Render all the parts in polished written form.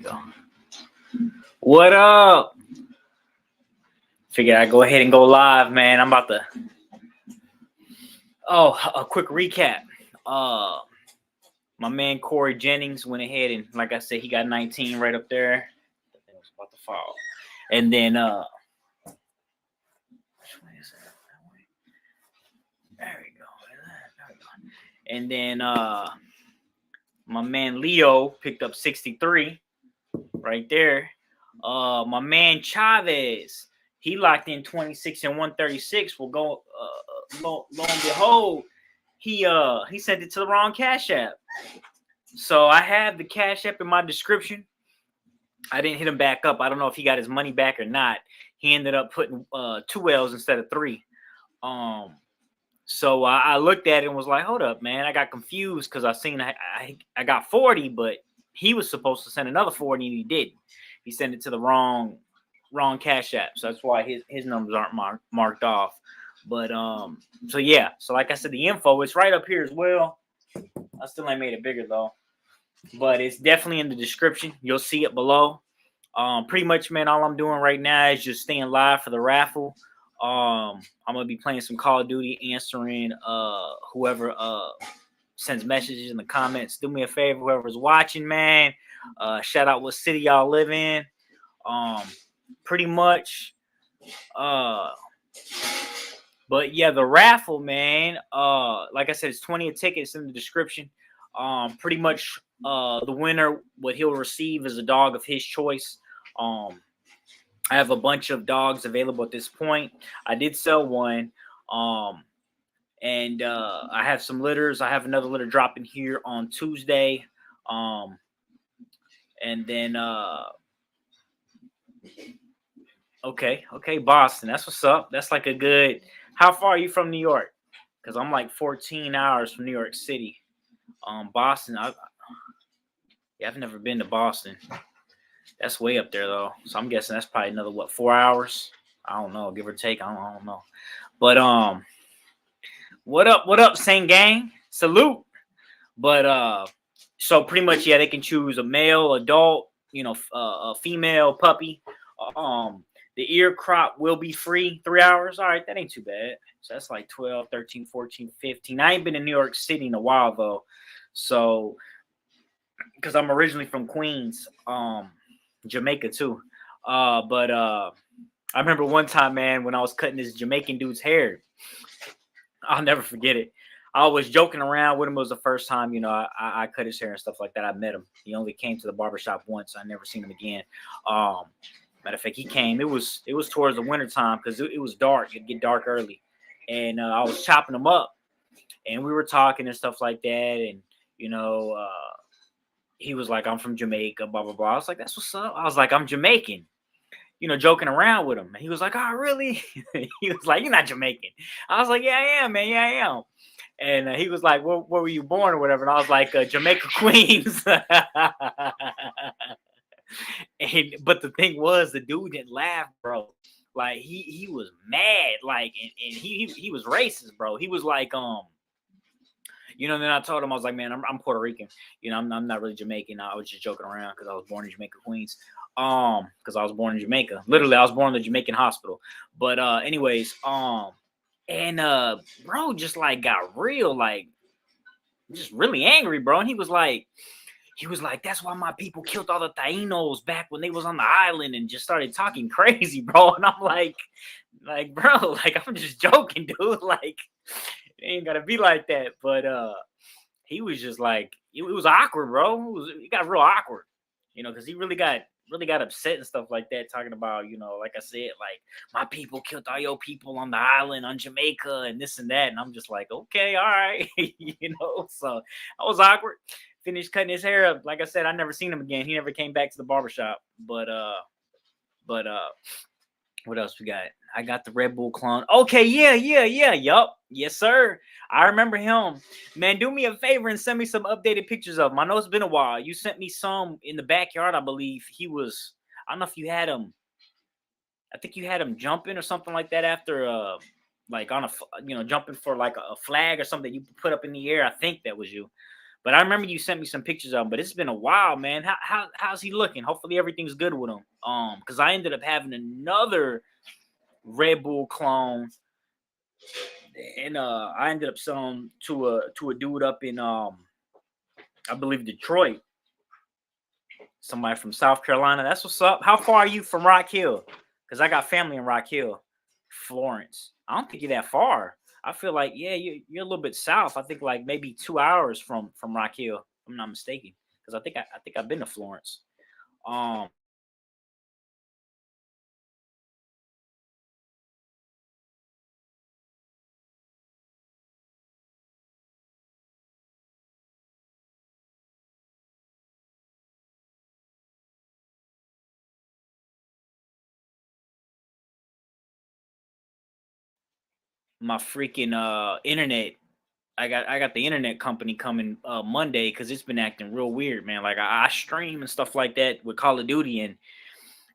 go. What up? Figure I'd go ahead and go live, man. I'm about to. Oh, a quick recap. My man Corey Jennings went ahead and, like I said, he got 19 right up there. That thing was about to fall. And then, which way is that? That way. There we go. There we go. And then, my man Leo picked up 63 right there. My man Chavez, he locked in 26 and 136. Will go. Lo and behold, he sent it to the wrong Cash App. So I have the Cash App in my description. I didn't hit him back up. I don't know if he got his money back or not. He ended up putting 2 L's instead of 3. So I looked at it and was like, hold up, man. I got confused because I seen I got 40, but he was supposed to send another 40 and he didn't. He sent it to the wrong Cash App. So that's why his numbers aren't marked off. But so yeah. So like I said, the info is right up here as well. I still ain't made it bigger though. But it's definitely in the description. You'll see it below. Pretty much, man, all I'm doing right now is just staying live for the raffle. I'm gonna be playing some Call of Duty, answering whoever sends messages in the comments. Do me a favor, whoever's watching, man. Shout out what city y'all live in. Pretty much. But yeah, the raffle, man. Like I said, it's 20 a ticket. It's in the description. Pretty much, the winner, what he'll receive is a dog of his choice. I have a bunch of dogs available at this point. I did sell one. And I have some litters. I have another litter dropping here on Tuesday. And then okay, Boston. That's what's up. That's like a good. How far are you from New York? Because I'm like 14 hours from New York City. Boston. I've never been to Boston. That's way up there though. So I'm guessing that's probably another 4 hours. I don't know, give or take. I don't know. But what up, Saint Gang? Salute. But so pretty much, yeah, they can choose a male, adult, a female, puppy. The ear crop will be free 3 hours. All right, that ain't too bad. So that's like 12, 13, 14, 15. I ain't been in New York City in a while though. So because I'm originally from Queens, Jamaica too. But I remember one time, man, when I was cutting this Jamaican dude's hair. I'll never forget it. I was joking around with him. It was the first time, I cut his hair and stuff like that. I met him. He only came to the barbershop once. I never seen him again. Matter of fact, he came. It was towards the winter time because it was dark. It'd get dark early. And I was chopping him up. And we were talking and stuff like that. And, he was like, I'm from Jamaica, blah, blah, blah. I was like, that's what's up. I was like, I'm Jamaican. Joking around with him. And he was like, oh, really? He was like, you're not Jamaican. I was like, yeah, I am, man. Yeah, I am. And he was like, where were you born or whatever? And I was like, Jamaica, Queens. But the thing was, the dude didn't laugh, bro. Like, he was mad. Like, and he was racist, bro. He was like, then I told him, I was like, man, I'm Puerto Rican. I'm not really Jamaican. I was just joking around because I was born in Jamaica, Queens. Because I was born in Jamaica. Literally, I was born in the Jamaican hospital. But anyways, bro just like got real, like just really angry, bro. And he was like, that's why my people killed all the Tainos back when they was on the island, and just started talking crazy, bro. And I'm like, bro, like, I'm just joking, dude. Like, it ain't gotta be like that. But he was just like, it was awkward, bro. It got real awkward, because he really got upset and stuff like that, talking about, like I said, like, my people killed all your people on the island on Jamaica and this and that. And I'm just like, okay, all right. So I was awkward. Finished cutting his hair up. Like I said, I never seen him again. He never came back to the barbershop. But what else we got? I got the Red Bull clone. Okay, yeah. Yup. Yes, sir. I remember him. Man, do me a favor and send me some updated pictures of him. I know it's been a while. You sent me some in the backyard, I believe. I don't know if you had him. I think you had him jumping or something like that after, like on a, jumping for like a flag or something you put up in the air. I think that was you. But I remember you sent me some pictures of him. But it's been a while, man. How's he looking? Hopefully everything's good with him. Because I ended up having another Red Bull clone, and I ended up selling to a dude up in I believe Detroit. Somebody from South Carolina. That's what's up. How far are you from Rock Hill? Because I got family in Rock Hill, Florence. I don't think you're that far. I feel like, yeah, you're a little bit south. I think like maybe 2 hours from Rock Hill, if I'm not mistaken. Because I think I've been to Florence. Um, my freaking internet. I got the internet company coming Monday because it's been acting real weird, man. Like I stream and stuff like that with Call of Duty, and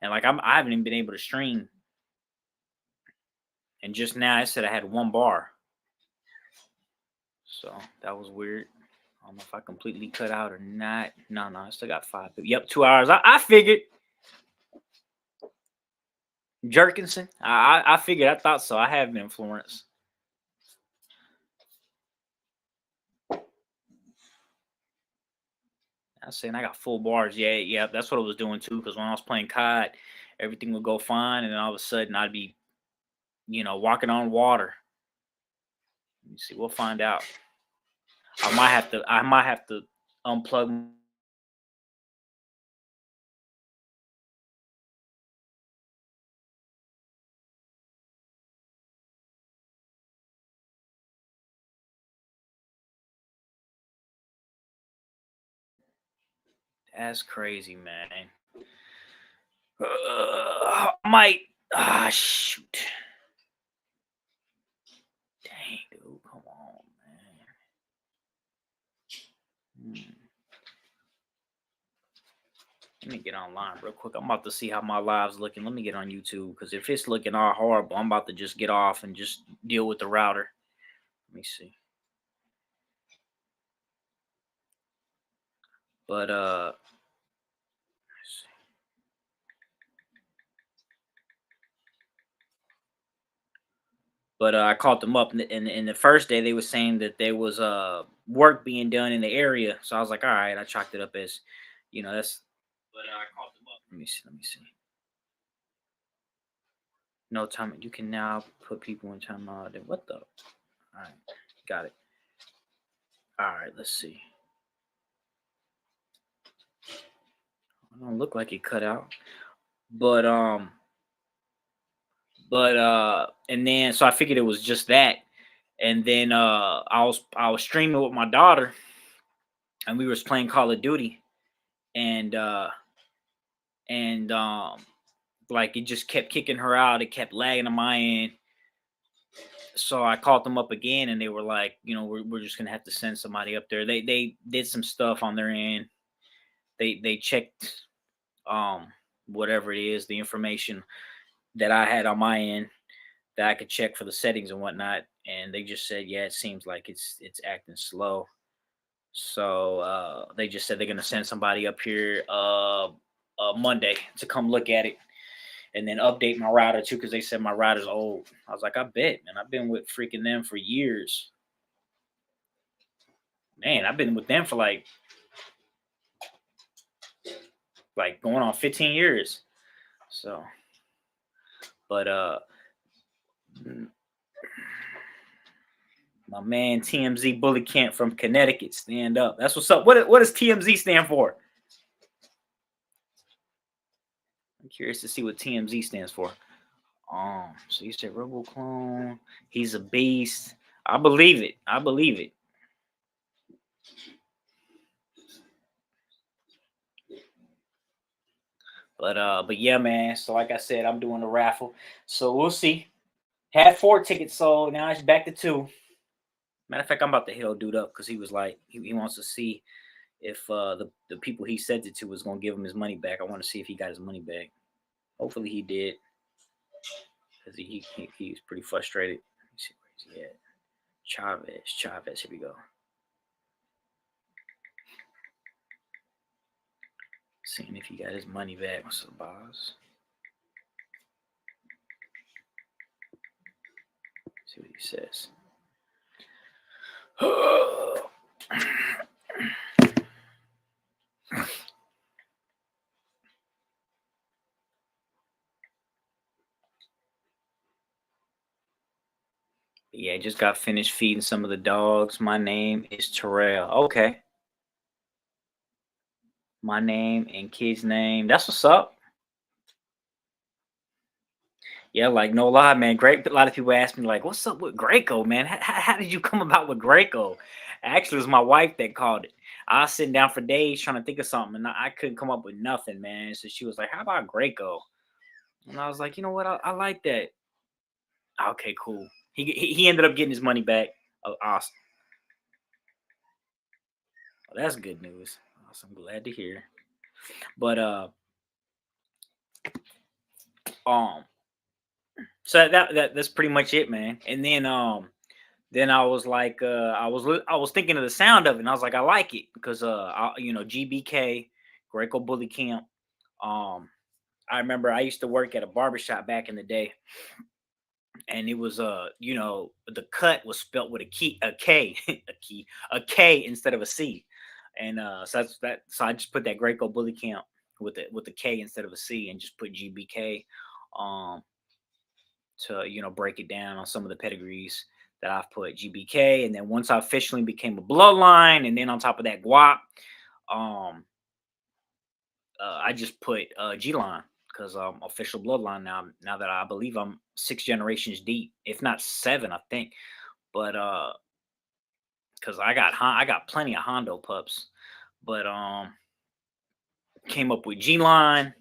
like I haven't even been able to stream. And just now I said I had one bar. So that was weird. I don't know if I completely cut out or not. No, I still got 5. Yep, 2 hours. I figured. Jerkinson. I figured. I thought so. I have been in Florence. I was saying I got full bars. Yeah. That's what I was doing too. Because when I was playing COD, everything would go fine, and then all of a sudden I'd be, walking on water. Let me see. We'll find out. I might have to unplug. That's crazy, man. I might. Shoot. Dang, dude. Come on, man. Let me get online real quick. I'm about to see how my live's looking. Let me get on YouTube because if it's looking all horrible, I'm about to just get off and just deal with the router. Let me see. But let's see. I called them up, and the first day they were saying that there was work being done in the area. So I was like, all right, I chalked it up as, that's. But I called them up. Let me see. Let me see. No time. You can now put people in time out. What the? All right, got it. All right, let's see. It don't look like it cut out, but and then so I figured it was just that, and then I was streaming with my daughter, and we was playing Call of Duty, and and like it just kept kicking her out. It kept lagging on my end. So I called them up again, and they were like, we're just gonna have to send somebody up there. They did some stuff on their end. They checked whatever it is, the information that I had on my end that I could check for the settings and whatnot, and they just said, yeah, it seems like it's acting slow. So they just said they're gonna send somebody up here Monday to come look at it and then update my router too because they said my router's old. I was like, I bet, man. I've been with freaking them for years. Man, I've been with them for like going on 15 years. So, but my man TMZ Bully Camp from Connecticut, stand up. That's what's up. What does TMZ stand for? I'm curious to see what TMZ stands for. So you said Robo Clone. He's a beast. I believe it. I believe it. But yeah, man. So like I said, I'm doing a raffle. So we'll see. Had 4 tickets sold. Now it's back to 2. Matter of fact, I'm about to hell dude up because he was like he wants to see if the people he sent it to was gonna give him his money back. I want to see if he got his money back. Hopefully he did because he's pretty frustrated. Let me see where he's at. Chavez. Here we go. Seeing if he got his money back. What's up, boss? See what he says. Yeah, just got finished feeding some of the dogs. My name is Terrell. Okay. My name and kid's name. That's what's up. Yeah, like no lie, man. Great. A lot of people ask me, like, what's up with Graco, man? How did you come about with Graco? Actually, it was my wife that called it. I was sitting down for days trying to think of something, and I couldn't come up with nothing, man. So she was like, how about Graco? And I was like, you know what? I like that. Okay, cool. He ended up getting his money back. Oh, awesome. Well, that's good news. Awesome. Glad to hear. But um, so that's pretty much it, man. And then I was like, I was thinking of the sound of it, and I was like, I like it because GBK, Greco Bully Camp. I remember I used to work at a barbershop back in the day, and it was the cut was spelt with a K, a K instead of a C, and so that's that. So I just put that Greco Bully Camp with the K instead of a C, and just put GBK, um, to break it down on some of the pedigrees that I've put GBK, and then once I officially became a bloodline, and then on top of that guap, um, I just put G line because official bloodline now. Now that I believe I'm 6 generations deep, if not 7, I think. But because I got plenty of Hondo pups, but came up with G line.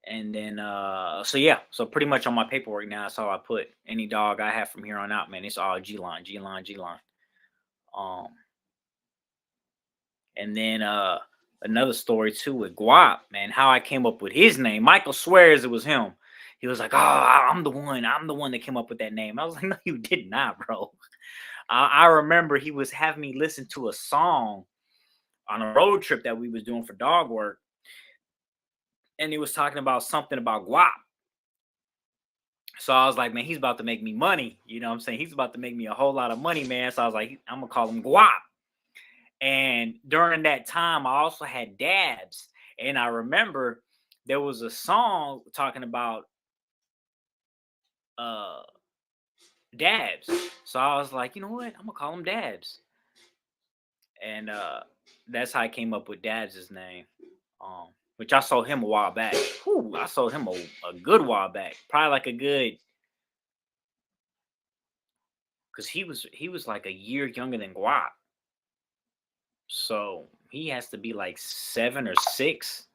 And then so yeah, so pretty much on my paperwork now, that's all I put. Any dog I have from here on out, man, it's all G line, G line, G line. Um, and then another story too with Guap, man, how I came up with his name. Michael swears it was him. He was like, "Oh, I'm the one that came up with that name." I was like, "No, you did not, bro." I remember he was having me listen to a song on a road trip that we was doing for dog work, and he was talking about something about Guap. So I was like, man, he's about to make me money. You know what I'm saying? He's about to make me a whole lot of money, man. So I was like, I'm gonna call him Guap. And during that time, I also had dabs. And I remember there was a song talking about uh dabs. So I was like, you know what? I'm gonna call him Dabs. And that's how I came up with Dabs' name. Which I sold him a while back. Whew, I sold him a good while back. Probably like a good, because he was like a year younger than Guap. So he has to be like 7 or 6.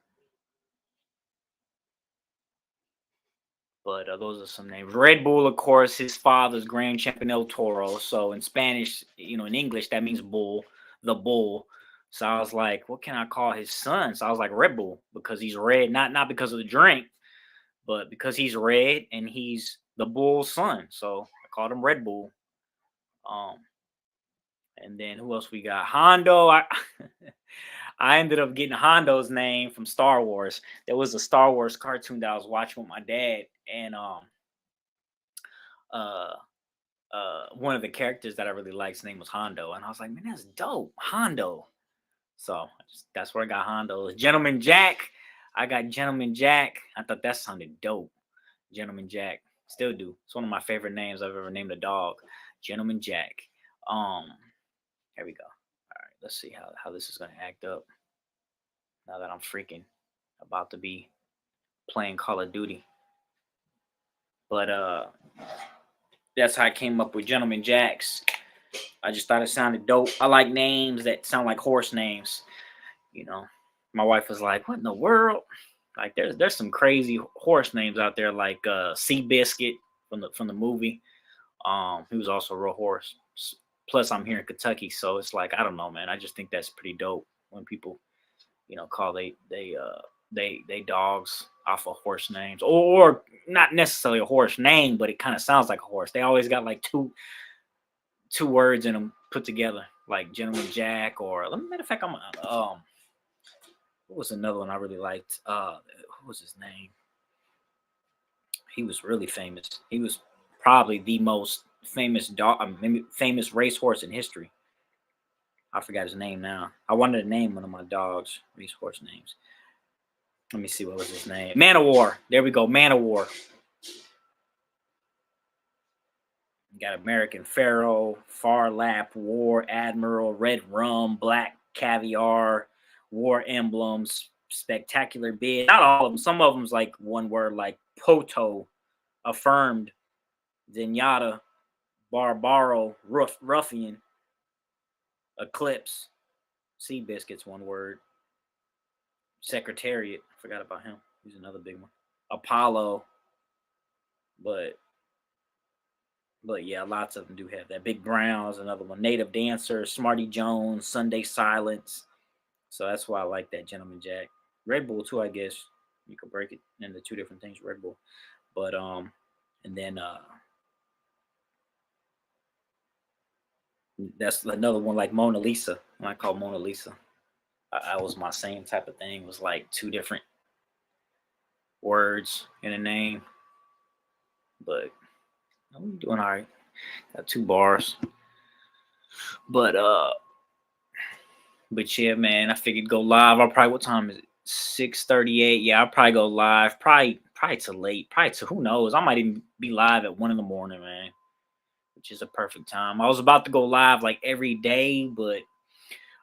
But those are some names. Red Bull, of course, his father's Grand Champion El Toro. So in Spanish, in English, that means bull, the bull. So I was like, what can I call his son? So I was like Red Bull because he's red, not because of the drink, but because he's red and he's the bull's son. So I called him Red Bull. Um, and then who else we got? Hondo. I ended up getting Hondo's name from Star Wars. There was a Star Wars cartoon that I was watching with my dad, and uh one of the characters that I really liked, his name was Hondo, and I was like, man, that's dope, Hondo. So that's where I got Hondo. Gentleman Jack. I got Gentleman Jack. I thought that sounded dope. Gentleman Jack. Still do. It's one of my favorite names I've ever named a dog. Gentleman Jack. Um, Here we go. All right, let's see how this is gonna act up now that I'm freaking about to be playing Call of Duty. But that's how I came up with Gentleman Jacks. I just thought it sounded dope. I like names that sound like horse names. My wife was like, "What in the world?" Like there's some crazy horse names out there, like Seabiscuit from the movie. He was also a real horse. Plus, I'm here in Kentucky, so it's like I don't know, man. I just think that's pretty dope when people, call they dogs off of horse names, or not necessarily a horse name, but it kind of sounds like a horse. They always got like two words in them put together, like Gentleman Jack, or matter of fact, what was another one I really liked? What was his name? He was really famous. He was probably the most famous famous racehorse in history. I forgot his name now. I wanted to name one of my dogs racehorse names. Let me see, what was his name? Man of War. There we go. Man of War. You got American Pharaoh, Far Lap, War Admiral, Red Rum, Black Caviar, War Emblems, Spectacular Bid. Not all of them. Some of them's like one word, like Poto, Affirmed, Zenyatta, Barbaro, Ruffian, Eclipse, Seabiscuit's one word, Secretariat. I forgot about him. He's another big one. Apollo, but yeah, lots of them do have that. Big Brown's another one. Native Dancer, Smarty Jones, Sunday Silence. So that's why I like that Gentleman Jack. Red Bull too, I guess. You could break it into two different things, Red Bull. But and then that's another one like Mona Lisa. When I call Mona Lisa. I was my same type of thing. It was like two different words in a name. But I'm doing all right. Got 2 bars. But yeah, man, I figured go live. I'll probably, what time is it? 6:38. Yeah, I'll probably go live. Probably to late. Probably to, who knows? I might even be live at 1 in the morning, man. Which is a perfect time. I was about to go live like every day, but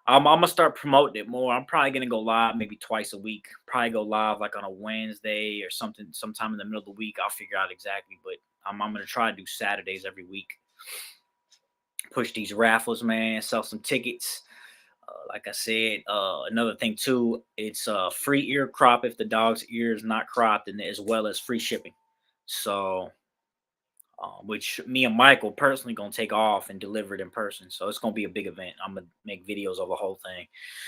I'm gonna start promoting it more. I'm probably gonna go live maybe twice a week. Probably go live like on a Wednesday or something, sometime in the middle of the week. I'll figure out exactly, but I'm gonna try to do Saturdays every week. Push these raffles, man. Sell some tickets. Like I said, another thing too, it's free ear crop if the dog's ear is not cropped, and as well as free shipping. So, which me and Michael personally gonna take off and deliver it in person. So it's gonna be a big event. I'm gonna make videos of the whole thing.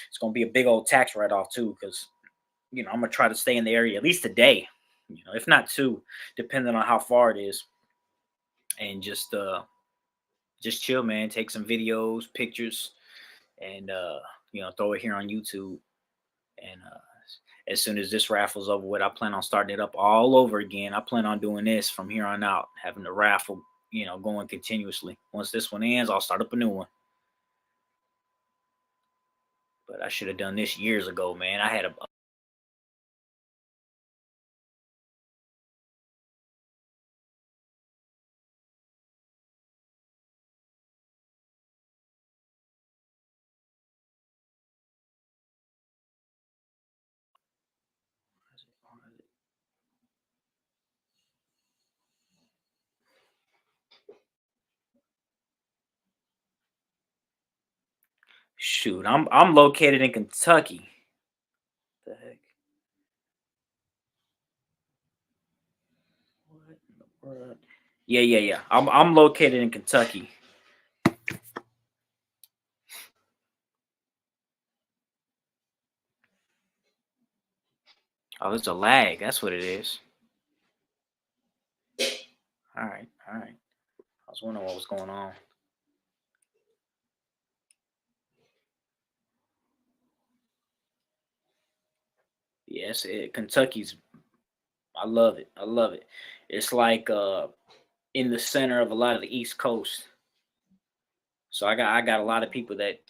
It's gonna be a big old tax write off too, because I'm gonna try to stay in the area at least a day, if not 2, depending on how far it is, and just chill, man. Take some videos, pictures, and throw it here on YouTube. And as soon as this raffle's over with, I plan on starting it up all over again. I plan on doing this from here on out, having the raffle, going continuously. Once this one ends, I'll start up a new one. But I should have done this years ago, man. I had a shoot. I'm located in Kentucky. The heck? What in the world? Yeah. I'm located in Kentucky. Oh, there's a lag. That's what it is. All right. I was wondering what was going on. Yes, Kentucky's. I love it. It's like in the center of a lot of the East Coast. So I got a lot of people that.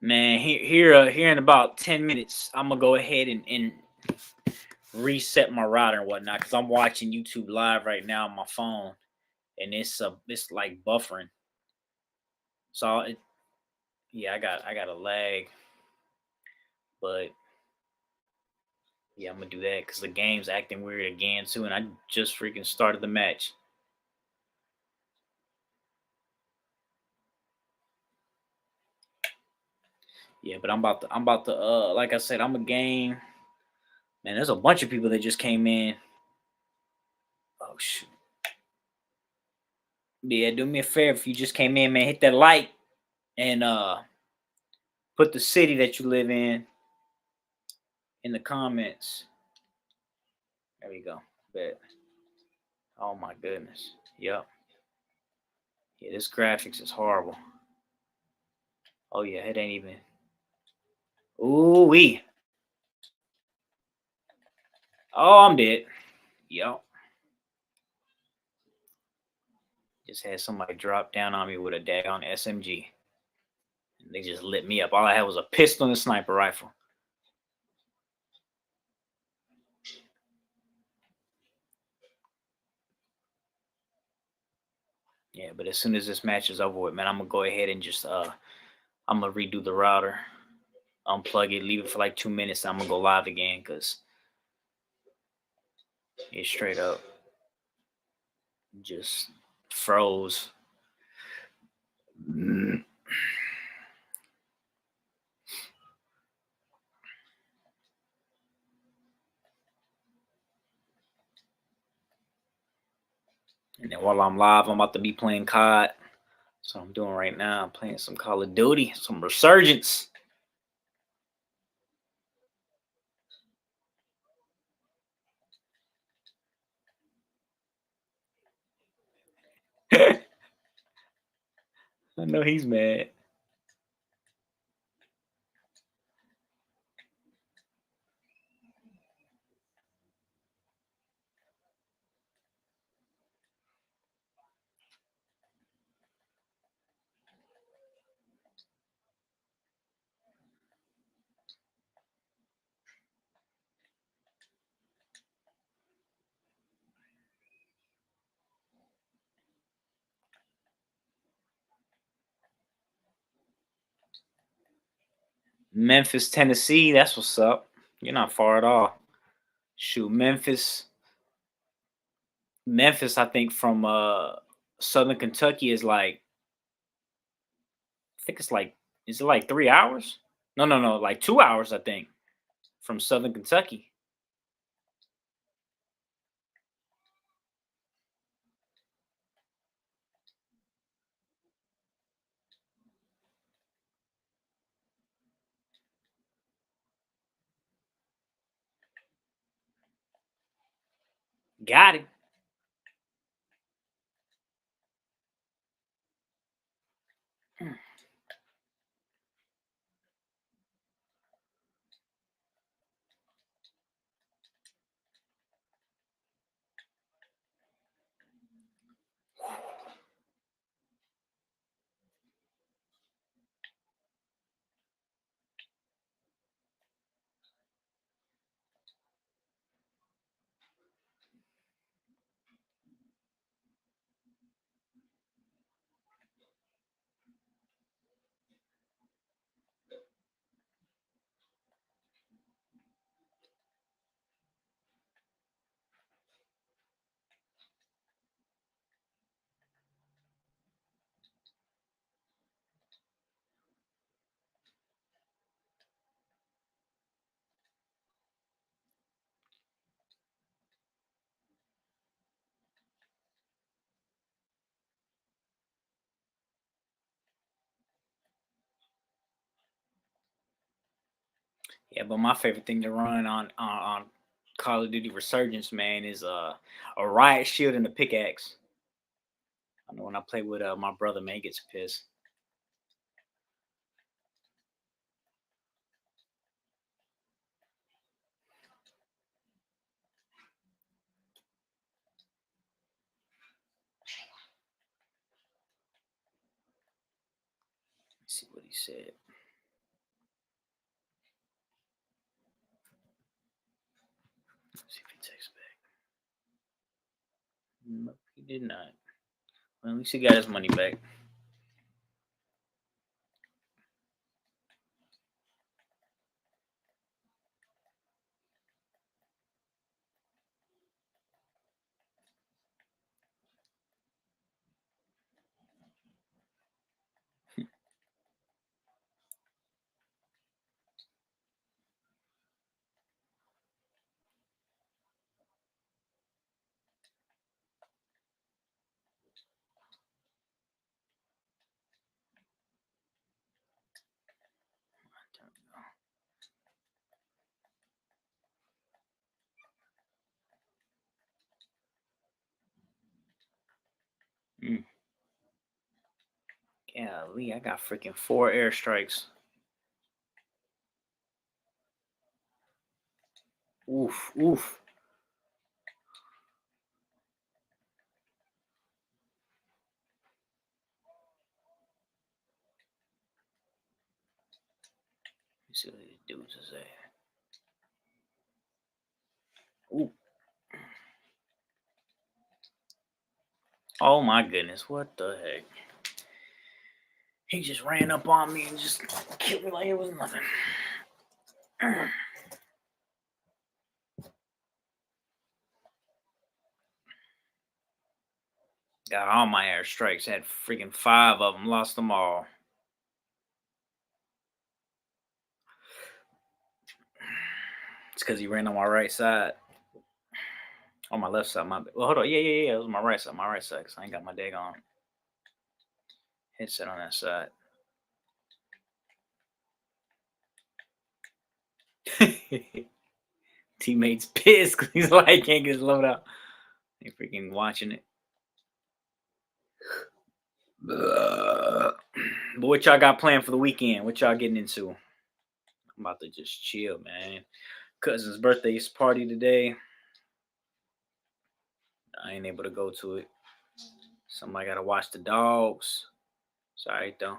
Man, here in about 10 minutes, I'm gonna go ahead and reset my router and whatnot, because I'm watching YouTube live right now on my phone, and it's like buffering. So yeah, I got a lag, but yeah, I'm gonna do that because the game's acting weird again too, and I just freaking started the match. Yeah, but I'm about to like I said, I'm a game. Man, there's a bunch of people that just came in. Oh shoot. Yeah, do me a favor if you just came in, man. Hit that like and put the city that you live in the comments. There we go. Bet. Oh my goodness. Yep. Yeah, this graphics is horrible. Oh yeah, it ain't even. Ooh wee. Oh, I'm dead. Yep. Just had somebody drop down on me with a daggone SMG. And they just lit me up. All I had was a pistol and a sniper rifle. Yeah, but as soon as this match is over with, man, I'm gonna go ahead and just I'm gonna redo the router, unplug it, leave it for like 2 minutes. I'm gonna go live again because it straight up just froze. And then while I'm live, I'm about to be playing COD. So I'm doing right now. I'm playing some Call of Duty, some Resurgence. I know he's mad. Memphis, Tennessee. That's what's up. You're not far at all. Shoot, Memphis, I think from Southern Kentucky is like, I think it's like, is it like 3 hours? No, like 2 hours, I think, from Southern Kentucky. Got it. Yeah, but my favorite thing to run on Call of Duty Resurgence, man, is a riot shield and a pickaxe. I know when I play with my brother, man, he gets pissed. Let's see what he said. Let's see if he texts back. Nope, he did not. Well, at least he got his money back. Yeah, Lee, I got freaking 4 airstrikes. Oof, oof. Let's see what these dudes is at. Ooh. Oh my goodness, what the heck? He just ran up on me and just killed me like it was nothing. Got all my airstrikes. Had freaking 5 of them. Lost them all. It's because he ran on my right side. On my left side. Well, hold on. Yeah. It was my right side. My right side. Because I ain't got my daggone headset on that side. Teammates pissed because he's like, can't get his load out. They freaking watching it. But what y'all got planned for the weekend? What y'all getting into? I'm about to just chill, man. Cousin's birthday's party today. I ain't able to go to it. Somebody gotta watch the dogs. It's alright though.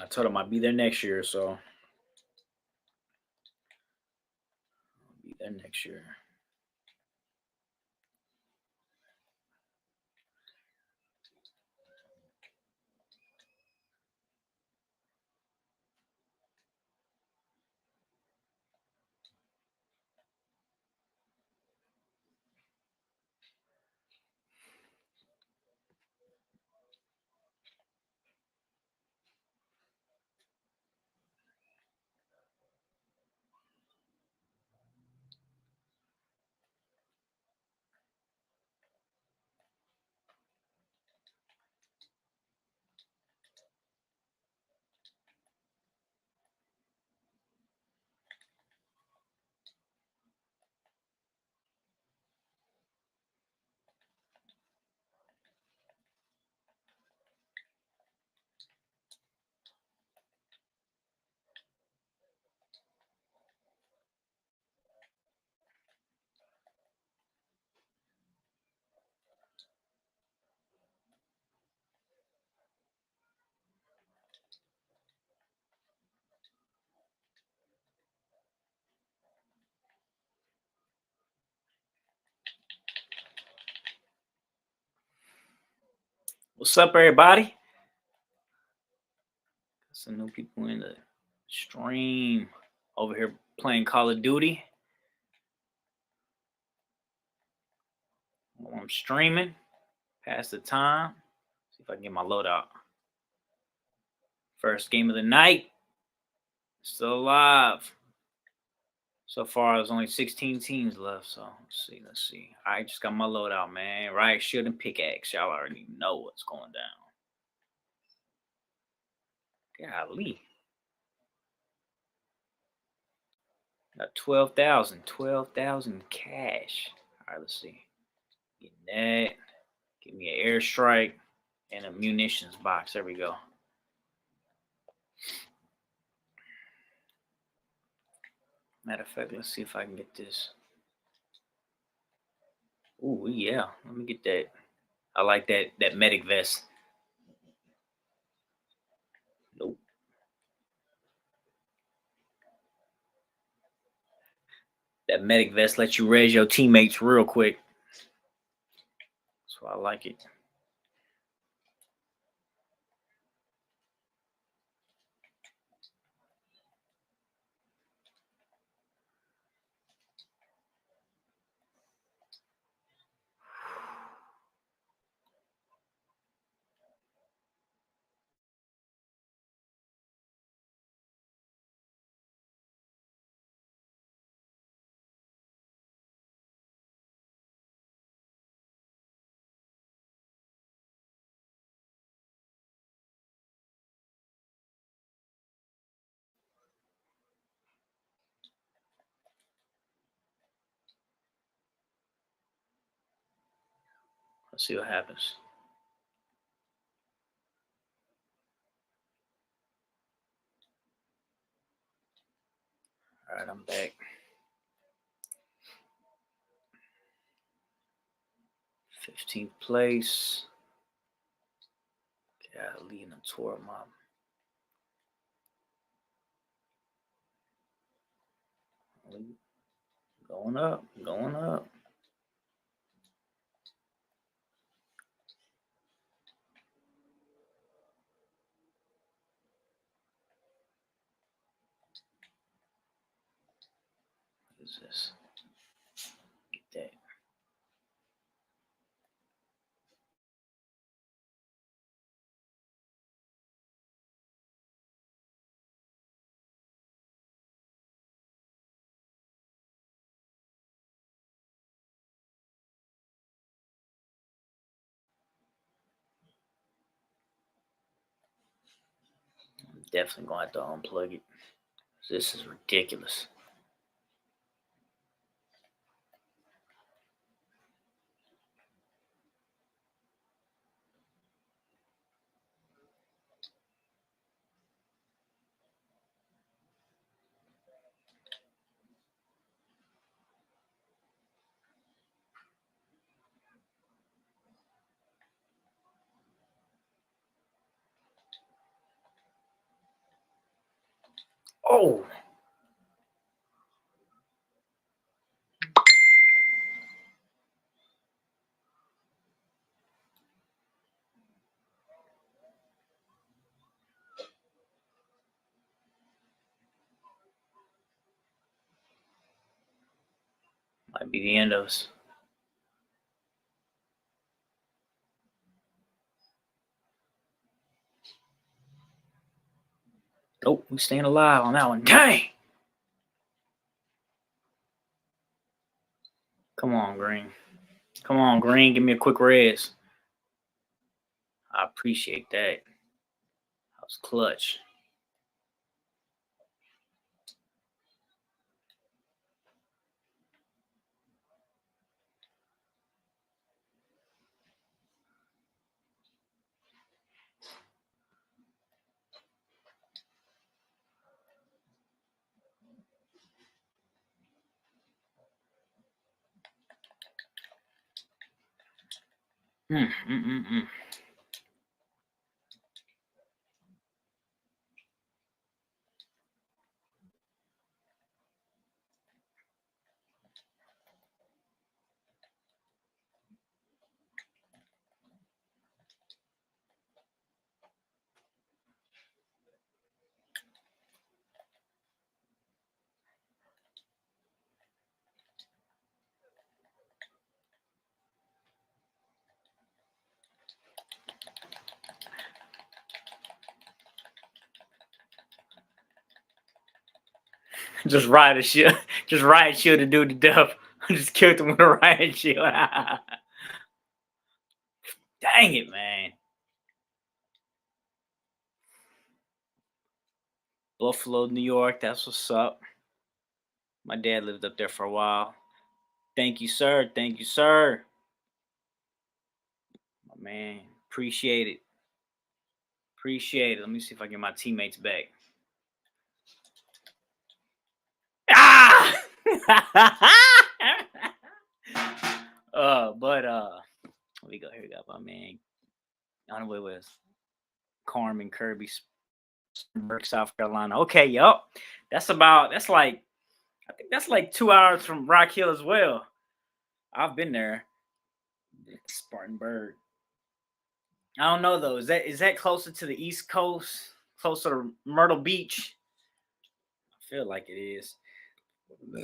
I told him I'd be there next year, so I'll be there next year. What's up, everybody? Some new people in the stream over here playing Call of Duty. While I'm streaming, pass the time. See if I can get my loadout. First game of the night. Still alive. So far, there's only 16 teams left. So let's see. I just got my loadout, man. Right, shield and pickaxe. Y'all already know what's going down. Golly. Got 12,000. 12,000 cash. All right, let's see. Getting that. Give me an airstrike and a munitions box. There we go. Matter of fact, let's see if I can get this. Ooh, yeah. Let me get that. I like that medic vest. Nope. That medic vest lets you raise your teammates real quick. So I like it. Let's see what happens. All right, I'm back. 15th place. Yeah, leading a tour mob. Going up, going up. What is this? Get that. I'm definitely going to have to unplug it. This is ridiculous. Oh! Might be the end of us. Nope, we staying alive on that one. Dang! Come on, Green. Come on, Green. Give me a quick res. I appreciate that. That was clutch. Mm. Just riot shield. Just riot shield to do the death. I just killed him with a riot shield. Dang it, man. Buffalo, New York. That's what's up. My dad lived up there for a while. Thank you, sir. Thank you, sir. My man. Appreciate it. Appreciate it. Let me see if I get my teammates back. Ah! Let me go. Here we go, my man. On the way with Carmen Kirby, South Carolina. Okay, yup. That's like I think that's like 2 hours from Rock Hill as well. I've been there. Spartanburg. I don't know though. Is that closer to the East Coast? Closer to Myrtle Beach? I feel like it is. Like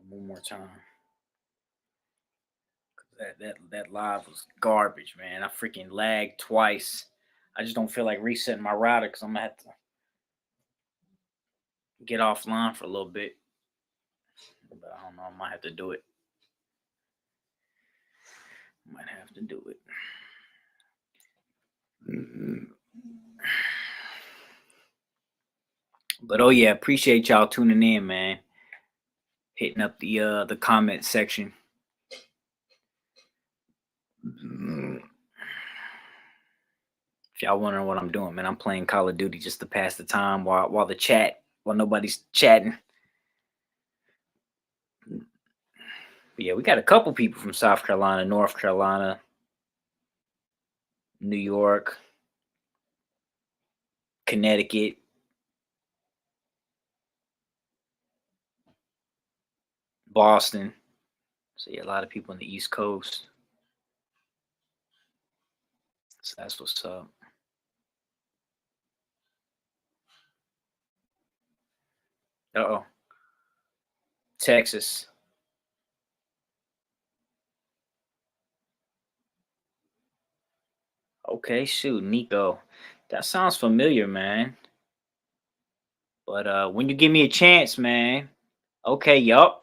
one more time. That live was garbage, man. I freaking lagged twice. I just don't feel like resetting my router because I'm gonna have to get offline for a little bit. But I don't know. I might have to do it. Might have to do it. But oh yeah, appreciate y'all tuning in, man. hitting up the comment section. If y'all wondering what I'm doing, man, I'm playing Call of Duty just to pass the time while nobody's chatting. But yeah, we got a couple people from South Carolina, North Carolina, New York, Connecticut, Boston. So yeah, a lot of people on the East Coast. So that's what's up. Uh-oh. Texas. Okay, shoot, Nico. That sounds familiar, man. But when you give me a chance, man. Okay, yup.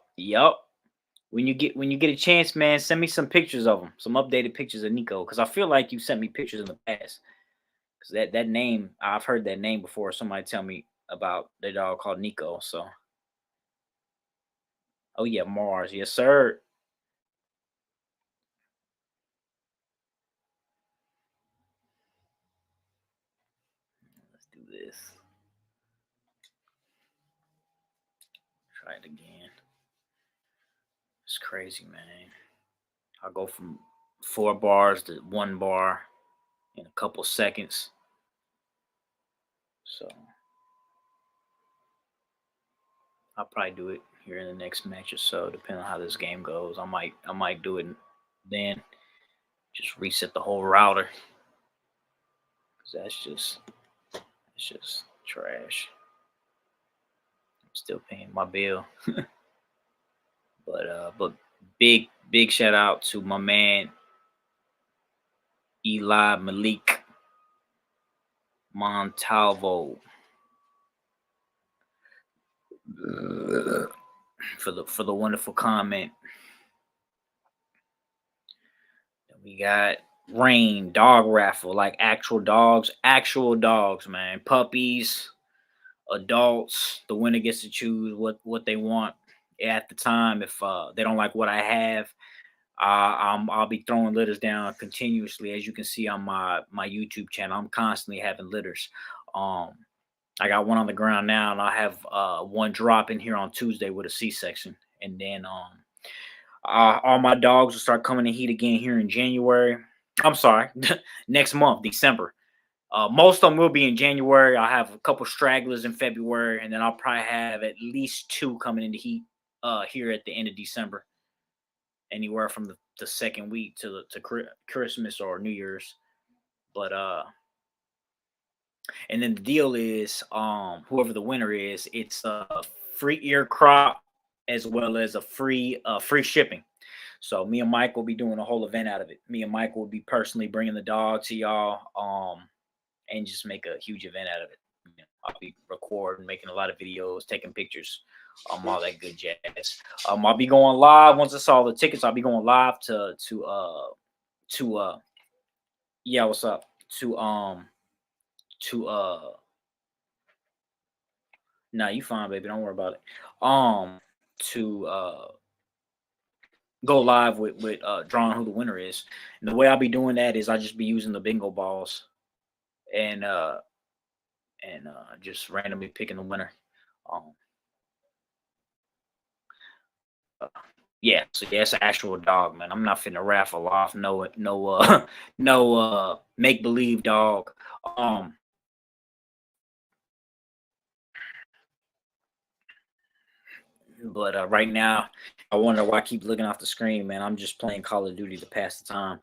When you get a chance, man, send me some pictures of him, some updated pictures of Nico, because I feel like you sent me pictures in the past. Because that name, I've heard that name before. Somebody tell me about their dog called Nico. So, oh yeah, Mars, yes sir. Let's do this. Try it again. It's crazy, man. I'll go from 4 bars to 1 bar in a couple seconds. So I'll probably do it here in the next match or so, depending on how this game goes. I might do it then. Just reset the whole router. Cause that's just trash. I'm still paying my bill. But big shout out to my man Eli Malik Montalvo for the wonderful comment. We got Rain Dog Raffle, like actual dogs, man, puppies, adults. The winner gets to choose what they want at the time. If they don't like what I have, I'll be throwing litters down continuously. As you can see on my YouTube channel, I'm constantly having litters. I got one on the ground now, and I have one drop in here on Tuesday with a C-section, and then all my dogs will start coming in heat again here in January. I'm sorry, next month, December. Most of them will be in January. I'll have a couple stragglers in February, and then I'll probably have at least 2 coming into heat here at the end of December. Anywhere from the second week to Christmas or New Year's. But and then the deal is, whoever the winner is, it's a free ear crop as well as a free shipping. So me and Mike will be doing a whole event out of it. Me and Mike will be personally bringing the dog to y'all, and just make a huge event out of it. I'll be recording, making a lot of videos, taking pictures, all that good jazz. I'll be going live once I saw the tickets. I'll be going live to yeah, what's up? To nah, you fine, baby. Don't worry about it. To go live with drawing who the winner is. And the way I'll be doing that is I just be using the bingo balls and just randomly picking the winner. Um, uh, yeah, so yeah, it's an actual dog, man. I'm not finna raffle off no no make believe dog. Um, but right now, I wonder why I keep looking off the screen, man. I'm just playing Call of Duty to pass the time.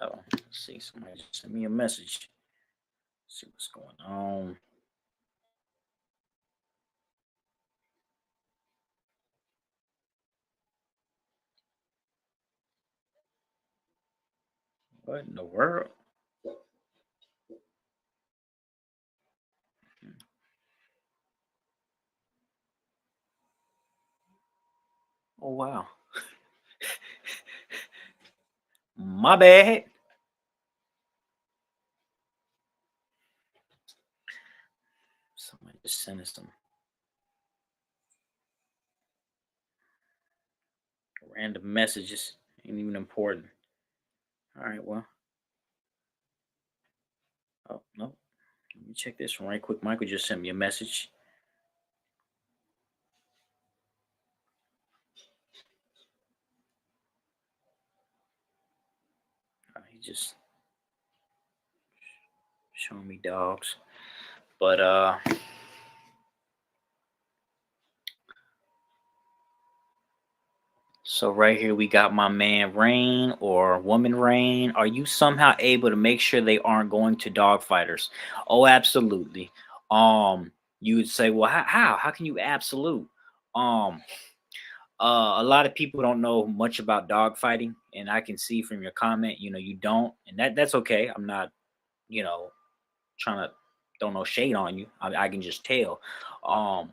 Oh, let's see, somebody just sent me a message. Let's see what's going on. What in the world? Oh wow. My bad. Just sending some random messages. Ain't even important. All right, well. Oh no. Let me check this one right quick. Michael just sent me a message. He just showing me dogs. But so right here we got my man Rain or woman Rain. Are you somehow able to make sure they aren't going to dog fighters? Oh, absolutely. You would say, well, how can you absolute? Um, a lot of people don't know much about dog fighting, and I can see from your comment, you don't, and that's okay. I'm not, you know, trying to throw no shade on you. I can just tell. Um,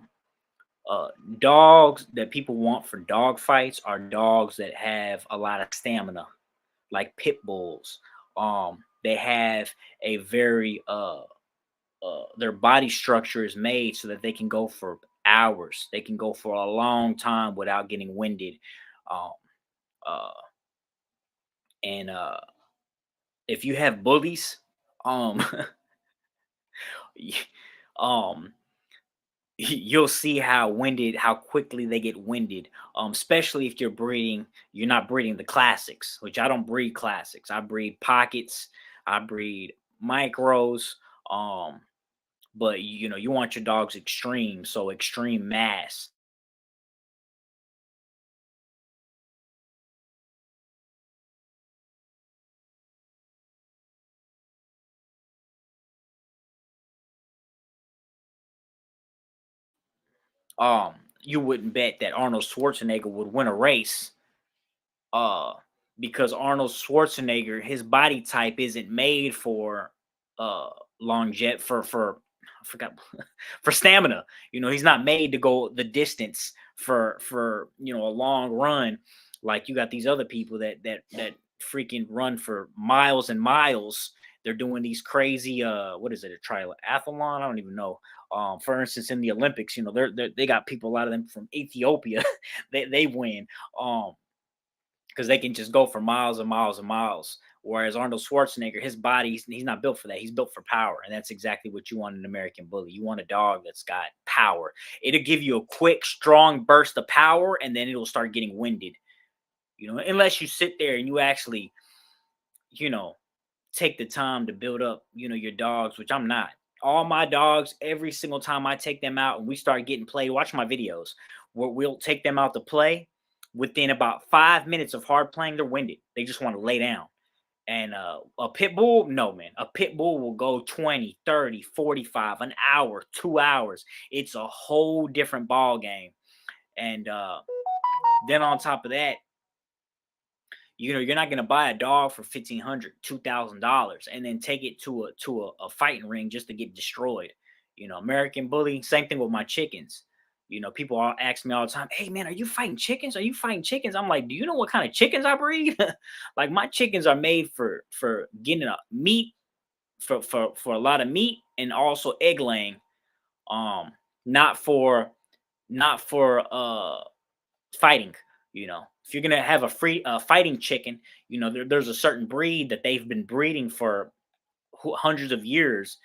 uh, Dogs that people want for dog fights are dogs that have a lot of stamina, like pit bulls. They have a very their body structure is made so that they can go for hours. They can go for a long time without getting winded. Um, uh, and If you have bullies, um, y- um, you'll see how quickly they get winded. Especially if you're not breeding the classics, which I don't breed classics. I breed pockets, I breed micros. Um, but you want your dogs extreme, so extreme mass. You wouldn't bet that Arnold Schwarzenegger would win a race uh because Arnold Schwarzenegger, his body type isn't made for uh long jet for I forgot for stamina. He's not made to go the distance for a long run. Like you got these other people that freaking run for miles and miles. They're doing these crazy what is it, a triathlon? I don't even know. For instance, in the Olympics, they got people, a lot of them from Ethiopia. They win. Because they can just go for miles and miles and miles. Whereas Arnold Schwarzenegger, his body, he's not built for that. He's built for power. And that's exactly what you want in an American bully. You want a dog that's got power. It'll give you a quick, strong burst of power, and then it'll start getting winded. Unless you sit there and you actually, you know, take the time to build up, your dogs, which I'm not. All my dogs, every single time I take them out and we start getting play, watch my videos where we'll take them out to play. Within about 5 minutes of hard playing, they're winded. They just want to lay down. And a pit bull, no, man. A pit bull will go 20, 30, 45, an hour, 2 hours. It's a whole different ball game. And then on top of that, you're not gonna buy a dog for $1,500, $2,000, and then take it to a fighting ring just to get destroyed. American bully. Same thing with my chickens. People all ask me all the time, "Hey man, are you fighting chickens? Are you fighting chickens?" I'm like, "Do you know what kind of chickens I breed? Like my chickens are made for getting a meat for a lot of meat and also egg laying. Um, not for not for fighting. If you're gonna have a free fighting chicken, there's a certain breed that they've been breeding for hundreds of years,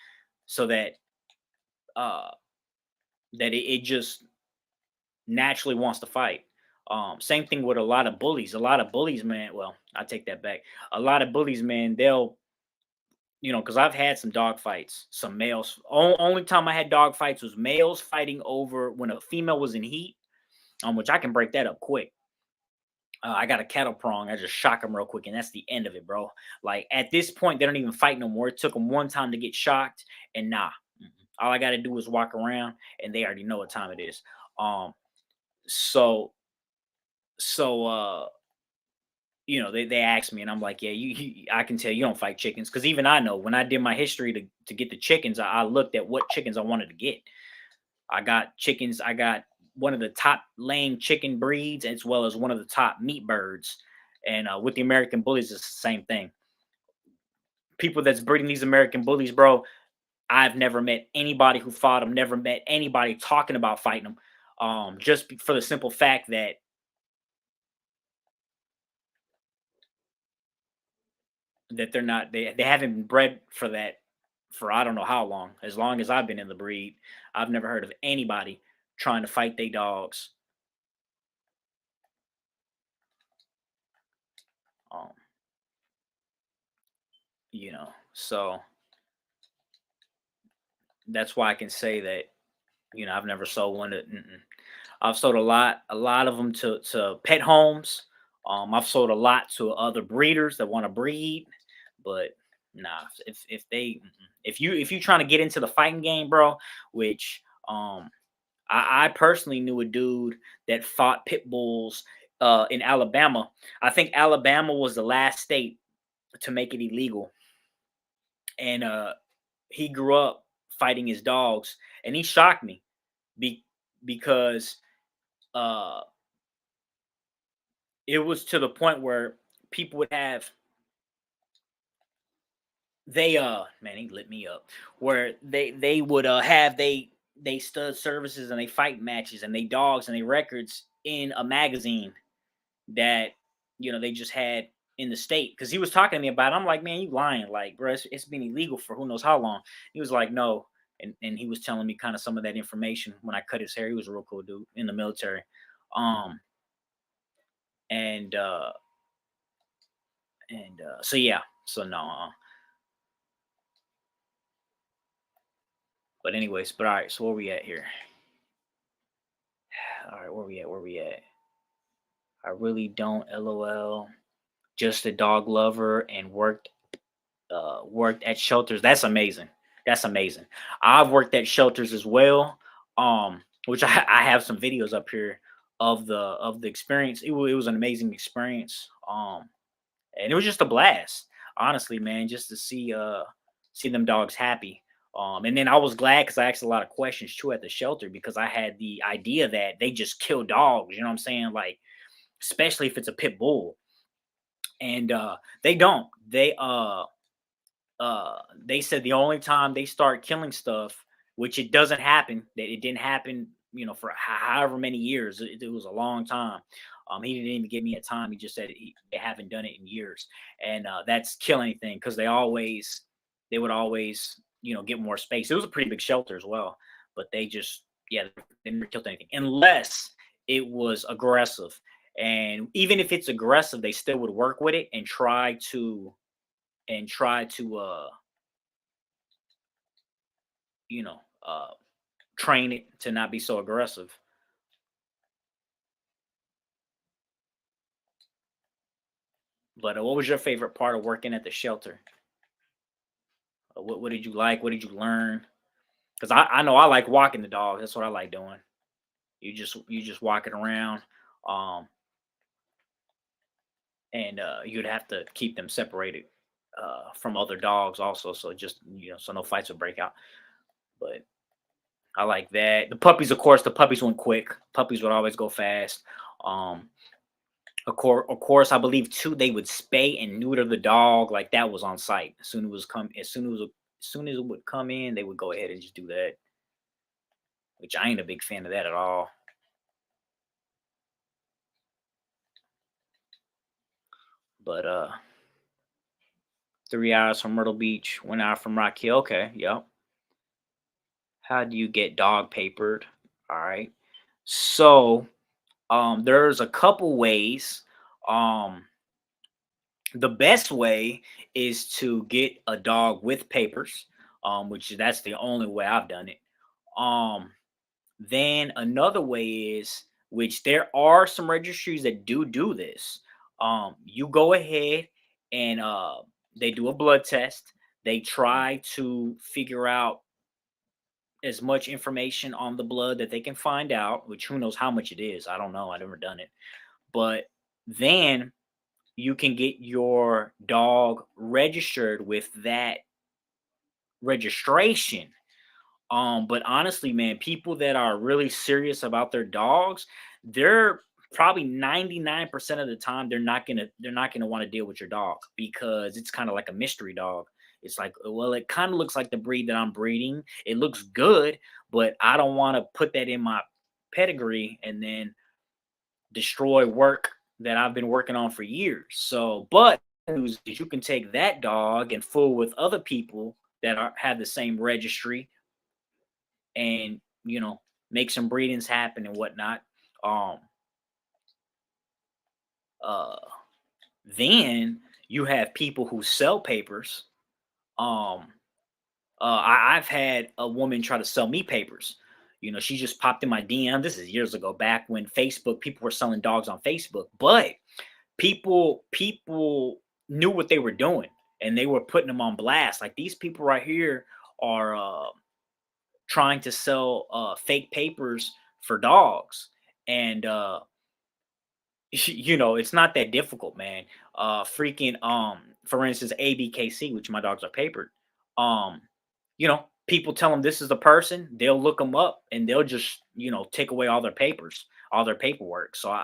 so uh that it just naturally wants to fight. Same thing with a lot of bullies. A lot of bullies, man. Well, I take that back. A lot of bullies, man. They'll because I've had some dog fights, some males. Only time I had dog fights was males fighting over when a female was in heat, which I can break that up quick. I got a cattle prong. I just shock them real quick, and that's the end of it, bro. Like at this point, they don't even fight no more. It took them one time to get shocked, and nah. All I got to do is walk around, and they already know what time it is. Um, so so they asked me, and I'm like, yeah, I can tell you don't fight chickens, because even I know when I did my history to get the chickens, I looked at what chickens I wanted to get. I got chickens. I got one of the top laying chicken breeds, as well as one of the top meat birds. And with the American bullies, it's the same thing. People that's breeding these American bullies, bro, I've never met anybody who fought him, never met anybody talking about fighting him. For the simple fact that they haven't been bred for that for I don't know how long. As long as I've been in the breed, I've never heard of anybody trying to fight their dogs. Um, so that's why I can say that I've never sold one. I've sold a lot of them to pet homes. I've sold a lot to other breeders that want to breed, but nah, if you trying to get into the fighting game, bro, which I personally knew a dude that fought pit bulls in Alabama. I think Alabama was the last state to make it illegal, and he grew up fighting his dogs, and he shocked me be, because uh, it was to the point where people would have they man he lit me up where they would have they stud services and they fight matches and they dogs and they records in a magazine that they just had in the state because he was talking to me about it. I'm like, man, you lying, like, bro, it's been illegal for who knows how long. He was like, no. And he was telling me kind of some of that information when I cut his hair. He was a real cool dude in the military. um and so yeah, so no, but anyways, but all right, so where we at here? All right, where we at? I really don't, lol. Just a dog lover and worked at shelters. That's amazing. That's amazing. I've worked at shelters as well. Which I have some videos up here of the experience. It was an amazing experience. And it was just a blast, honestly, man, just to see them dogs happy. And then I was glad because I asked a lot of questions too at the shelter because I had the idea that they just kill dogs. You know what I'm saying? Like, especially if it's a pit bull, and they don't. They said the only time they start killing stuff, which it doesn't happen, that it didn't happen, for however many years. It was a long time. He didn't even give me a time. He just said they haven't done it in years, and that's kill anything because they would always get more space. It was a pretty big shelter as well, but they just yeah they never killed anything unless it was aggressive. And even if it's aggressive, they still would work with it and try to you know uh train it to not be so aggressive. But what was your favorite part of working at the shelter? What did you like? What did you learn? Because I know I like walking the dog. That's what I like doing. You just walking around, um, and you'd have to keep them separated from other dogs also. So just so no fights would break out. But I like that. The puppies, of course, the puppies went quick. Puppies would always go fast. Um, of course, I believe too they would spay and neuter the dog like that was on site. As soon as it would come in, they would go ahead and just do that, which I ain't a big fan of that at all. But 3 hours from Myrtle Beach, 1 hour from Rock Hill. Okay, yep. How do you get dog papered? All right. So there's a couple ways. Um the best way is to get a dog with papers, which that's the only way I've done it. Um, then another way is, which there are some registries that do this. You go ahead and they do a blood test. They try to figure out as much information on the blood that they can find out, which who knows how much it is. I don't know. I've never done it. But then you can get your dog registered with that registration. But honestly, man, people that are really serious about their dogs, they're probably 99% of the time they're not gonna want to deal with your dog because it's kind of like a mystery dog. It's like, well, it kind of looks like the breed that I'm breeding. It looks good, but I don't want to put that in my pedigree and then destroy work that I've been working on for years. So, but news is you can take that dog and fool with other people that have the same registry and, make some breedings happen and whatnot. Um, uh, then you have people who sell papers. Um, I've had a woman try to sell me papers. She just popped in my DM. This is years ago, back when Facebook people were selling dogs on Facebook, but people knew what they were doing and they were putting them on blast. Like these people right here are trying to sell fake papers for dogs, and it's not that difficult, man. Freaking for instance, ABKC, which my dogs are papered. Um, people tell them this is the person, they'll look them up and they'll just, take away all their papers, all their paperwork. So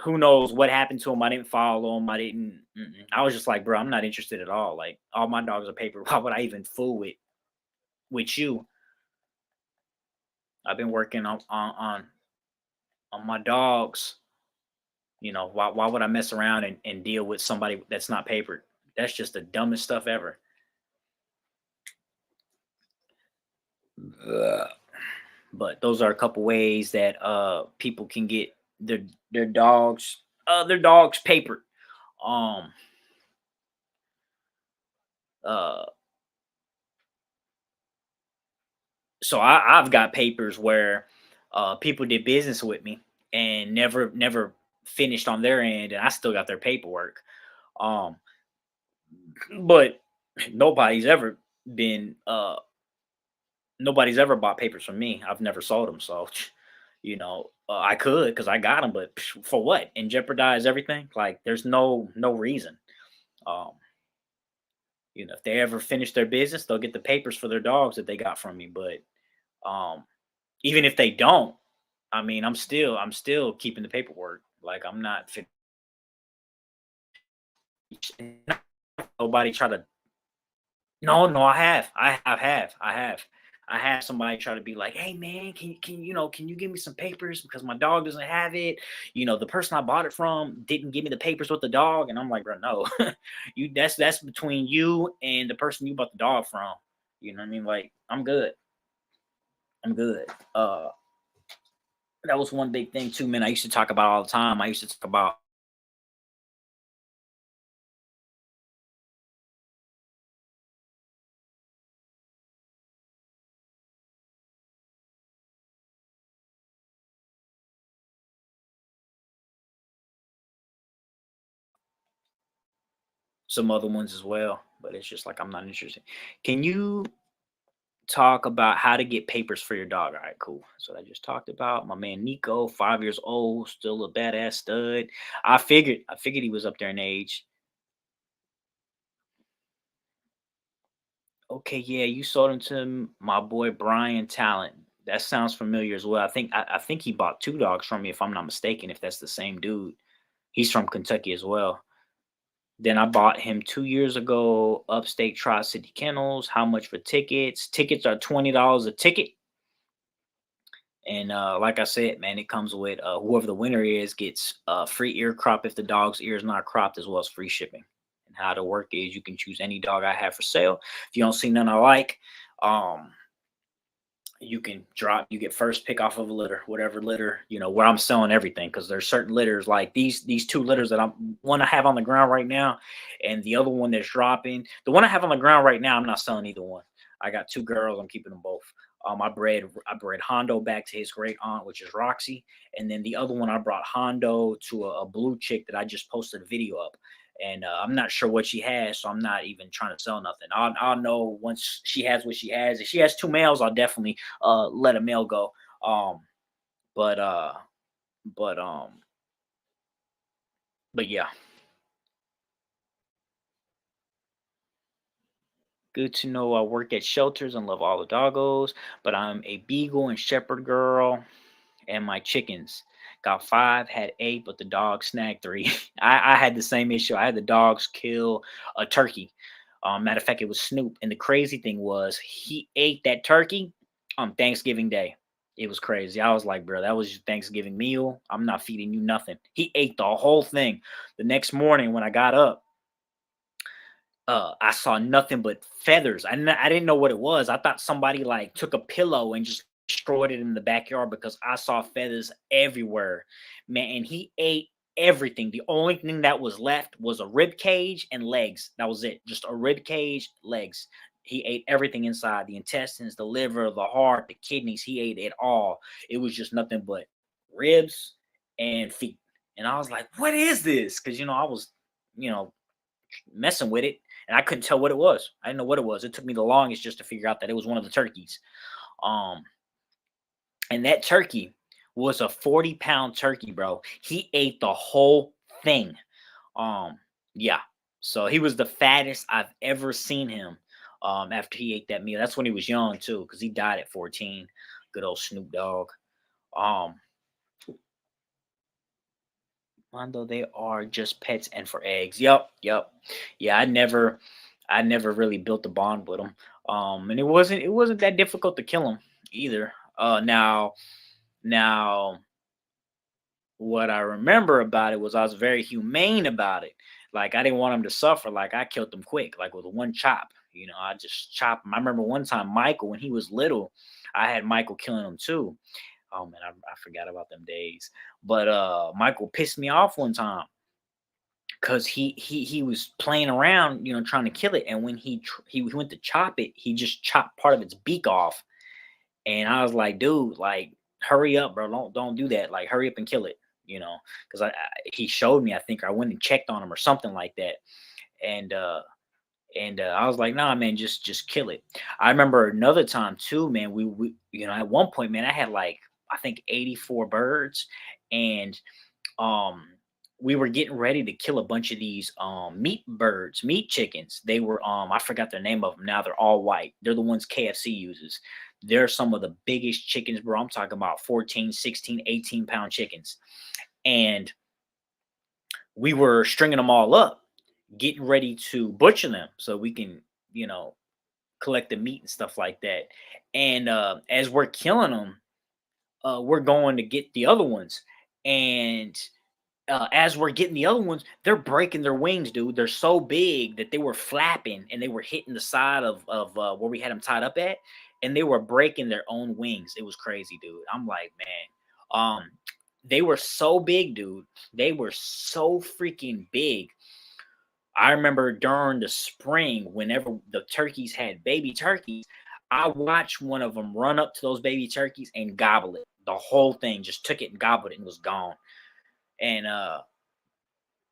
who knows what happened to them? I didn't follow them. I didn't. I was just like, bro, I'm not interested at all. Like all my dogs are paper. Why would I even fool with you? I've been working on my dogs. Why would I mess around and deal with somebody that's not papered? That's just the dumbest stuff ever. Ugh. But those are a couple ways that people can get their dogs papered. Um uh so I've got papers where people did business with me and never finished on their end, and I still got their paperwork. Um, but nobody's ever been nobody's ever bought papers from me. I've never sold them, so I could because I got them, but for what? And jeopardize everything? Like there's no reason. Um, if they ever finish their business, they'll get the papers for their dogs that they got from me. But um, even if they don't, I mean, I'm still keeping the paperwork. Like I'm not nobody try to. No, no, I have somebody try to be like, hey man, can you give me some papers because my dog doesn't have it. The person I bought it from didn't give me the papers with the dog, and I'm like, bro, no, that's between you and the person you bought the dog from. You know what I mean? Like I'm good. I'm good. That was one big thing too, man. I used to talk about all the time. I used to talk about some other ones as well, but it's just like I'm not interested. Can you talk about how to get papers for your dog? All right, cool. So I just talked about my man Nico, 5 years old, still a badass stud. I figured he was up there in age. Okay, yeah, you sold him to my boy Brian Talent. That sounds familiar as well. I think he bought two dogs from me, if I'm not mistaken. If that's the same dude, he's from Kentucky as well. Then I bought him 2 years ago, Upstate Tri City Kennels. How much for tickets? Tickets are $20 a ticket. And like I said, man, it comes with whoever the winner is gets free ear crop if the dog's ear is not cropped, as well as free shipping. And how to work is you can choose any dog I have for sale. If you don't see none I like, um, you get first pick off of a litter, whatever litter, where I'm selling everything, because there's certain litters like these two litters that I'm one I have on the ground right now, and the other one that's dropping. The one I have on the ground right now, I'm not selling either one. I got two girls, I'm keeping them both. I bred Hondo back to his great aunt, which is Roxy, and then the other one I brought Hondo to a blue chick that I just posted a video up, and I'm not sure what she has, so I'm not even trying to sell nothing. I'll know once she has what she has. If she has two males, I'll definitely let a male go. Um, but uh, but but yeah, good to know. I work at shelters and love all the doggos, but I'm a beagle and shepherd girl and my chickens. got 5, had 8, but the dog snagged 3. I had the same issue. I had the dogs kill a turkey. Matter of fact, it was Snoop. And the crazy thing was he ate that turkey on Thanksgiving Day. It was crazy. I was like, bro, that was your Thanksgiving meal. I'm not feeding you nothing. He ate the whole thing. The next morning when I got up, I saw nothing but feathers. I didn't know what it was. I thought somebody like took a pillow and just destroyed it in the backyard because I saw feathers everywhere, man. And he ate everything. The only thing that was left was a rib cage and legs. That was it. Just a rib cage, legs. He ate everything inside, the intestines, the liver, the heart, the kidneys. He ate it all. It was just nothing but ribs and feet. And I was like, what is this? Because I was, you know, messing with it, and I couldn't tell what it was. I didn't know what it was. It took me the longest just to figure out that it was one of the turkeys. Um, and that turkey was a 40-pound turkey, bro. He ate the whole thing. Yeah. So he was the fattest I've ever seen him. After he ate that meal. That's when he was young too, because he died at 14. Good old Snoop Dogg. Um, Mondo, they are just pets and for eggs. Yep, yep. Yeah, I never really built a bond with them. And it wasn't that difficult to kill them either. Now what I remember about it was I was very humane about it. Like I didn't want him to suffer. Like I killed him quick, like with a one chop. I just chopped him. I remember one time Michael, when he was little, I had Michael killing him too. Oh man, I forgot about them days. But Michael pissed me off one time because he was playing around, trying to kill it. And when he went to chop it, he just chopped part of its beak off. And I was like, dude, like, hurry up, bro. Don't do that. Like, hurry up and kill it. Because he showed me. I think I went and checked on him or something like that. And I was like, nah, man, just kill it. I remember another time too, man. We at one point, man, I had like I think 84 birds, and um we were getting ready to kill a bunch of these meat birds, meat chickens. They were I forgot their name of them now. They're all white. They're the ones KFC uses. They're some of the biggest chickens, bro. I'm talking about 14, 16, 18-pound chickens. And we were stringing them all up, getting ready to butcher them so we can, collect the meat and stuff like that. And as we're killing them, we're going to get the other ones. And as we're getting the other ones, they're breaking their wings, dude. They're so big that they were flapping and they were hitting the side of where we had them tied up at, and they were breaking their own wings. It was crazy, dude. I'm like, man, they were so big, dude. They were so freaking big. I remember during the spring, whenever the turkeys had baby turkeys, I watched one of them run up to those baby turkeys and gobble it. The whole thing, just took it and gobbled it and was gone. And I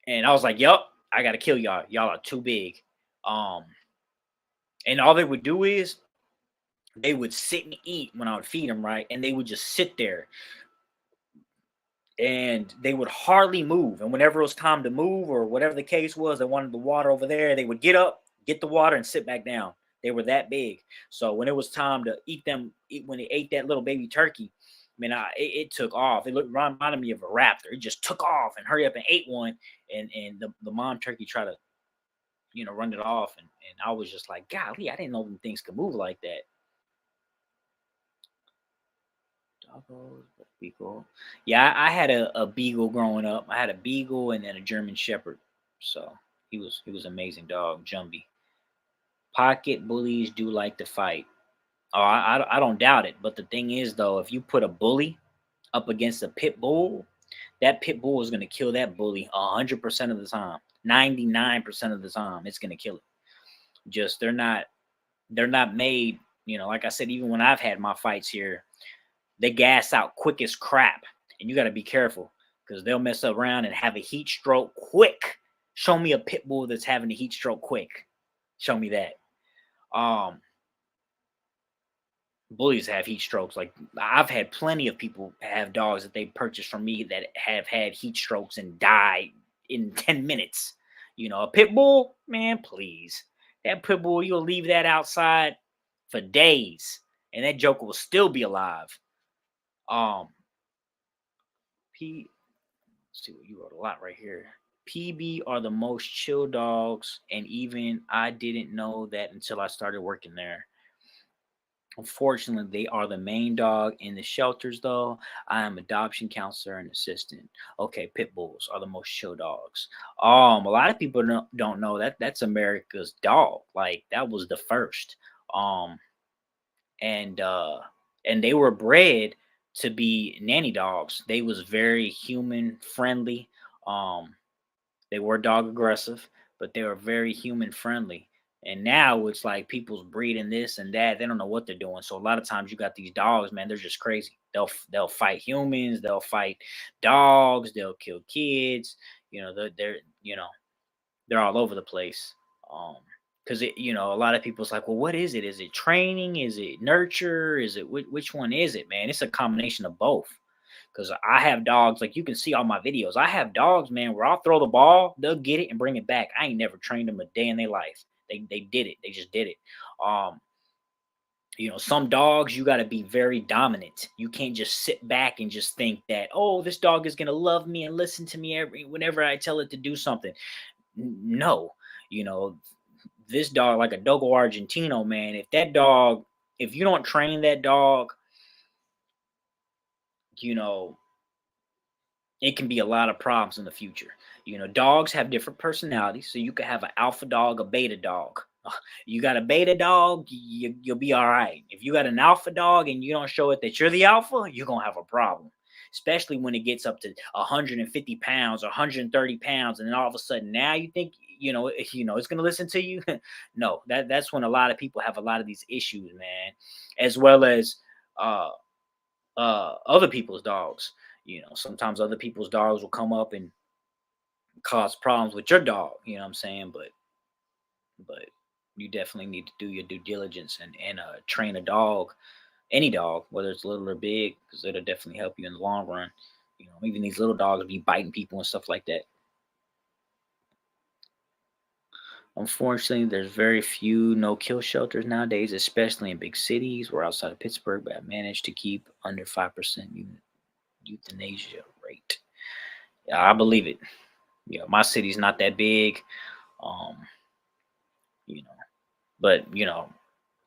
was like, "Yup, I gotta kill y'all. Y'all are too big." Um, and all they would do is they would sit and eat when I would feed them, right? And they would just sit there and they would hardly move. And whenever it was time to move or whatever the case was, they wanted the water over there, they would get up, get the water, and sit back down. They were that big. So when it was time to when they ate that little baby turkey, man, it took off. Reminded me of a raptor. It just took off and hurry up and ate one. And the mom turkey tried to, run it off. And I was just like, golly, I didn't know them things could move like that. Doggos, beagle. Yeah, I had a beagle growing up. I had a beagle and then a German Shepherd. So he was an amazing dog, Jumbie. Pocket bullies do like to fight. Oh, I don't doubt it. But the thing is, though, if you put a bully up against a pit bull, that pit bull is going to kill that bully 100% of the time. 99% of the time, it's going to kill it. Just they're not made. Like I said, even when I've had my fights here, they gas out quick as crap, and you got to be careful because they'll mess around and have a heat stroke quick. Show me a pit bull that's having a heat stroke quick. Show me that. Um, Bullies have heat strokes. Like I've had plenty of people have dogs that they purchased from me that have had heat strokes and died in 10 minutes. A pit bull, man, please. That pit bull, you'll leave that outside for days and that joker will still be alive. Um, P. Let's see what you wrote a lot right here. PB are the most chill dogs, and even I didn't know that until I started working there. Unfortunately, they are the main dog in the shelters, though. I am adoption counselor and assistant. Okay, pit bulls are the most chill dogs. A lot of people don't know that that's America's dog. Like that was the first. Um, and they were bred to be nanny dogs. They was very human friendly. Um, they were dog aggressive, but they were very human friendly. And now it's like people's breeding this and that. They don't know what they're doing. So a lot of times you got these dogs, man. They're just crazy. They'll fight humans. They'll fight dogs. They'll kill kids. They're they're all over the place. Um, because a lot of people's like, well, what is it? Is it training? Is it nurture? Is it which one is it, man? It's a combination of both. Because I have dogs, like you can see all my videos. I have dogs, man, where I'll throw the ball, they'll get it and bring it back. I ain't never trained them a day in their life. They did it. They just did it. Um, some dogs you got to be very dominant. You can't just sit back and just think that, oh, this dog is gonna love me and listen to me every whenever I tell it to do something. No, you know, this dog, like a Dogo Argentino, man. If you don't train that dog, you know, it can be a lot of problems in the future. Dogs have different personalities, so you could have an alpha dog, a beta dog. You got a beta dog, you'll be all right. If you got an alpha dog and you don't show it that you're the alpha, you're gonna have a problem. Especially when it gets up to 150 pounds or 130 pounds, and then all of a sudden now you think it's gonna listen to you. No, that's when a lot of people have a lot of these issues, man, as well as uh other people's dogs. Sometimes other people's dogs will come up and cause problems with your dog. You know what I'm saying? But you definitely need to do your due diligence and train a dog, any dog, whether it's little or big, because it'll definitely help you in the long run. Even these little dogs be biting people and stuff like that. Unfortunately, there's very few no kill shelters nowadays, especially in big cities. We're outside of Pittsburgh, but I managed to keep under 5% euthanasia rate. Yeah, I believe it. My city's not that big. Um, you know, but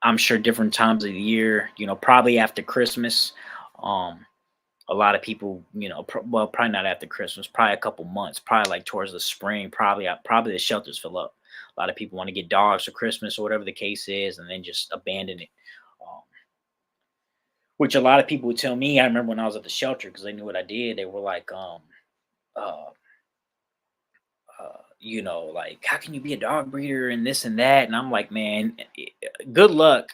I'm sure different times of the year, probably after Christmas, um, a lot of people, well, probably not after Christmas, probably a couple months, probably like towards the spring, probably the shelters fill up. A lot of people want to get dogs for Christmas or whatever the case is, and then just abandon it. Um, which a lot of people would tell me. I remember when I was at the shelter because they knew what I did. They were like, uh, like, how can you be a dog breeder and this and that? And I'm like, man, good luck.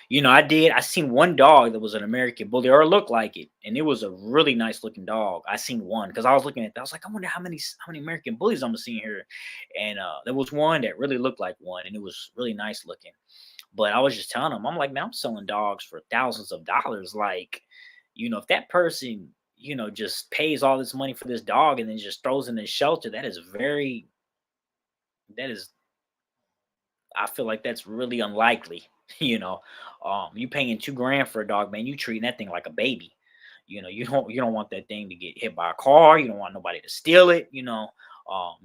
I seen one dog that was an American bully or looked like it, and it was a really nice looking dog. I seen one because I was looking at that. I was like, I wonder how many American bullies I'm gonna see here. And there was one that really looked like one, and it was really nice looking. But I was just telling him, I'm like, man, I'm selling dogs for thousands of dollars. Like, if that person, just pays all this money for this dog and then just throws in the shelter, that is I feel like that's really unlikely. you know. You paying 2 grand for a dog, man. You treating that thing like a baby. You don't want that thing to get hit by a car. You don't want nobody to steal it,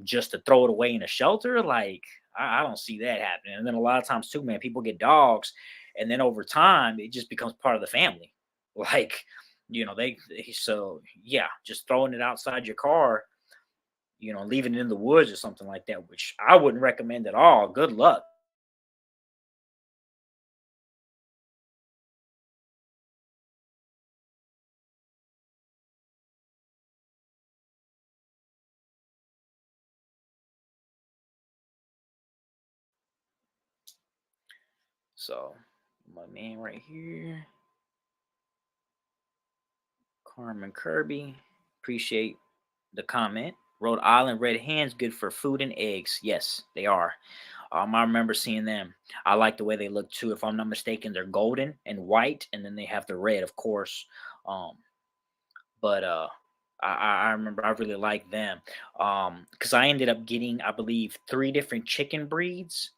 just to throw it away in a shelter. Like, I don't see that happening. And then a lot of times too, man, people get dogs and then over time it just becomes part of the family. Like, so yeah, just throwing it outside your car, leaving it in the woods or something like that, which I wouldn't recommend at all. Good luck. So, my man right here, Carmen Kirby, appreciate the comment. Rhode Island red hens good for food and eggs. Yes, they are. I remember seeing them. I like the way they look too. If I'm not mistaken, they're golden and white, and then they have the red, of course. Um, but I remember I really liked them. Because I ended up getting, I believe, 3 different chicken breeds.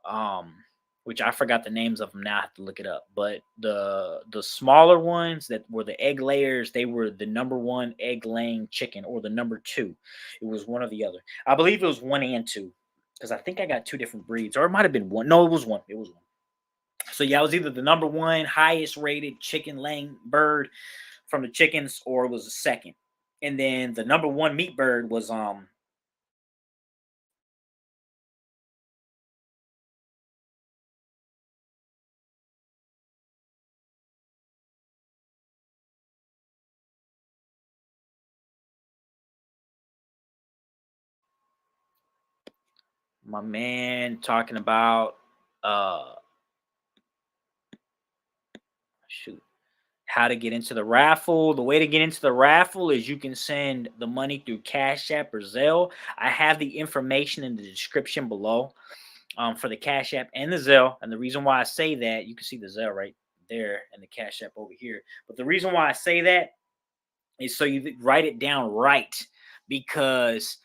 Um, which I forgot the names of them now. I have to look it up. But the smaller ones that were the egg layers, they were the number one egg laying chicken or the number two. It was one or the other. I believe it was one and two because I think I got two different breeds, or it might have been one. No, it was one. It was one. So yeah, it was either the number one highest rated chicken laying bird from the chickens, or it was the second. And then the number one meat bird was my man talking about uh shoot, how to get into the raffle. The way to get into the raffle is you can send the money through Cash App or Zelle. I have the information in the description below for the Cash App and the Zelle. And the reason why I say that, you can see the Zelle right there and the Cash App over here. But the reason why I say that is so you write it down right, because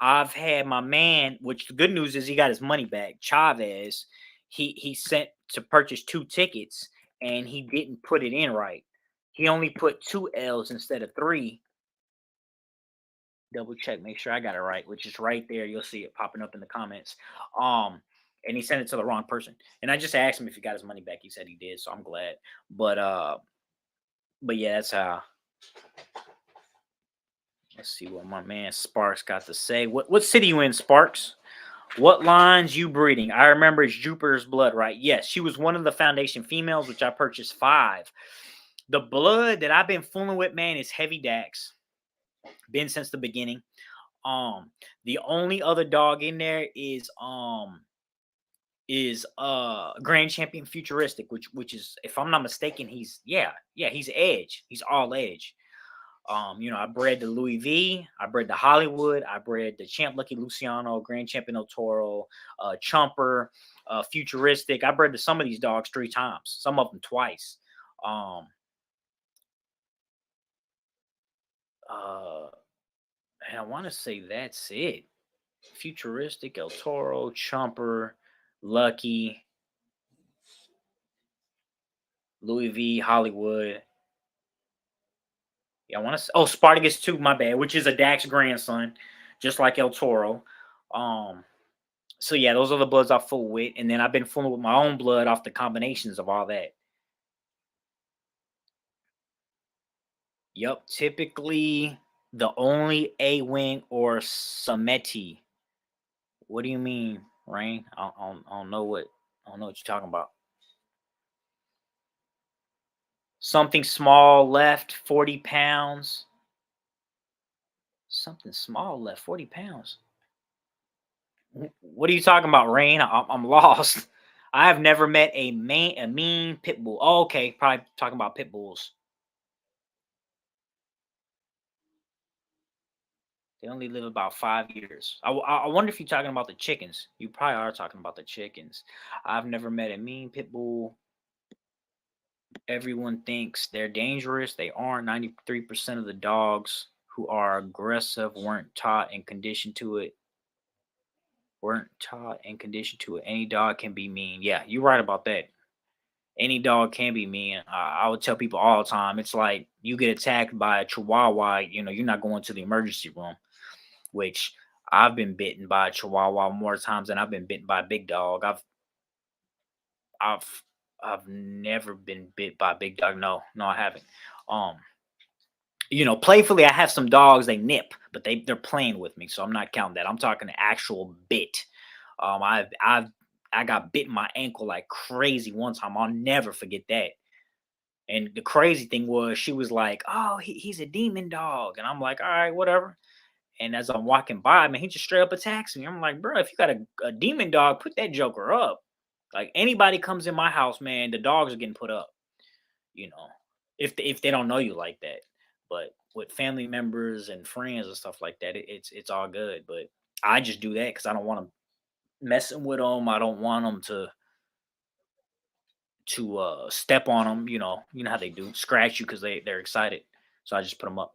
I've had my man, which the good news is he got his money back. Chavez, he sent to purchase two tickets and he didn't put it in right. He only put two L's instead of three. Double check, make sure I got it right, which is right there. You'll see it popping up in the comments. Um, and he sent it to the wrong person. And I just asked him if he got his money back. He said he did, so I'm glad. But yeah, that's how. Let's see what my man Sparks got to say. What city you in, Sparks? What lines you breeding? I remember it's Jupiter's blood, right? Yes, she was one of the foundation females, which I purchased 5. The blood that I've been fooling with, man, is heavy Dax. Been since the beginning. The only other dog in there is Grand Champion Futuristic, which is, if I'm not mistaken, he's edge. He's all edge. I bred the Louis V, I bred the Hollywood, I bred the Champ Lucky Luciano, Grand Champion El Toro, Chumper, Futuristic. I bred to some of these dogs 3 times, some of them twice. Um, uh, and I want to say that's it. Futuristic, El Toro, Chumper, Lucky, Louis V, Hollywood. Yeah, I want to. Oh, Spartacus too. My bad. Which is a Dax grandson, just like El Toro. Um, So yeah, those are the bloods I fool with, and then I've been fooling with my own blood off the combinations of all that. Yep, typically the only A wing or Sameti. What do you mean, Rain? I don't know what you're talking about. Something small left, 40 pounds. Something small left, 40 pounds. What are you talking about, Rain? I'm lost. I have never met a mean pit bull. Oh, okay, probably talking about pit bulls. They only live about 5 years. I wonder if you're talking about the chickens. You probably are talking about the chickens. I've never met a mean pit bull. Everyone thinks they're dangerous. They aren't. 93% of the dogs who are aggressive weren't taught and conditioned to it. Weren't taught and conditioned to it. Any dog can be mean. Yeah, you're right about that. Any dog can be mean. I would tell people all the time. It's like you get attacked by a chihuahua. You're not going to the emergency room, which I've been bitten by a chihuahua more times than I've been bitten by a big dog. I've I've never been bit by a big dog. No, no, I haven't. Um, playfully, I have some dogs they nip, but they're playing with me, so I'm not counting that. I'm talking the actual bit. I got bit in my ankle like crazy one time. I'll never forget that. And the crazy thing was, she was like, "Oh, he's a demon dog," and I'm like, "All right, whatever." And as I'm walking by, man, he just straight up attacks me. I'm like, bro, if you got a demon dog, put that joker up. Like anybody comes in my house, man, the dogs are getting put up. You know, if they don't know you like that. But with family members and friends and stuff like that, it's all good. But I just do that because I don't want them messing with them. I don't want them to step on them. You know how they do, scratch you because they're excited. So I just put them up.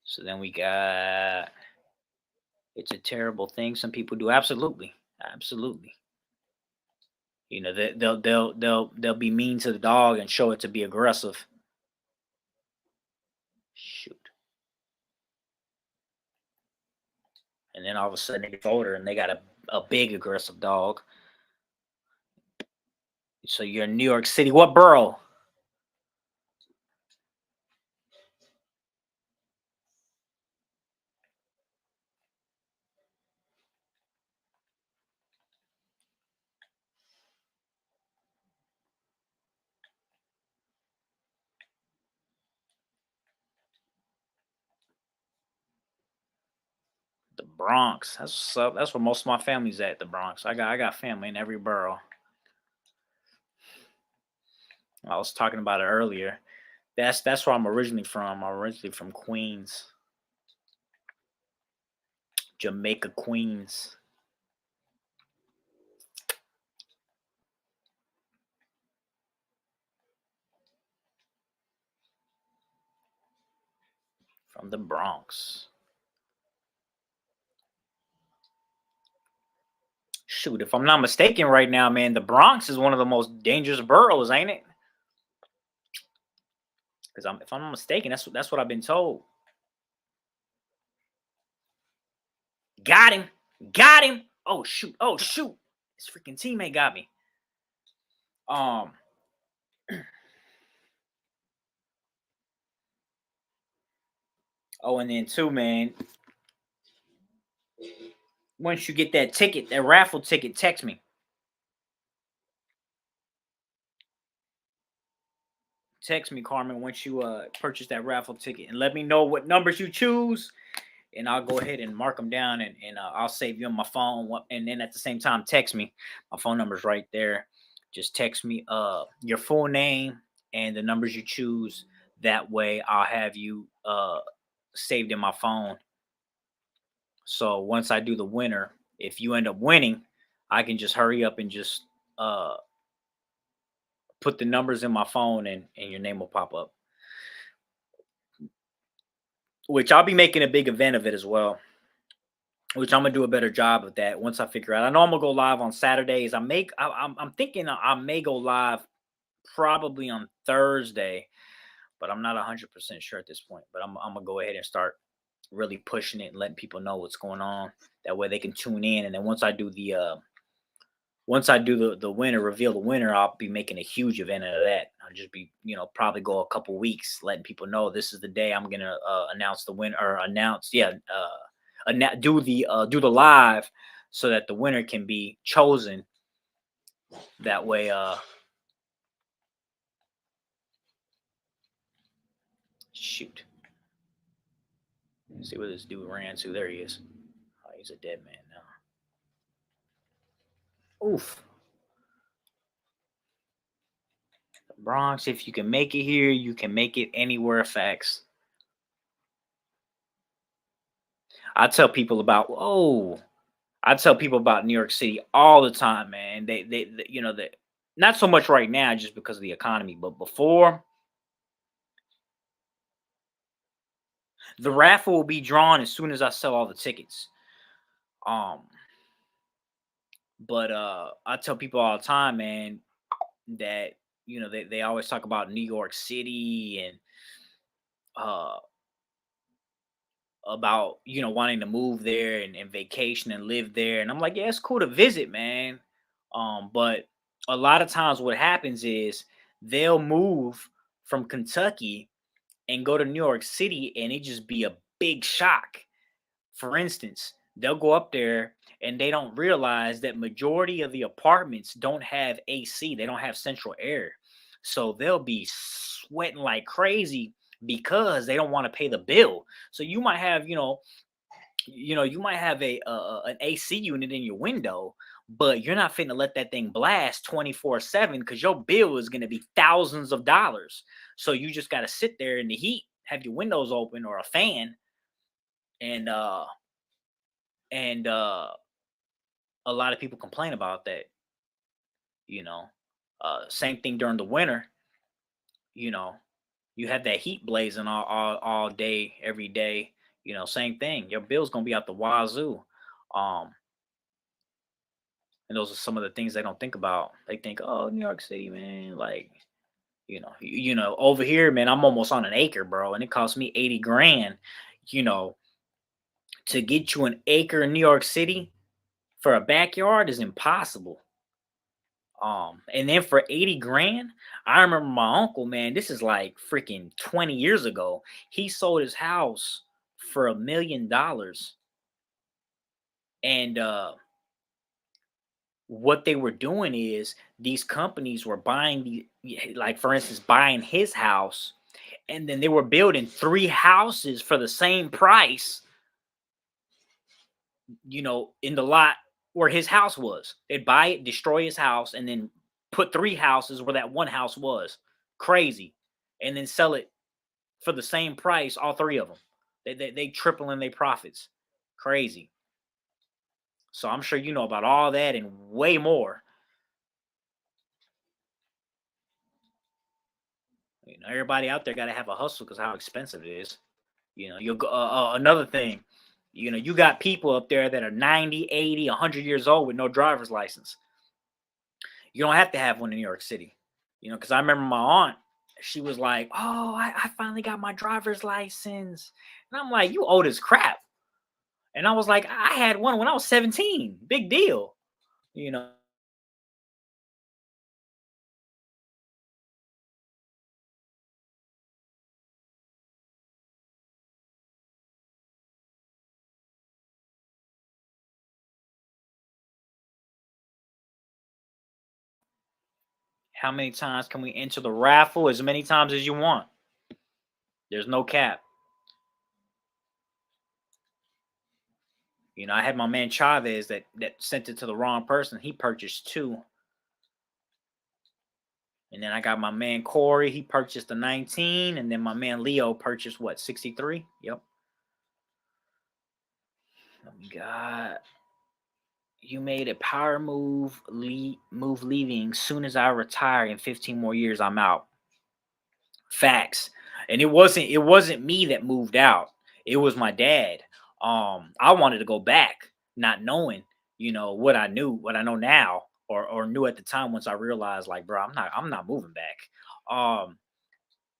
So then we got. It's a terrible thing some people do. Absolutely. Absolutely. You know, they'll be mean to the dog and show it to be aggressive. Shoot. And then all of a sudden they get older and they got a big aggressive dog. So you're in New York City. What borough? The Bronx. That's what's up. That's where most of my family's at. The Bronx. I got family in every borough. I was talking about it earlier. That's where I'm originally from. I'm originally from Queens, Jamaica, Queens. From the Bronx. Shoot, if I'm not mistaken, right now, man, the Bronx is one of the most dangerous boroughs, ain't it? Because if I'm not mistaken, that's what I've been told. Got him, got him. Oh shoot, oh shoot. This freaking teammate got me. Um. Oh, and then too, man. Once you get that ticket, that raffle ticket, text me. Text me, Carmen, once you purchase that raffle ticket, and let me know what numbers you choose, and I'll go ahead and mark them down, and I'll save you on my phone. And then at the same time, text me. My phone number's right there. Just text me your full name and the numbers you choose. That way, I'll have you saved in my phone. So once I do the winner, if you end up winning, I can just hurry up and just uh put the numbers in my phone, and your name will pop up. Which I'll be making a big event of it as well. Which I'm gonna do a better job of that once I figure out. I know I'm gonna go live on Saturdays. I'm thinking I may go live probably on Thursday, but I'm not 100% sure at this point. But I'm gonna go ahead and start really pushing it and letting people know what's going on. That way they can tune in. And then once I do the winner, reveal the winner, I'll be making a huge event out of that. I'll just be, probably go a couple weeks letting people know this is the day I'm gonna announce the winner, or announce, do the live so that the winner can be chosen. That way, shoot. Let's see where this dude ran to. There he is. Oh, he's a dead man now. Oof. Bronx, if you can make it here, you can make it anywhere. Facts. I tell people about I tell people about New York City all the time, man. They not so much right now just because of the economy, but before, the raffle will be drawn as soon as I sell all the tickets. Um, but I tell people all the time, man, that they always talk about New York City and uh about wanting to move there and vacation and live there, and I'm like, yeah, it's cool to visit, man. But a lot of times what happens is they'll move from Kentucky and go to New York City, and it just be a big shock. For instance, they'll go up there and they don't realize that majority of the apartments don't have AC. They don't have central air. So they'll be sweating like crazy because they don't want to pay the bill. So you might have, you might have an AC unit in your window, but you're not finna let that thing blast 24/7 because your bill is gonna be thousands of dollars. So you just gotta sit there in the heat, have your windows open or a fan, and and a lot of people complain about that. You know, same thing during the winter. You know, you have that heat blazing all day, every day. Same thing. Your bill's gonna be out the wazoo. Um, And those are some of the things they don't think about. They think, oh, New York City, man, like, over here, man, I'm almost on an acre, bro, and it cost me 80 grand, you know, to get you an acre in New York City for a backyard is impossible. And then for 80 grand, I remember my uncle, man, this is like freaking 20 years ago. He sold his house for $1 million. And what they were doing is these companies were buying like for instance, buying his house, and then they were building three houses for the same price, in the lot where his house was. They'd buy it, destroy his house, and then put three houses where that one house was. Crazy. And then sell it for the same price, all three of them. They tripling their profits. Crazy. So I'm sure you know about all that and way more. Everybody out there got to have a hustle because how expensive it is. You'll go, another thing, you got people up there that are 90, 80, 100 years old with no driver's license. You don't have to have one in New York City, because I remember my aunt, she was like, oh, I finally got my driver's license. And I'm like, you old as crap. And I was like, I had one when I was 17. Big deal. You know, how many times can we enter the raffle? As many times as you want. There's no cap. I had my man Chavez that sent it to the wrong person. He purchased two. And then I got my man Corey. He purchased the 19. And then my man Leo purchased what, 63? Yep. Oh my God. You made a power move, move leaving. Soon as I retire in 15 more years, I'm out. Facts. And it wasn't me that moved out. It was my dad. I wanted to go back, not knowing, what I know now, or knew at the time once I realized, like, bro, I'm not moving back. Um,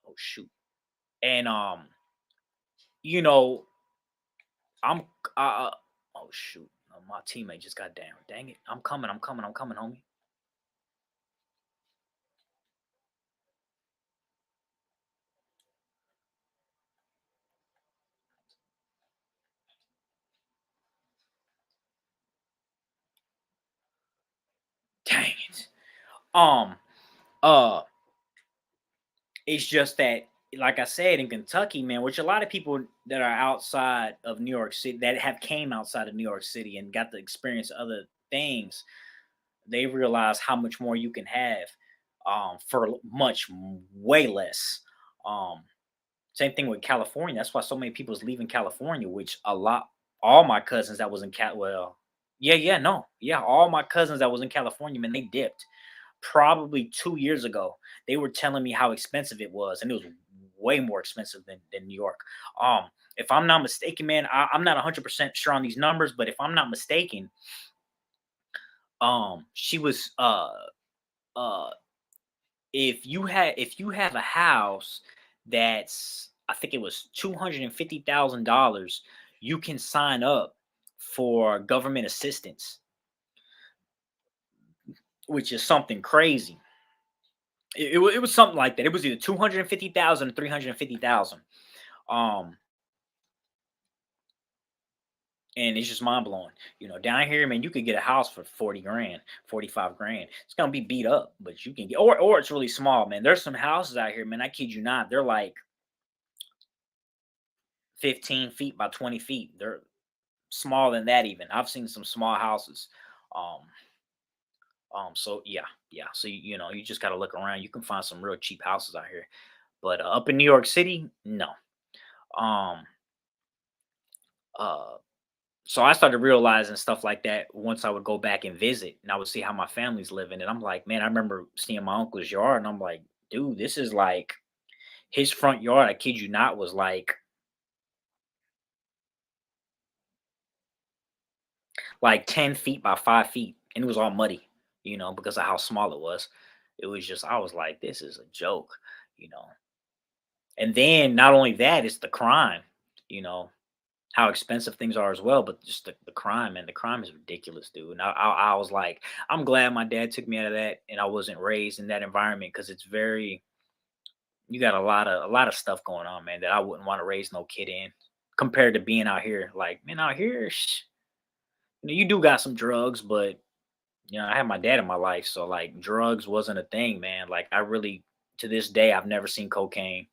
oh shoot. And you know, I'm oh shoot. My teammate just got down. Dang it. I'm coming, homie. Dang it. Um, uh It's just that, like I said, in Kentucky, man, which a lot of people that are outside of New York City that have came outside of New York City and got to experience other things, they realize how much more you can have for way less. Um, Same thing with California. That's why so many people is leaving California, which all my cousins that was in yeah, yeah, no, yeah, all my cousins that was in California, man, they dipped probably 2 years ago. They were telling me how expensive it was, and it was way more expensive than New York. Um, if I'm not mistaken, man, I'm not 100% sure on these numbers, but if I'm not mistaken, she was uh if you have a house that's, I think it was $250,000, you can sign up for government assistance, which is something crazy. It was something like that. It was either 250,000 or 350,000. Um, and it's just mind blowing. Down here, man, you could get a house for 40 grand, 45 grand. It's gonna be beat up, but you can get, or it's really small, man. There's some houses out here, man. I kid you not, they're like 15 feet by 20 feet. They're smaller than that even. I've seen some small houses. Um, so yeah, yeah. So you just gotta look around. You can find some real cheap houses out here. But up in New York City, no. Um, uh, so I started realizing stuff like that once I would go back and visit, and I would see how my family's living. And I'm like, man, I remember seeing my uncle's yard, and I'm like, dude, this is like his front yard. I kid you not, was like 10 feet by 5 feet. and it was all muddy, because of how small it was. It was just I was like, this is a joke, you know. And then not only that, it's the crime, you know, how expensive things are as well, but just the crime, and the crime is ridiculous, dude. And I was like, I'm glad my dad took me out of that and I wasn't raised in that environment because it's very you got a lot of stuff going on, man, that I wouldn't want to raise no kid in compared to being out here. Like, man, out here, you do got some drugs, but I had my dad in my life, so like drugs wasn't a thing, man. Like I really to this day I've never seen cocaine.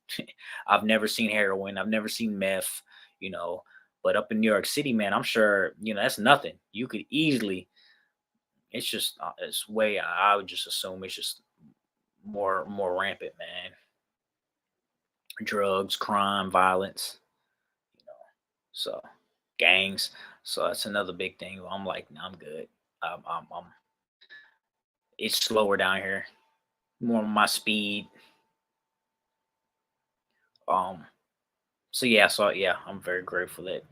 I've never seen heroin, I've never seen meth, you know. But up in New York City, man, I'm sure, that's nothing. You could easily it's just it's way I would just assume it's just more rampant, man. Drugs, crime, violence, you know. So gangs. So that's another big thing. I'm like, nah, I'm good. I'm it's slower down here, more on my speed. Um, so yeah, I'm very grateful that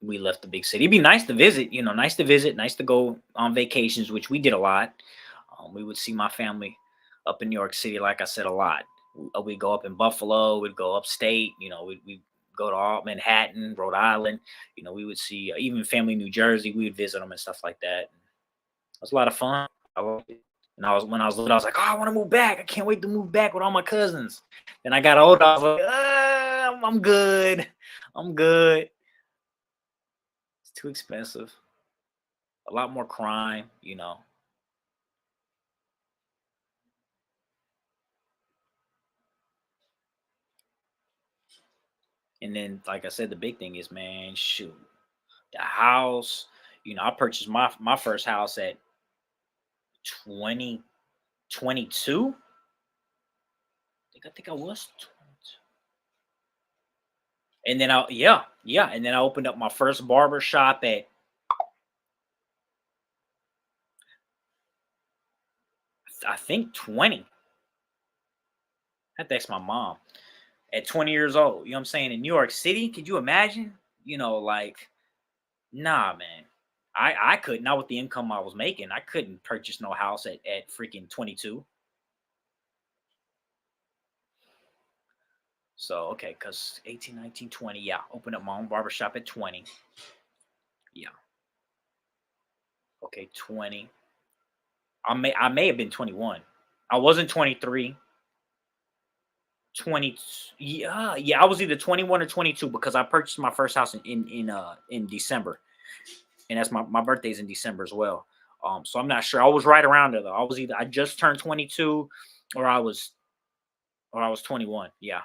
we left the big city. It'd be nice to visit, nice to visit, nice to go on vacations, which we did a lot. We would see my family up in New York City, like I said, a lot. We'd go up in Buffalo, we'd go upstate, we'd go to all Manhattan, Rhode Island. We would see even family in New Jersey. We would visit them and stuff like that. It was a lot of fun. I loved it. And when I was little, I was like, oh, I want to move back. I can't wait to move back with all my cousins. Then I got older. I was like, I'm good. I'm good. It's too expensive. A lot more crime. And then, like I said, the big thing is, man, shoot, the house. I purchased my first house at 2022. I think I was 22. And then yeah, and then I opened up my first barber shop at I think 20. I had to ask my mom at 20 years old. You know what I'm saying? In New York City, could you imagine? Like, nah, man. I could not with the income I was making. I couldn't purchase no house at freaking 22. So okay, because 18, 19, 20. Yeah, opened up my own barbershop at 20. Yeah. Okay, 20. I may have been 21. I wasn't 23. 20. Yeah, yeah. I was either 21 or 22 because I purchased my first house in December. And that's my birthday's in December as well. So I'm not sure. I was right around there though. I just turned 22 or I was 21. Yeah.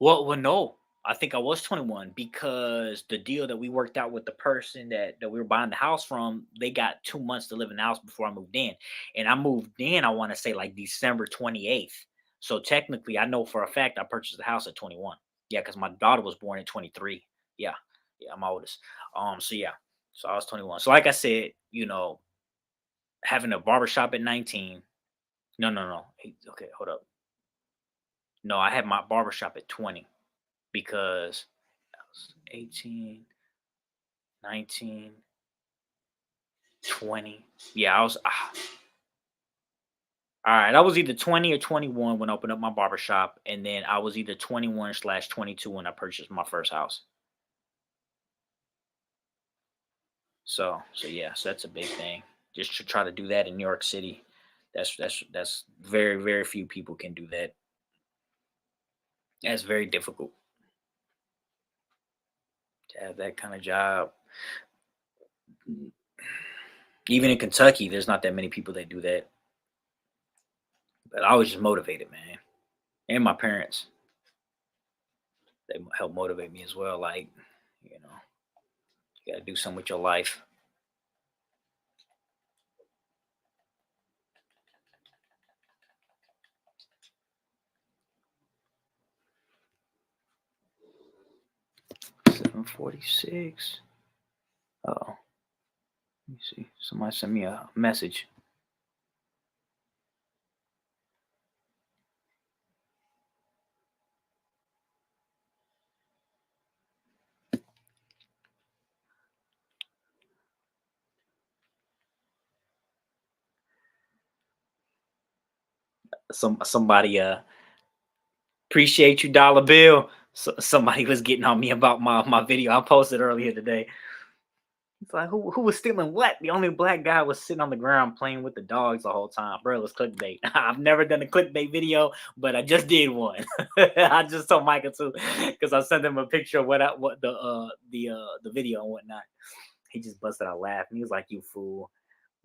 Well, no. I think I was 21 because the deal that we worked out with the person that we were buying the house from, they got 2 months to live in the house before I moved in. And I moved in, I want to say like December 28th. So technically, I know for a fact I purchased the house at 21. Yeah, because my daughter was born at 23. Yeah. Yeah, I'm oldest. So yeah. So I was 21. So like I said, having a barbershop at 19. No, no, no. Okay, hold up. No, I had my barbershop at 20 because I was 18, 19, 20. Yeah, I was all right. I was either 20 or 21 when I opened up my barbershop, and then I was either 21/22 when I purchased my first house. So yeah, so that's a big thing. Just to try to do that in New York City, that's very very few people can do that. That's very difficult to have that kind of job. Mm, Even in Kentucky, there's not that many people that do that. But I was just motivated, man, and my parents they help motivate me as well. Like, you know, you got to do something with your life. 7:46. Oh, let me see. Somebody sent me a message. Somebody appreciate you, dollar bill. So, somebody was getting on me about my video I posted earlier today. It's like who was stealing what? The only black guy was sitting on the ground playing with the dogs the whole time. Bro, it was clickbait. I've never done a clickbait video, but I just did one. I just told Michael too, because I sent him a picture of what the video and whatnot. He just busted out laughing. He was like, "You fool."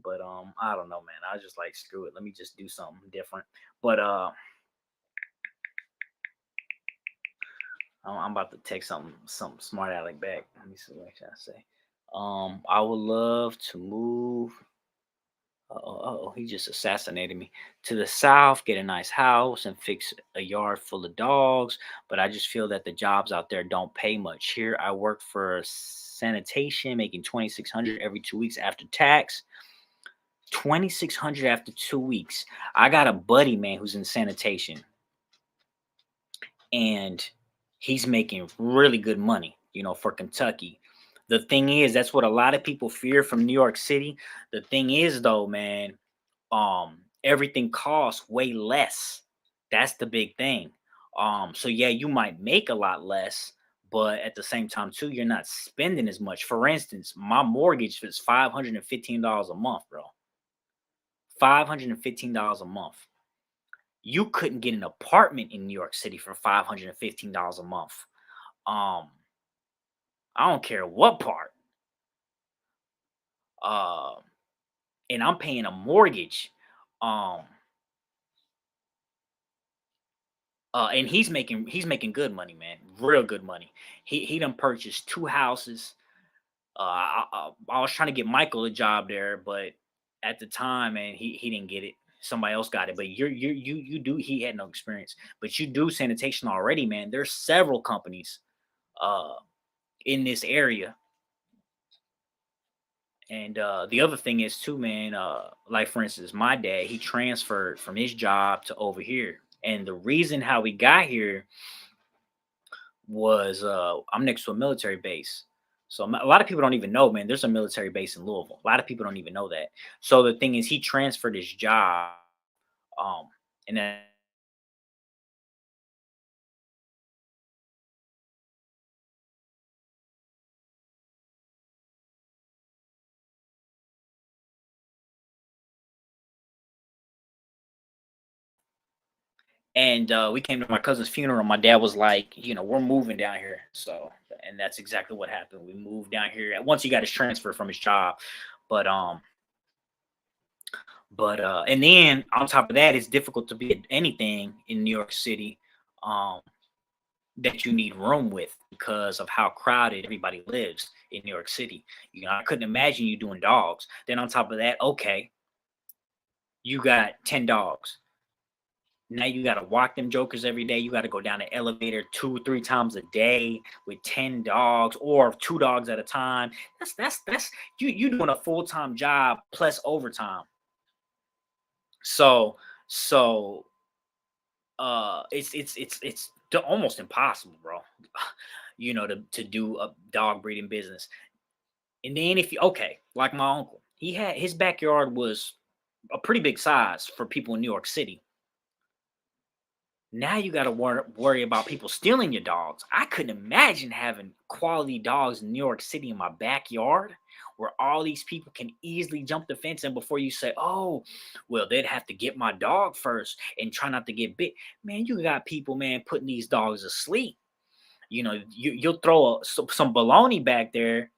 But I don't know, man. I was just like, screw it. Let me just do something different. But I'm about to take something smart aleck back. Let me see what should I say. I would love to move. Oh, he just assassinated me. To the south, get a nice house and fix a yard full of dogs. But I just feel that the jobs out there don't pay much. Here, I work for sanitation, making 2,600 every 2 weeks after tax. 2,600 after 2 weeks. I got a buddy, man, who's in sanitation, and he's making really good money, for Kentucky. The thing is, that's what a lot of people fear from New York City. The thing is, though, man, everything costs way less. That's the big thing. So yeah, you might make a lot less, but at the same time, too, you're not spending as much. For instance, my mortgage is $515 a month, bro. $515 a month. You couldn't get an apartment in New York City for $515 a month. Um, I don't care what part. Uh, and I'm paying a mortgage. Um, and he's making good money, man. Real good money. He done purchased two houses. I was trying to get Michael a job there, but at the time, man, he didn't get it. Somebody else got it. But you do. He had no experience, but you do sanitation already, man. There's several companies uh in this area. And the other thing is too, man, like for instance, my dad, he transferred from his job to over here. And the reason how we got here was I'm next to a military base. So a lot of people don't even know, man, there's a military base in Louisville. A lot of people don't even know that. So the thing is, he transferred his job, um, and then we came to my cousin's funeral. My dad was like, we're moving down here. So, and that's exactly what happened. We moved down here once he got his transfer from his job. But and then on top of that, it's difficult to be at anything in New York City um that you need room with because of how crowded everybody lives in New York City. I couldn't imagine you doing dogs. Then on top of that, okay, you got 10 dogs. Now you got to walk them jokers every day. You got to go down the elevator 2 3 times a day with 10 dogs or 2 dogs at a time. That's you doing a full-time job plus overtime. So almost impossible, bro. To do a dog breeding business. And then if you okay, like my uncle, he had his backyard was a pretty big size for people in New York City. Now you got to worry about people stealing your dogs. I couldn't imagine having quality dogs in New York City in my backyard where all these people can easily jump the fence. And before you say, oh, well, they'd have to get my dog first and try not to get bit. Man, you got people, man, putting these dogs asleep. You'll throw some baloney back there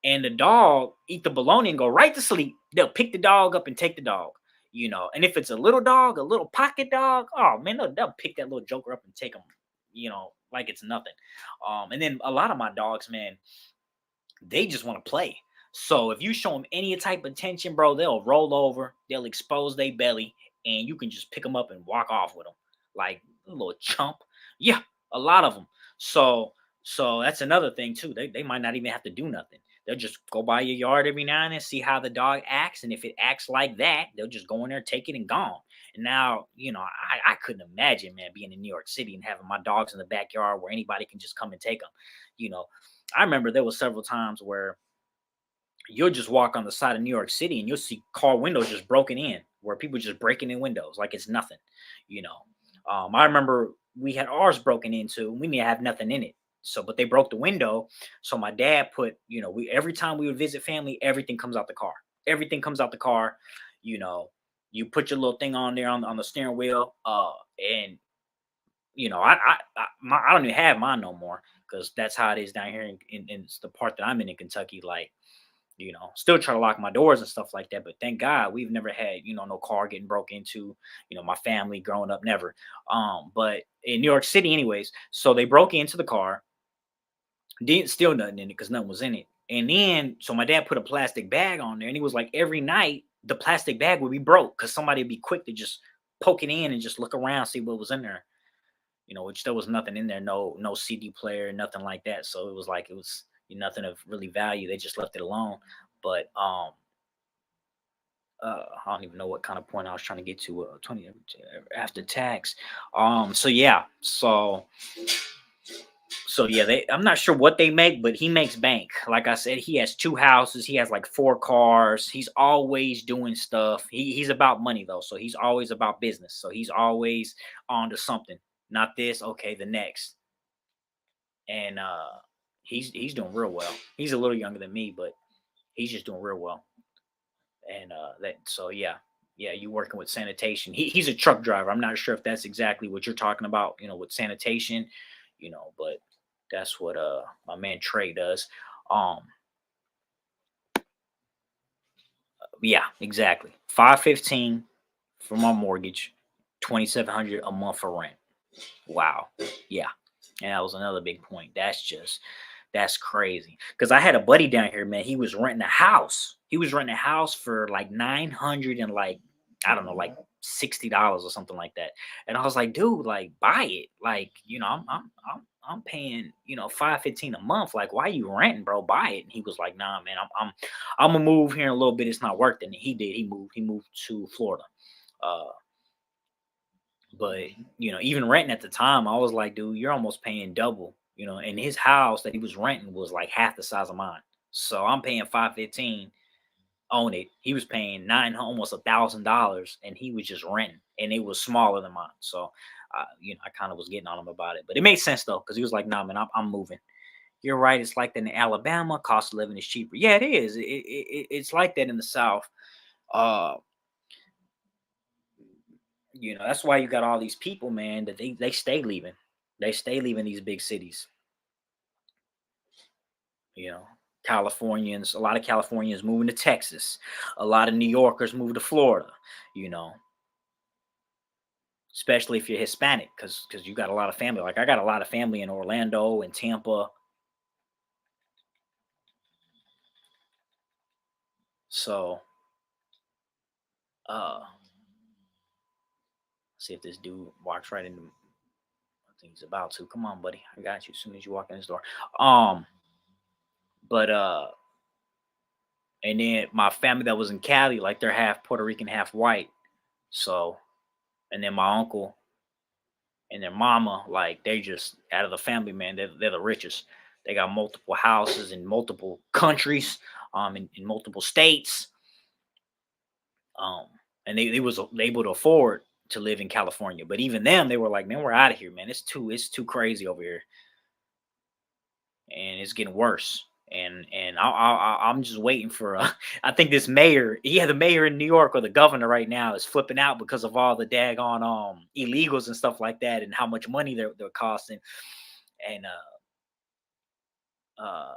and the dog eat the bologna and go right to sleep. They'll pick the dog up and take the dog. And if it's a little dog, a little pocket dog, oh man, they'll pick that little joker up and take him, like it's nothing. And then a lot of my dogs, man, they just want to play. So if you show them any type of attention, bro, they'll roll over, they'll expose their belly, and you can just pick them up and walk off with them, like a little chump. Yeah, a lot of them. So that's another thing too. They might not even have to do nothing. They'll just go by your yard every now and then, see how the dog acts, and if it acts like that, they'll just go in there, take it, and gone. And now, I couldn't imagine, man, being in New York City and having my dogs in the backyard where anybody can just come and take them. You know, I remember there was several times where you'll just walk on the side of New York City and you'll see car windows just broken in, where people just breaking in windows like it's nothing, you know. I remember we had ours broken into, and we didn't have nothing in it. So, but they broke the window. So my dad put, we every time we would visit family, everything comes out the car. Everything comes out the car. You know, you put your little thing on there on the steering wheel, and I don't even have mine no more because that's how it is down here in the part that I'm in Kentucky. Like, still try to lock my doors and stuff like that. But thank God we've never had, no car getting broke into, my family growing up, never. But in New York City, anyways, so they broke into the car, didn't steal nothing in it because nothing was in it. And then, so my dad put a plastic bag on there, and he was like, every night the plastic bag would be broke because somebody would be quick to just poke it in and just look around, see what was in there. Which there was nothing in there, no CD player, nothing like that. So it was like it was nothing of really value. They just left it alone. But I don't even know what kind of point I was trying to get to. 20 after tax. So yeah, so yeah, I'm not sure what they make, but he makes bank. Like I said, he has 2 houses, he has like 4 cars. He's always doing stuff. He's about money though, so he's always about business. So he's always on to something. Not this, okay, the next. And he's doing real well. He's a little younger than me, but he's just doing real well. And that so yeah. Yeah, you working with sanitation. He's a truck driver. I'm not sure if that's exactly what you're talking about, with sanitation, but that's what my man Trey does. Um yeah, exactly. 515 for my mortgage, 2,700 a month for rent. Wow. Yeah. And that was another big point. That's crazy. Because I had a buddy down here, man. He was renting a house. He was renting a house for like 900 and like, I don't know, like $60 or something like that. And I was like, dude, like buy it. Like, I'm paying, 515 a month. Like, why you renting, bro? Buy it. And he was like, nah, man, I'm gonna move here in a little bit. It's not worth it. And he did. He moved to Florida. Uh but even renting at the time, I was like, dude, you're almost paying double. And his house that he was renting was like half the size of mine. So I'm paying 515 on it. He was paying almost $1,000, and he was just renting, and it was smaller than mine. So, I kind of was getting on him about it, but it made sense though, because he was like, "Nah, man, I'm moving." You're right. It's like that in Alabama. Cost of living is cheaper. Yeah, it is. It's like that in the South. Uh, that's why you got all these people, man, that they stay leaving. They stay leaving these big cities. You know, Californians, a lot of Californians moving to Texas. A lot of New Yorkers move to Florida. You know, especially if you're Hispanic, because you got a lot of family. Like I got a lot of family in Orlando and Tampa. So, uh, see if this dude walks right into. I think he's about to. Come on, buddy. I got you as soon as you walk in this door. But and then my family that was in Cali, like they're half Puerto Rican, half white. So, and then my uncle and their mama, like they just out of the family, man. They're the richest. They got multiple houses in multiple countries, in multiple states. Um, and they was able to afford to live in California. But even them, they were like, man, we're out of here, man. It's too crazy over here, and it's getting worse. And I'm just waiting for. I think this mayor, the mayor in New York or the governor right now is flipping out because of all the daggone illegals and stuff like that, and how much money they're costing. And uh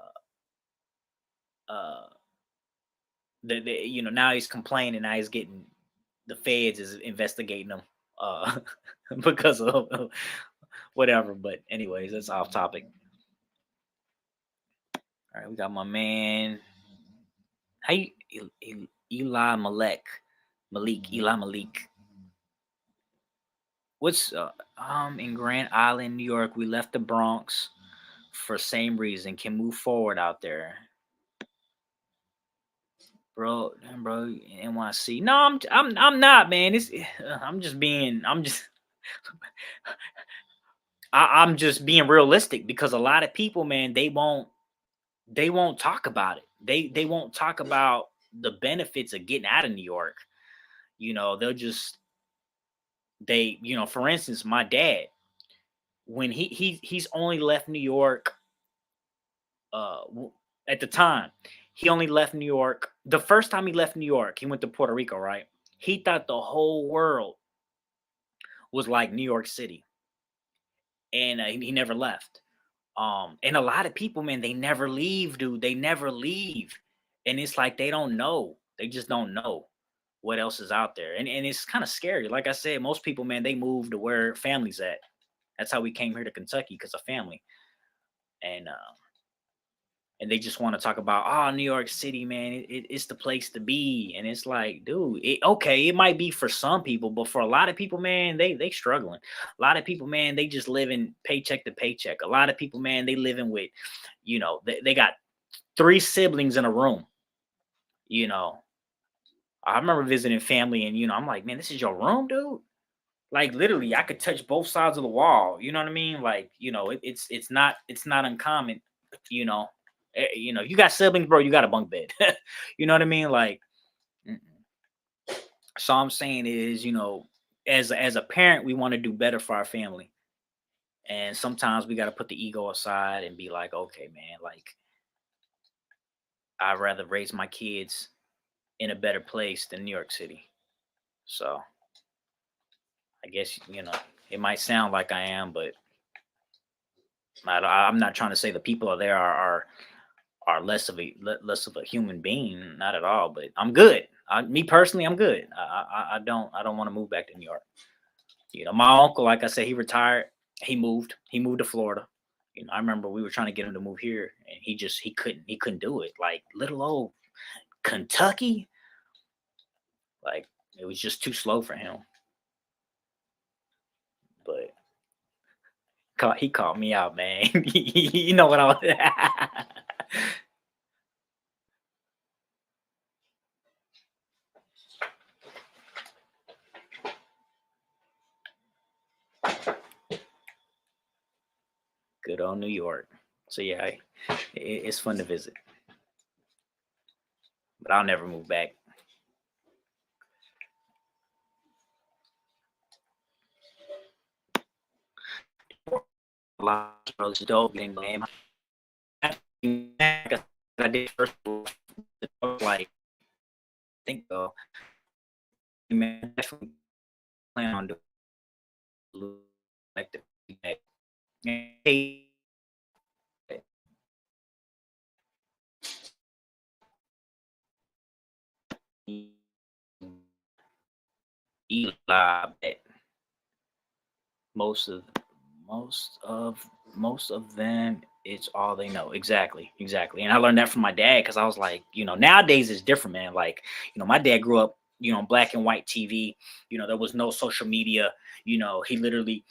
uh now he's complaining. Now he's getting the feds is investigating him because of whatever. But anyways, that's off topic. All right, we got my man. How you Eli Malik. What's in Grand Island, New York? We left the Bronx for same reason. Can move forward out there, bro. NYC. No, I'm not, man. It's I'm just being. I'm just being realistic because a lot of people, man, they won't talk about it. They won't talk about the benefits of getting out of New York. They'll just for instance, my dad, when he's only left New York at the time, he only left New York. The first time he left New York, he went to Puerto Rico, right? He thought the whole world was like New York City, and he never left. And a lot of people, man, they never leave, dude. They never leave, and it's like they don't know. They just don't know what else is out there, and it's kind of scary. Like I said, most people, man, they move to where family's at. That's how we came here to Kentucky, because of family, and they just want to talk about, oh, New York City, man, it's the place to be. And it's like, dude, okay, it might be for some people, but for a lot of people, man, they struggling. A lot of people, man, they just living paycheck to paycheck. A lot of people, man, they living with, they got three siblings in a room. You know, I remember visiting family, and I'm like, man, this is your room, dude. Like literally, I could touch both sides of the wall. You know what I mean? Like, it's not uncommon. You know, you got siblings, bro. You got a bunk bed. You know what I mean? Like, mm. So I'm saying is, as a parent, we want to do better for our family, and sometimes we got to put the ego aside and be like, okay, man, like I'd rather raise my kids in a better place than New York City. So I guess it might sound like I am, but I'm not trying to say the people are there are less of a human being, not at all. But I'm good. Me personally, I'm good. I don't want to move back to New York. My uncle, like I said, he retired. He moved. He moved to Florida. I remember we were trying to get him to move here, and he couldn't do it. Like little old Kentucky, like it was just too slow for him. But he called me out, man. You know what I was. Good old New York. So yeah, it's fun to visit, but I'll never move back. A lot of dope game, man. I did first, like think though, man, definitely plan on doing like the feedback. Hey, Eli, most of most of most of them, it's all they know. Exactly, exactly. And I learned that from my dad, because I was like, nowadays it's different, man. Like, my dad grew up, on black and white TV. There was no social media. He literally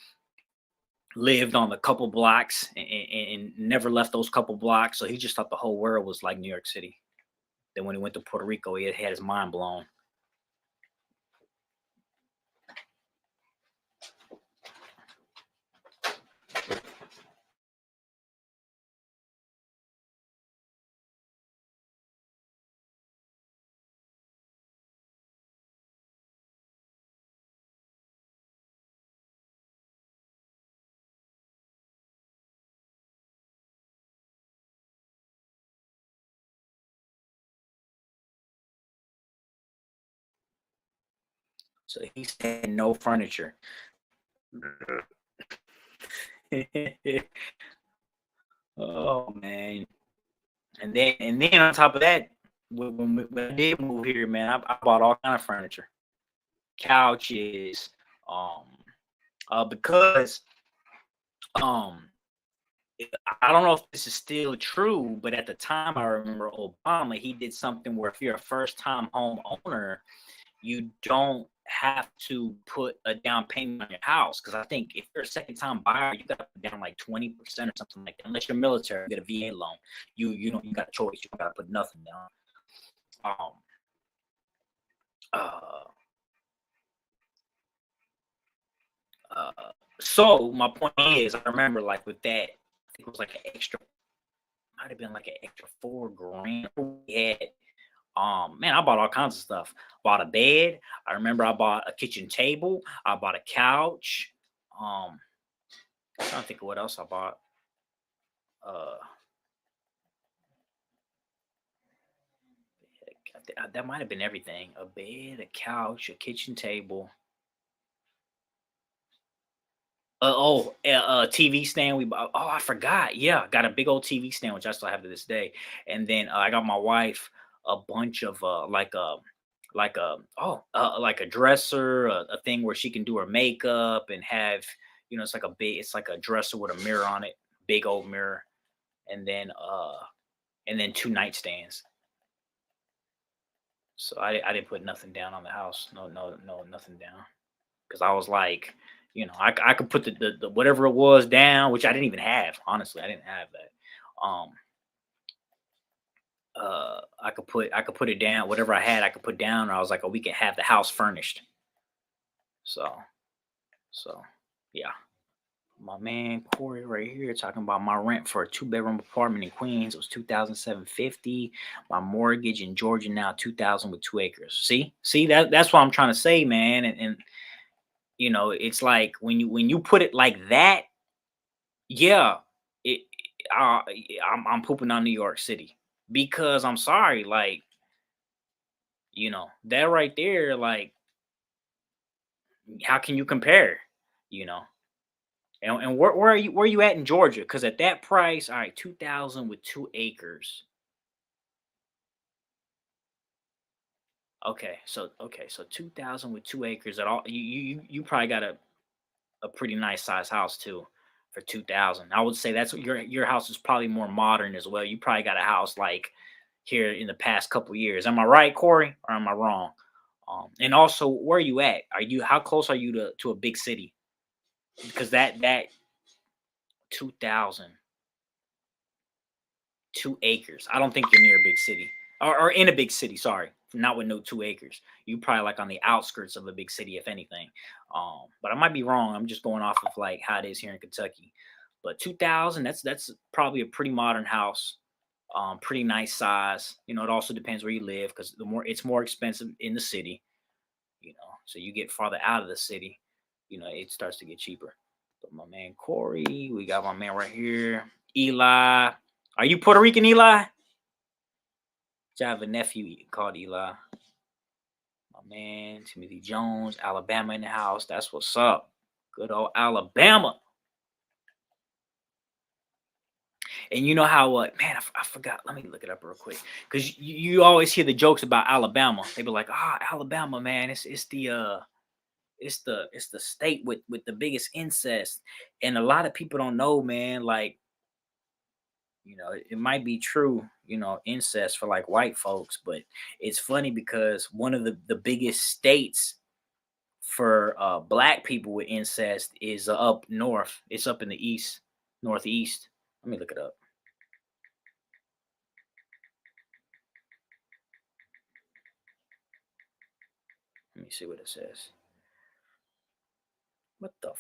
lived on a couple blocks, and never left those couple blocks. So he just thought the whole world was like New York City. Then when he went to Puerto Rico, he had his mind blown. So he said no furniture. Oh man. And then on top of that, when I did move here, man, I bought all kind of furniture, couches, um, because um, I don't know if this is still true, but at the time I remember Obama, he did something where if you're a first time home owner, you don't have to put a down payment on your house. Because I think if you're a second time buyer, you got to put down like 20% or something like that. Unless you're military, you get a VA loan. You got a choice. You got to put nothing down. Um, uh, uh, so my point is, I remember like with that, I think it was like an extra. might have been like an extra 4 grand. Yeah. Man, I bought all kinds of stuff. Bought a bed. I remember I bought a kitchen table. I bought a couch. Um, I'm trying to think of what else I bought. Uh, that might have been everything. A bed, a couch, a kitchen table. TV stand we bought. Oh, I forgot. Yeah, got a big old TV stand, which I still have to this day. And then I got my wife a bunch of like a dresser, a thing where she can do her makeup and have, it's like a dresser with a mirror on it, big old mirror, and then two nightstands. So I didn't put nothing down on the house. No, no, no, nothing down. Because I was like, I could put the whatever it was down, which I didn't even have. Honestly, I didn't have that. I could put it down. Whatever I had, I could put down. Or I was like, oh, we can have the house furnished. So so yeah. My man Corey right here talking about my rent for a 2 bedroom apartment in Queens. It was 2,750. My mortgage in Georgia now 2,000 with 2 acres. See that's what I'm trying to say, man. And it's like when you put it like that, yeah, it I'm pooping on New York City because I'm sorry, like that right there, like how can you compare? You know, and where are you at in Georgia? Because at that price, all right, 2,000 with 2 acres. Okay, so 2,000 with 2 acres at all. You probably got a pretty nice size house too for 2,000. I would say that's what your house is probably more modern as well. You probably got a house like here in the past couple years. Am I right, Corey, or am I wrong? And also, where are you at? How close are you to a big city? Because that 2,000 2 acres. I don't think you're near a big city or in a big city. Sorry, not with no 2 acres. You probably like on the outskirts of a big city, if anything. But I might be wrong. I'm just going off of like how it is here in Kentucky. But 2,000, that's probably a pretty modern house. Pretty nice size. It also depends where you live because it's more expensive in the city. So you get farther out of the city, it starts to get cheaper. But my man Corey, we got my man right here, Eli. Are you Puerto Rican, Eli? I have a nephew called Eli. My man Timothy Jones, Alabama in the house. That's what's up. Good old Alabama. And you know how man, I forgot. Let me look it up real quick because you always hear the jokes about Alabama. They be like, Alabama, man, it's the state with the biggest incest, and a lot of people don't know, man. Like, it might be true, incest for like white folks, but it's funny because one of the biggest states for black people with incest is up north. It's up in the east, northeast. Let me look it up. Let me see what it says. What the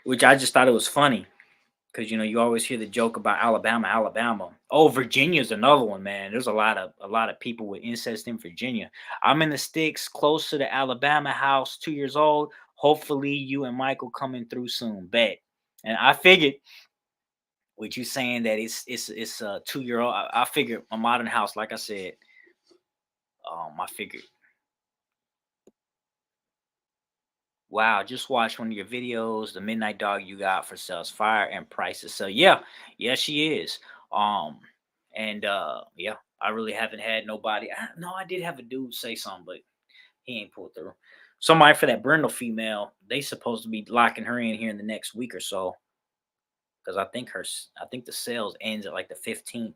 which I just thought it was funny because you always hear the joke about Alabama, Alabama. Oh, Virginia's another one, man. There's a lot of people with incest in Virginia. I'm in the sticks, close to the Alabama house, 2 years old. Hopefully, you and Michael coming through soon. Bet. And I figured, with you saying that it's a 2 year old, I figured a modern house, like I said. I figured. Wow, just watched one of your videos. The midnight dog you got for sales fire and prices. So yeah, she is. Um, and yeah, I really haven't had nobody. No, I did have a dude say something, but he ain't pulled through. Somebody for that Brindle female, they supposed to be locking her in here in the next week or so. Because I think the sales ends at like the 15th.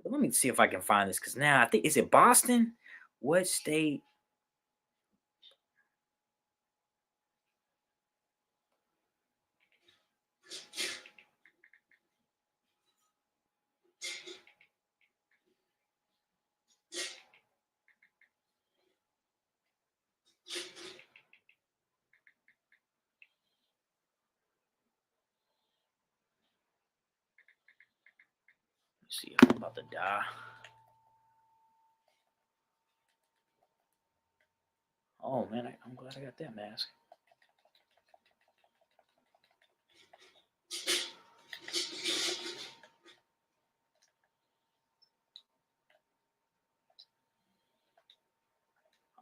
But let me see if I can find this. Because now I think is it Boston? What state? See if I'm about to die. Oh man, I'm glad I got that mask.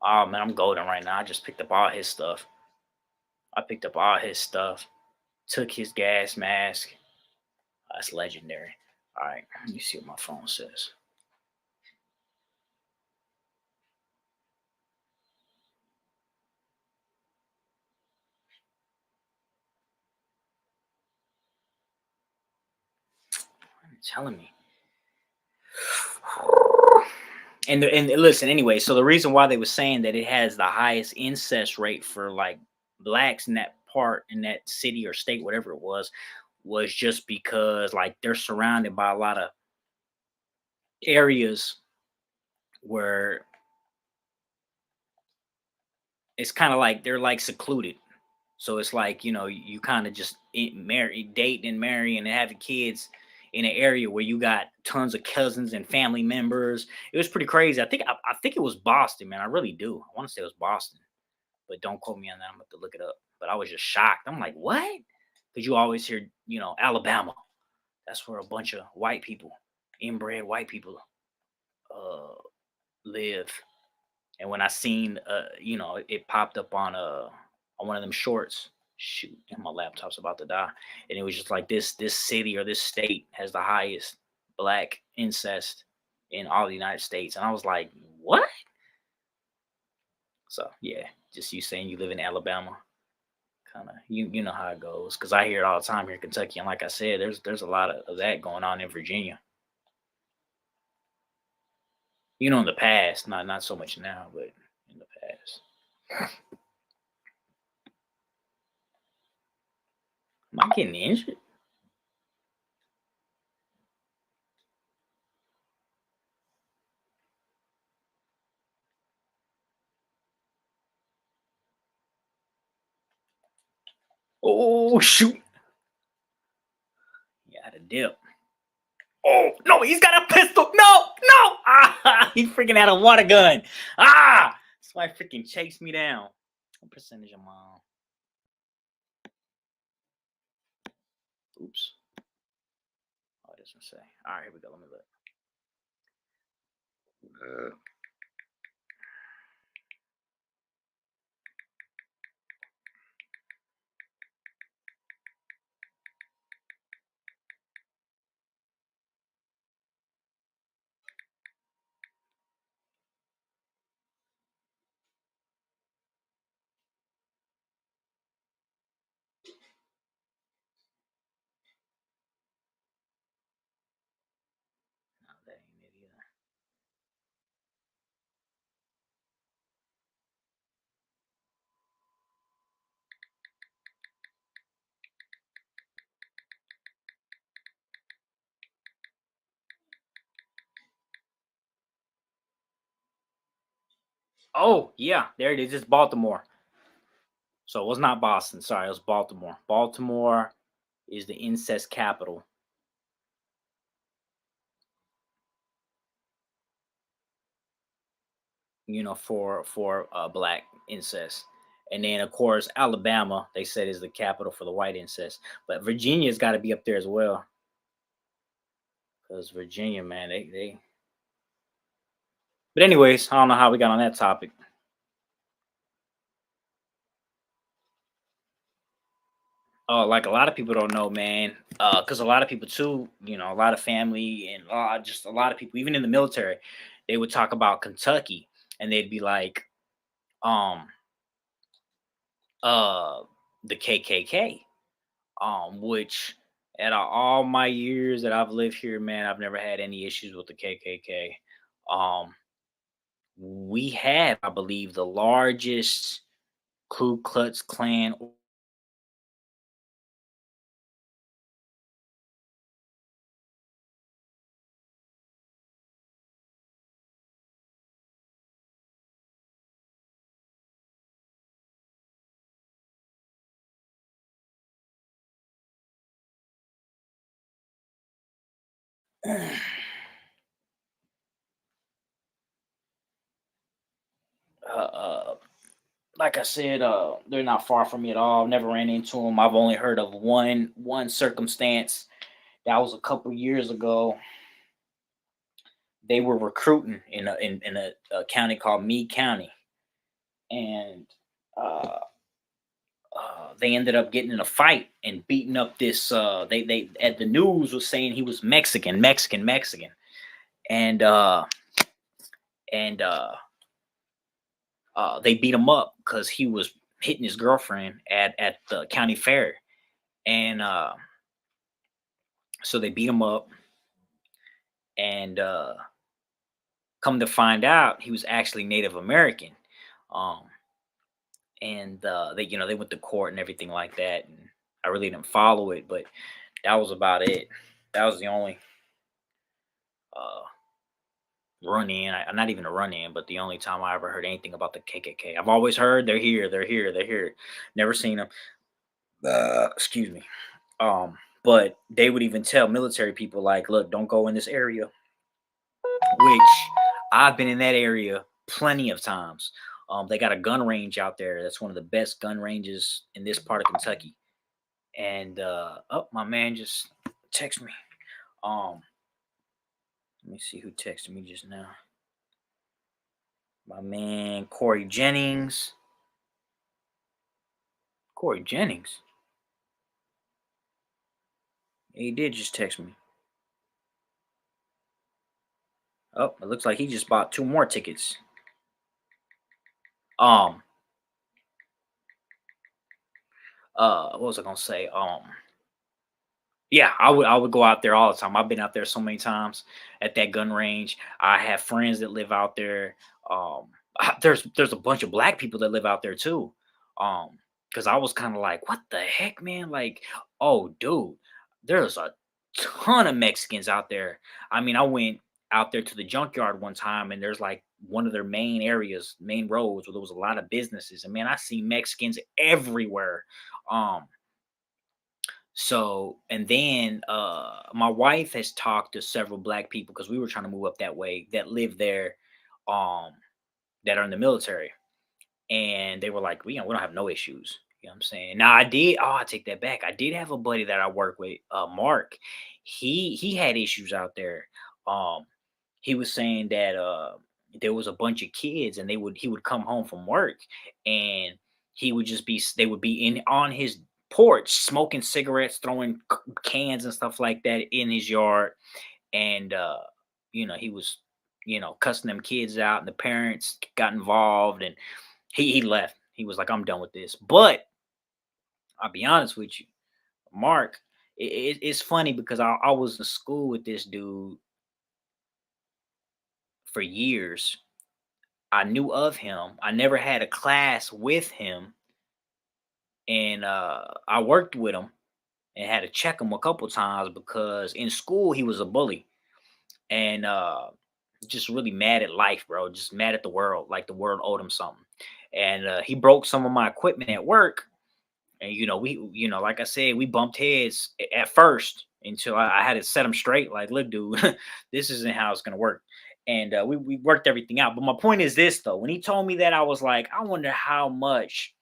Oh man, I'm golden right now. I just picked up all his stuff. I picked up all his stuff. Took his gas mask. That's legendary. All right, let me see what my phone says. What are you telling me? And listen, anyway, so the reason why they were saying that it has the highest incest rate for like blacks in that part in that city or state, whatever it was just because like they're surrounded by a lot of areas where it's kind of like they're like secluded. So it's like, you kind of just marry, date and marry and having kids in an area where you got tons of cousins and family members. It was pretty crazy. I think it was Boston, man. I really do. I want to say it was Boston, but don't quote me on that. I'm gonna have to look it up. But I was just shocked. I'm like, what? Because you always hear, Alabama. That's where a bunch of white people, inbred white people, uh, live. And when I seen, it popped up on one of them shorts. Shoot, and my laptop's about to die. And it was just like this city or this state has the highest black incest in all the United States. And I was like, what? So yeah, just you saying you live in Alabama, kind of you know how it goes. Cause I hear it all the time here in Kentucky. And like I said, there's a lot of that going on in Virginia. In the past, not so much now, but in the past. Am I getting injured? Oh shoot! Yeah, I had a dip. Oh no, he's got a pistol. No, no! Ah, he freaking had a water gun. Ah, that's why freaking chased me down. What percentage am I on? Oops. Oh, it doesn't say. All right, here we go. Let me look. No, that ain't it either. Oh yeah, there it is. It's Baltimore. So it was not Boston. Sorry, it was Baltimore. Baltimore is the incest capital. For black incest. And then of course Alabama, they said is the capital for the white incest. But Virginia's got to be up there as well. Because Virginia, man, they. But anyways, I don't know how we got on that topic. Like a lot of people don't know, man. Because a lot of people too, a lot of family and just a lot of people, even in the military, they would talk about Kentucky, and they'd be like, um, uh, the KKK, which out of all my years that I've lived here, man, I've never had any issues with the KKK. Um, we have, I believe, the largest Ku Klux Klan. like I said, they're not far from me at all. Never ran into them. I've only heard of one circumstance. That was a couple years ago. They were recruiting in a county called Meade County, and uh, they ended up getting in a fight and beating up this. They at the news was saying he was Mexican, and and they beat him up because he was hitting his girlfriend at the county fair, and so they beat him up, and come to find out, he was actually Native American. Um, and they they went to court and everything like that, and I really didn't follow it, but that was about it. That was the only uh, run in. Not even a run in, but the only time I ever heard anything about the KKK. I've always heard they're here, they're here, they're here. Never seen them. Excuse me. But they would even tell military people like, "Look, don't go in this area." Which I've been in that area plenty of times. They got a gun range out there. That's one of the best gun ranges in this part of Kentucky. And oh, my man just texted me. Um, Let me see who texted me just now. My man Corey Jennings. Corey Jennings. He did just text me. Oh, it looks like he just bought two more tickets. Um, what was I gonna say? Yeah, I would go out there all the time. I've been out there so many times at that gun range. I have friends that live out there. There's a bunch of black people that live out there too. Because I was kind of like, what the heck, man? Like, oh, dude, there's a ton of Mexicans out there. I mean, I went out there to the junkyard one time, and there's like one of their main areas, main roads, where there was a lot of businesses, and man, I see Mexicans everywhere. Um, so, and then my wife has talked to several black people because we were trying to move up that way that live there, um, that are in the military, and they were like, we don't have no issues. You know what I'm saying? Now I did. Oh, I take that back. I did have a buddy that I work with, Mark. He had issues out there. Um, he was saying that there was a bunch of kids, and he would come home from work, and they would be in on his porch smoking cigarettes, throwing cans and stuff like that in his yard, and he was cussing them kids out, and the parents got involved, and he left. He was like, I'm done with this. But I'll be honest with you, Mark, it's funny because I was in school with this dude for years. I knew of him. I never had a class with him, and I worked with him and had to check him a couple times because in school he was a bully, and just really mad at life, bro. Just mad at the world, like the world owed him something. And he broke some of my equipment at work, and like I said, we bumped heads at first until I had to set him straight. Like, look, dude, this isn't how it's gonna work. And we worked everything out. But my point is this, though: when he told me that, I was like, I wonder how much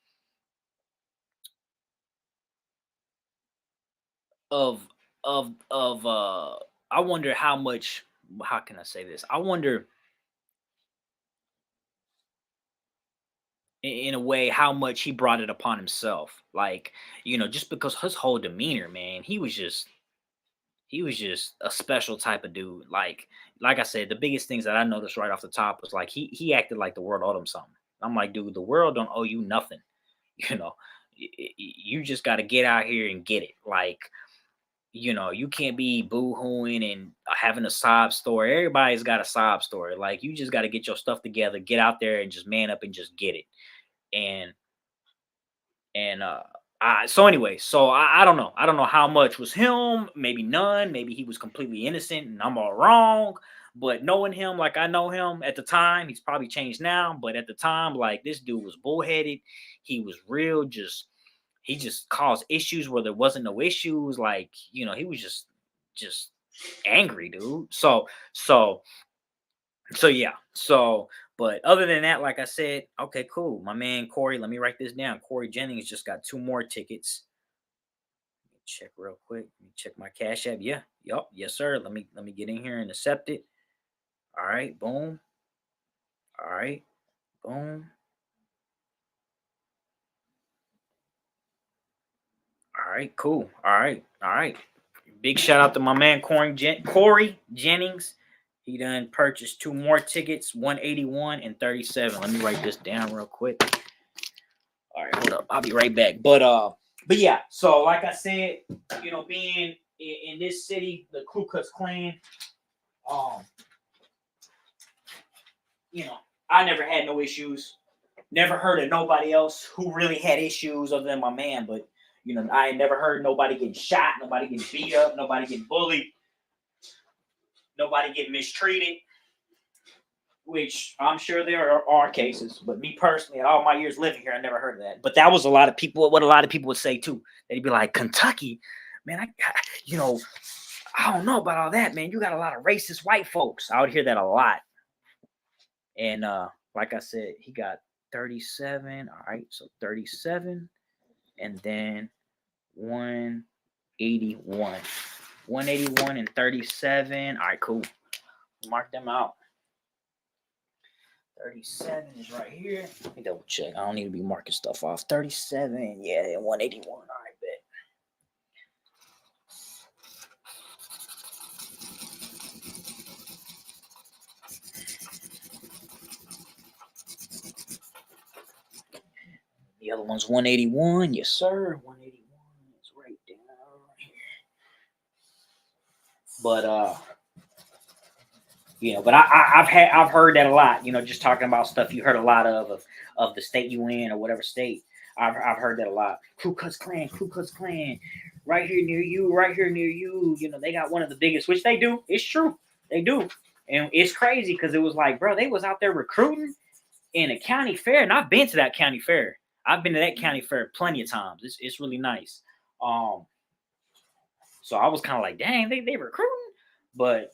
of of I wonder how much. How can I say this? I wonder in a way how much he brought it upon himself. Like, just because his whole demeanor, man, he was just a special type of dude. Like I said, the biggest things that I noticed right off the top was like he acted like the world owed him something. I'm like, dude, the world don't owe you nothing. You know, you just got to get out here and get it. Like, you can't be boo-hooing and having a sob story. Everybody's got a sob story. Like, you just got to get your stuff together, get out there and just man up and just get it. And and so anyway, so I don't know. I don't know how much was him, maybe none, maybe he was completely innocent and I'm all wrong. But knowing him like I know him at the time, he's probably changed now. But at the time, like, this dude was bullheaded. He was real, he just caused issues where there wasn't no issues. Like, he was just angry, dude. So yeah. So But other than that, like I said, okay, cool. My man Corey, let me write this down. Corey Jennings just got 2 more tickets. Check real quick. Let me check my Cash App. Yeah, yup, yes, sir. Let me get in here and accept it. All right, boom. All right, boom. All right, cool. All right. Big shout out to my man Corey Jennings. He done purchased 2 more tickets, 181 and 37. Let me write this down real quick. All right, hold up. I'll be right back. But yeah. So like I said, being in this city, the Ku Klux Klan, um, you know, I never had no issues. Never heard of nobody else who really had issues other than my man. But I never heard nobody getting shot, nobody getting beat up, nobody getting bullied, nobody getting mistreated. Which I'm sure there are cases, but me personally, in all my years living here, I never heard of that. But that was a lot of people. What a lot of people would say too. They'd be like, "Kentucky, man, I don't know about all that, man. You got a lot of racist white folks." I would hear that a lot. And like I said, he got 37. All right, so 37, and then 181, 181 and 37. All right, cool. Mark them out. 37 is right here. Let me double check. I don't need to be marking stuff off. 37, yeah, 181. All right, bet. The other one's 181. Yes, sir. 181 is right down here. But but I've heard that a lot. Just talking about stuff you heard a lot of the state you in or whatever state. I've heard that a lot. Ku Klux Klan, right here near you, right here near you. They got one of the biggest, which they do. It's true, they do, and it's crazy because it was like, bro, they was out there recruiting in a county fair, and I've been to that county fair. I've been to that county fair plenty of times. It's really nice. So I was kind of like, dang, they recruiting, but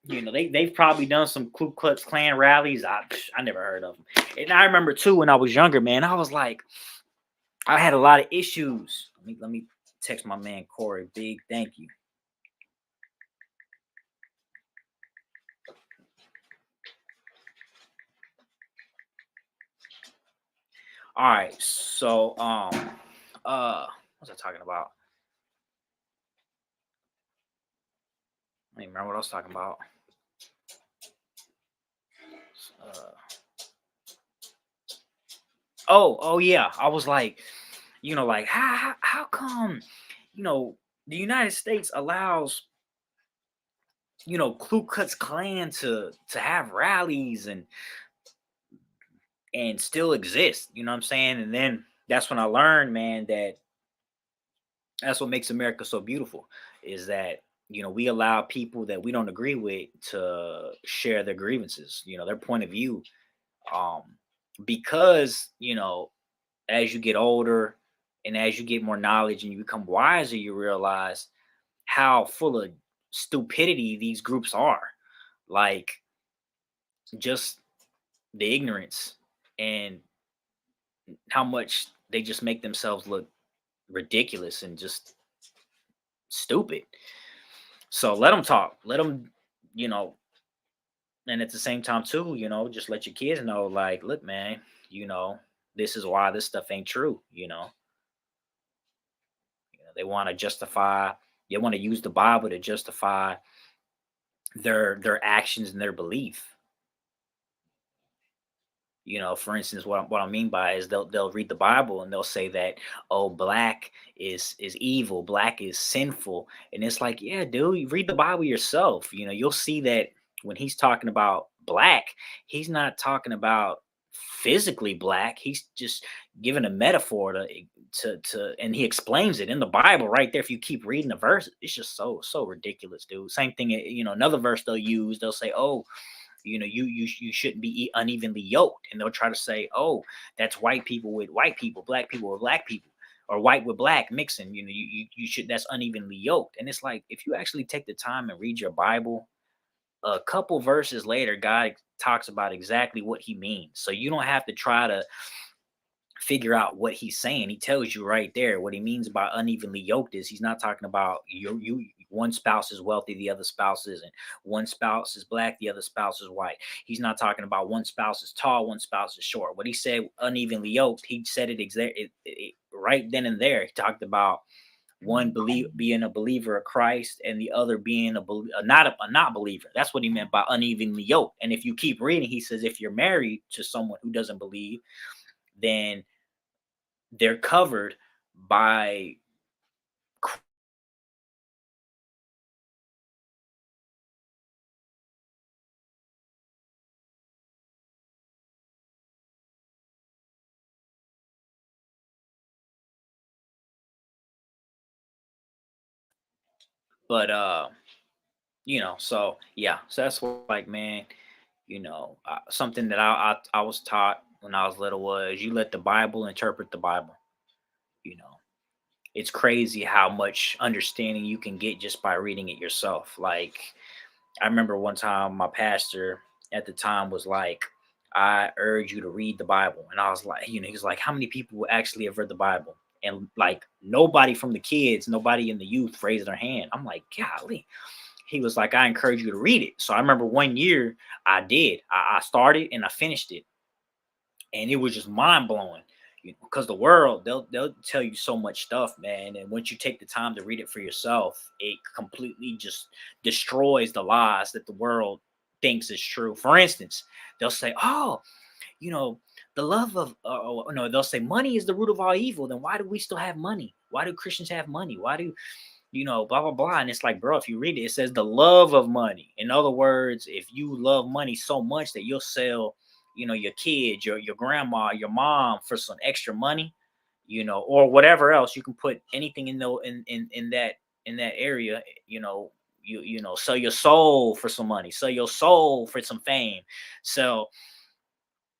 they've probably done some Ku Klux Klan rallies. I never heard of them. And I remember too when I was younger, man, I was like, I had a lot of issues. Let me text my man Corey. Big thank you. All right, so what was I talking about? I don't even remember what I was talking about. Oh yeah, I was like, like how come, the United States allows Ku Klux Klan to have rallies and still exist. You know what I'm saying? And then that's when I learned, man, that that's what makes America so beautiful is that we allow people that we don't agree with to share their grievances, their point of view, um because as you get older and as you get more knowledge and you become wiser, you realize how full of stupidity these groups are. Like just the ignorance and how much they just make themselves look ridiculous and just stupid. So let them talk. Let them, you know, and at the same time too, just let your kids know, like, look, man, this is why this stuff ain't true. They want to justify. They want to use the Bible to justify their actions and their belief. For instance, what I mean by is they'll read the Bible and they'll say that, oh, black is evil, black is sinful, and it's like, yeah, dude, you read the Bible yourself. You'll see that when he's talking about black, he's not talking about physically black. He's just giving a metaphor and he explains it in the Bible right there. If you keep reading the verse, it's just so ridiculous, dude. Same thing, another verse they'll use. They'll say, oh, you shouldn't be unevenly yoked, and they'll try to say, oh, that's white people with white people, black people with black people, or white with black mixing. You should, that's unevenly yoked. And it's like, if you actually take the time and read your Bible, a couple verses later, God talks about exactly what he means. So you don't have to try to figure out what he's saying. He tells you right there what he means by unevenly yoked is he's not talking about you one spouse is wealthy, the other spouse isn't. One spouse is black, the other spouse is white. He's not talking about one spouse is tall, one spouse is short. What he said unevenly yoked, he said right then and there. He talked about one being a believer of Christ and the other being a not believer. That's what he meant by unevenly yoked. And if you keep reading, he says if you're married to someone who doesn't believe, then they're covered by but so yeah, so that's what, like, man, something that I was taught when I was little was you let the Bible interpret the Bible. You know, it's crazy how much understanding you can get just by reading it yourself. Like, I remember one time my pastor at the time was like, I urge you to read the Bible. And I was like, he's like, how many people actually have read the Bible? And like nobody from the kids, nobody in the youth raised their hand. I'm like, golly. He was like, I encourage you to read it. So I remember one year I did. I started and I finished it, and it was just mind blowing. Because the world, they'll tell you so much stuff, man. And once you take the time to read it for yourself, it completely just destroys the lies that the world thinks is true. For instance, they'll say, "Oh, you know, the love of no," they'll say money is the root of all evil. Then why do we still have money? Why do Christians have money? Why do blah blah blah? And it's like, bro, if you read it, it says the love of money. In other words, if you love money so much that you'll sell, your kids, your grandma, your mom for some extra money, or whatever else, you can put anything in that area, sell your soul for some money, sell your soul for some fame. So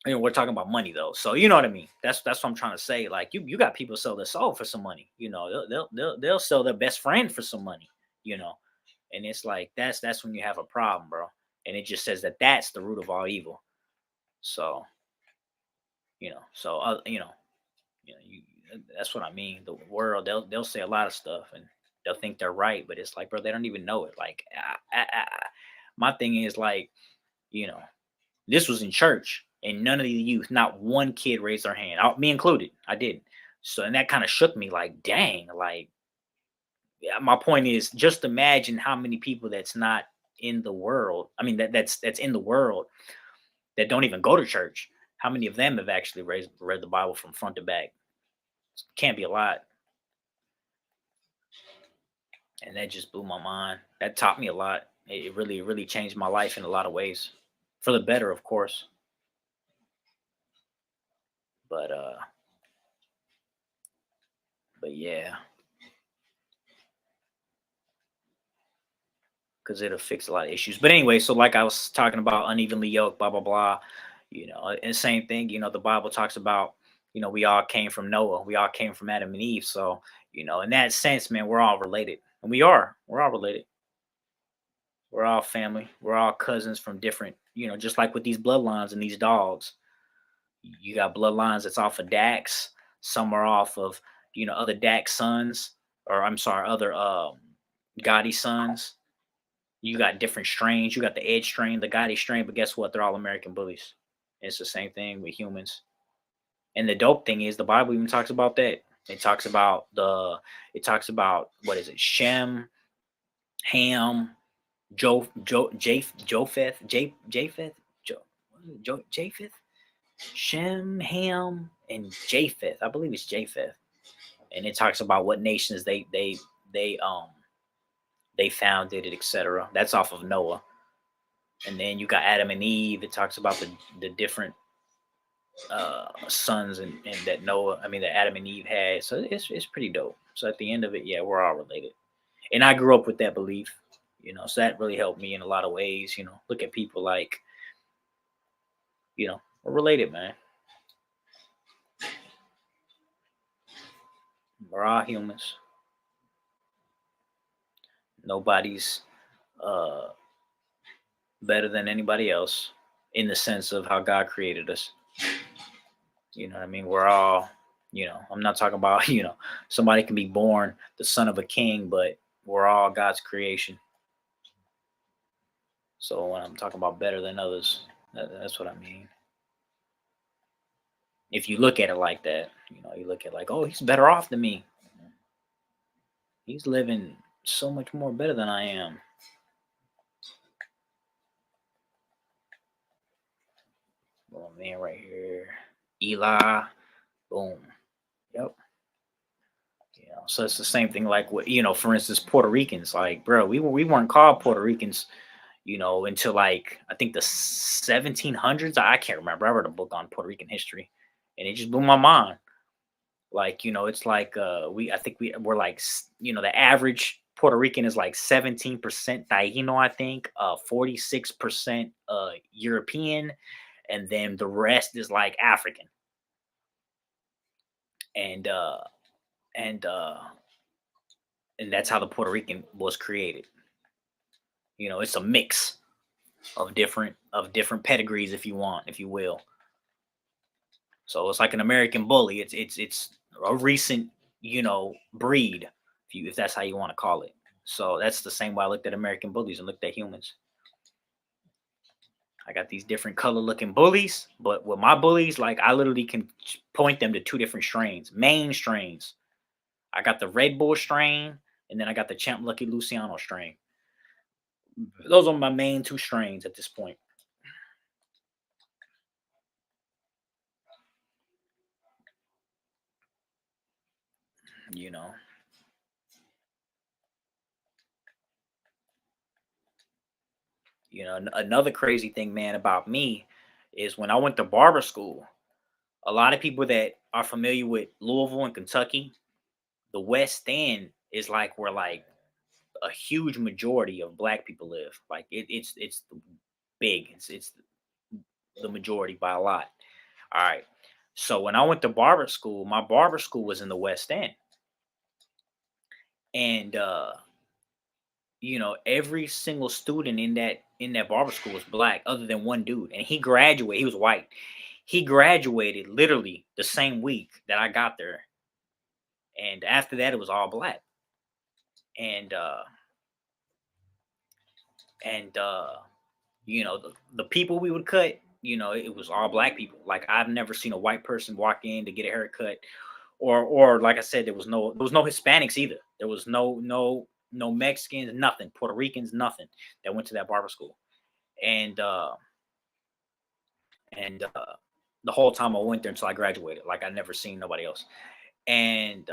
we're talking about money though, so you know what I mean. That's what I'm trying to say. Like you got people sell their soul for some money. They'll sell their best friend for some money. You know, and it's like that's when you have a problem, bro. And it just says that that's the root of all evil. So that's what I mean. The world, they'll say a lot of stuff and they'll think they're right, but it's like, bro, they don't even know it. Like, my thing is like, you know, this was in church, and none of the youth, not one kid raised their hand, me included. I didn't. So, and that kind of shook me. Like, dang. Like, yeah, my point is, just imagine how many people that's not in the world. I mean, that's in the world that don't even go to church. How many of them have actually read the Bible from front to back? Can't be a lot. And that just blew my mind. That taught me a lot. It really, really changed my life in a lot of ways, for the better, of course. But yeah, because it'll fix a lot of issues. But anyway, so like I was talking about unevenly yoked, blah blah blah. And same thing. The Bible talks about, we all came from Noah, we all came from Adam and Eve. So in that sense, man, we're all related, and we're all related. We're all family. We're all cousins from different, just like with these bloodlines and these dogs. You got bloodlines that's off of Dax. Some are off of, other Dax sons, or I'm sorry, other Gotti sons. You got different strains. You got the Edge strain, the Gotti strain, but guess what? They're all American bullies. It's the same thing with humans. And the dope thing is the Bible even talks about that. It talks about what is it? Shem, Ham, Japheth, Japheth, Shem, Ham, and Japheth. I believe it's Japheth. And it talks about what nations they founded it, etc. That's off of Noah. And then you got Adam and Eve. It talks about the different sons and that that Adam and Eve had. So it's pretty dope. So at the end of it, yeah, we're all related. And I grew up with that belief, so that really helped me in a lot of ways. Look at people like, we're related, man. We're all humans. Nobody's uh better than anybody else in the sense of how God created us. You know what I mean? We're all, I'm not talking about, somebody can be born the son of a king, but we're all God's creation. So when I'm talking about better than others, that's what I mean. If you look at it like that, you look at like, oh, he's better off than me. He's living so much more better than I am. Oh man, right here, Eli, boom, yep. So it's the same thing. Like what for instance, Puerto Ricans. Like, bro, we weren't called Puerto Ricans, until like I think the 1700s. I can't remember. I read a book on Puerto Rican history, and it just blew my mind. Like, it's like I think we're like the average Puerto Rican is like 17% Taino, I think, 46% European, and then the rest is like African. And and uh and that's how the Puerto Rican was created. It's a mix of different pedigrees, if you want, if you will. So it's like an American bully. It's a recent, breed, if that's how you want to call it. So that's the same way I looked at American bullies and looked at humans. I got these different color looking bullies, but with my bullies, like I literally can point them to two different strains, main strains. I got the Red Bull strain, and then I got the Champ Lucky Luciano strain. Those are my main two strains at this point. You know, another crazy thing, man, about me is when I went to barber school. A lot of people that are familiar with Louisville and Kentucky, the West End is like where like a huge majority of black people live. Like it's big. It's the majority by a lot. All right. So when I went to barber school, my barber school was in the West End. And every single student in that barber school was black, other than one dude. And he graduated, he was white. He graduated literally the same week that I got there. And after that, it was all black. And and the people we would cut, it was all black people. Like I've never seen a white person walk in to get a haircut, or like I said, there was no Hispanics either. There was no Mexicans, nothing, Puerto Ricans, nothing that went to that barber school. And uh and uh the whole time I went there until I graduated, like I never seen nobody else. And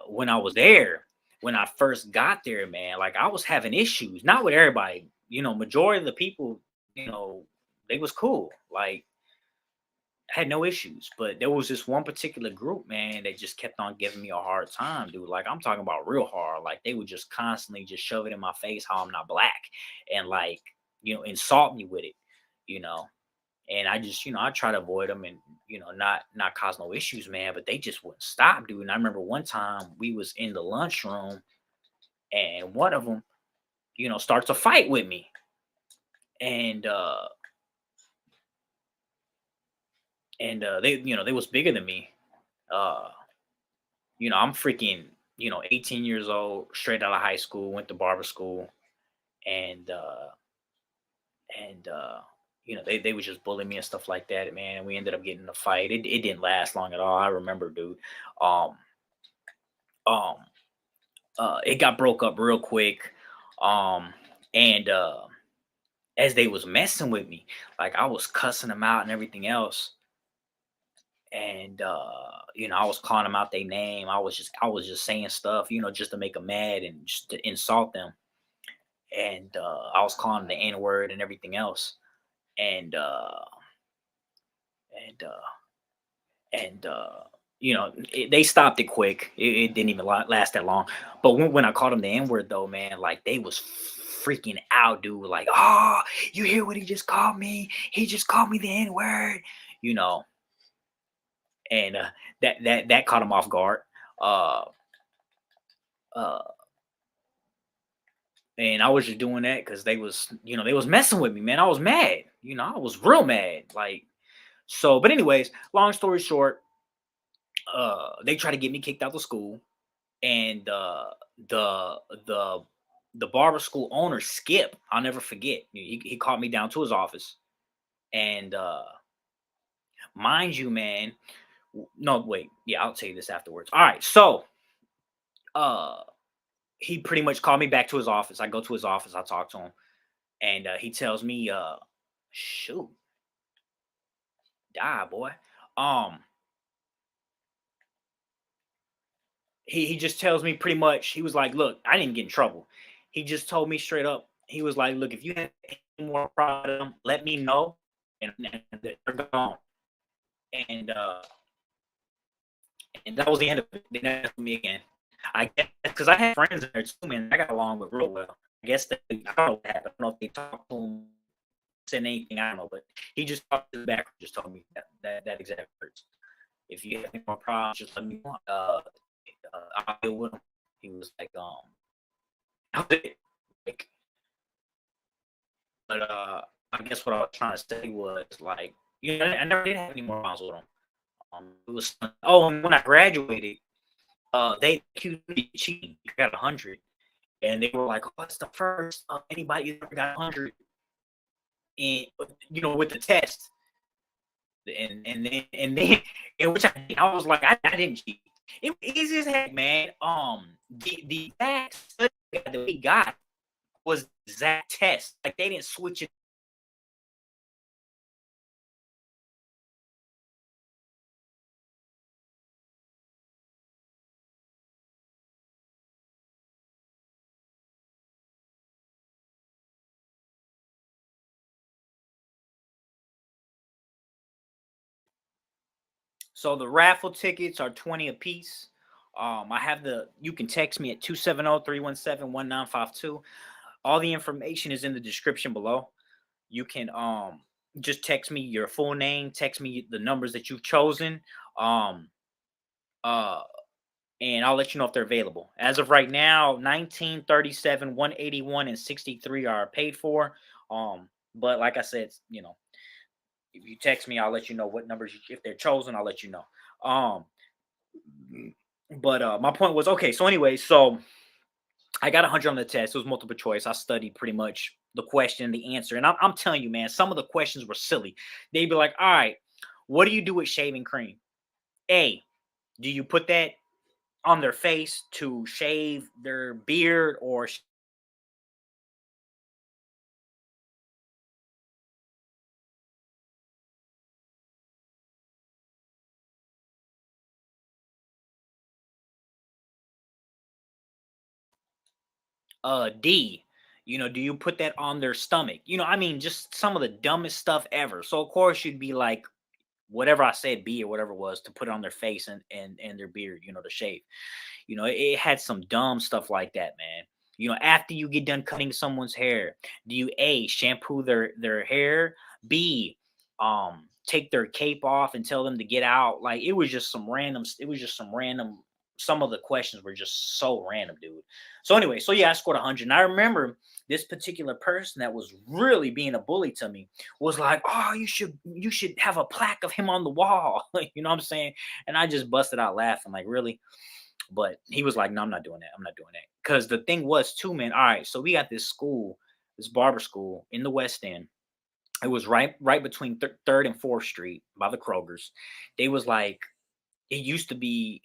when I was there, when I first got there, man, like I was having issues, not with everybody. Majority of the people, you know, they was cool. Like I had no issues, but there was this one particular group, man, that just kept on giving me a hard time, dude. Like I'm talking about real hard. Like they would just constantly just shove it in my face how I'm not black, and like insult me with it, you know. And I just, I try to avoid them and not cause no issues, man. But they just wouldn't stop, dude. And I remember one time we was in the lunchroom, and one of them, starts a fight with me, and they was bigger than me. Uh, I'm freaking 18 years old, straight out of high school, went to barber school, and they was just bullying me and stuff like that, man. And we ended up getting in a fight. It didn't last long at all. I remember, dude. Um, um, it got broke up real quick. Um, and as they was messing with me, like I was cussing them out and everything else. And I was calling them out their name. I was just saying stuff, just to make them mad and just to insult them. And I was calling them the N word and everything else. And and and they stopped it quick. It didn't even last that long. But when I called them the N word, though, man, like they was freaking out, dude. Like, oh, you hear what he just called me? He just called me the N word, you know. And that caught him off guard. Uh, uh, And I was just doing that because they was, they was messing with me, man. I was mad. I was real mad. Like, so, but anyways, long story short, they tried to get me kicked out of school, and the the the barber school owner, Skip, I'll never forget. He called me down to his office, and mind you, man. No, wait, yeah, I'll tell you this afterwards. All right, so uh, he pretty much called me back to his office. I go to his office, I talk to him, and he tells me, shoot, die, boy. Um, he just tells me pretty much. He was like, "Look, I didn't get in trouble." He just told me straight up. He was like, "Look, if you have any more problem, let me know, and they're gone." And and that was the end of it. They never asked me again. I guess because I had friends in there too, man. I got along with real well. I guess I don't know what happened. I don't know if they talked to him, said anything. I don't know, but he just talked to the back, just told me that exact words. If you have any more problems, just let me know. I'll deal with him. He was like, that was it. Like, but I guess what I was trying to say was like, I never did have any more problems with him. It was and when I graduated, they accused me of cheating. I got 100, and they were like, "Oh, that's the first anybody that ever got 100." And with the test, and then in which I was like, I didn't cheat. It was easy as heck, man. The exact study guide that we got was the exact test. Like they didn't switch it. So the raffle tickets are 20 a piece. I have you can text me at 270-317-1952. All the information is in the description below. You can just text me your full name, text me the numbers that you've chosen. Um uh and I'll let you know if they're available. As of right now, 19, 37, 181, and 63 are paid for. But like I said, if you text me, I'll let you know what numbers if they're chosen, I'll let you know. Um but my point was okay, so anyway, so I got 100 on the test. It was multiple choice. I studied pretty much the question, the answer. And I'm telling you, man, some of the questions were silly. They'd be like, all right, what do you do with shaving cream? A, do you put that on their face to shave their beard or D, do you put that on their stomach? I mean, just some of the dumbest stuff ever. So of course you'd be like, whatever I said, B or whatever it was, to put it on their face and their beard, to shave. It had some dumb stuff like that, man. After you get done cutting someone's hair, do you A, shampoo their hair, B, take their cape off and tell them to get out? Like it was just some random some of the questions were just so random, dude. So anyway, so yeah, I scored 100. And I remember this particular person that was really being a bully to me was like, "Oh, you should have a plaque of him on the wall." You know what I'm saying? And I just busted out laughing, like, really? But he was like, "No, I'm not doing that. I'm not doing that." Because the thing was, too, man. All right, so we got this school, this barber school in the West End. It was right between Third and Fourth Street by the Krogers. They was like, it used to be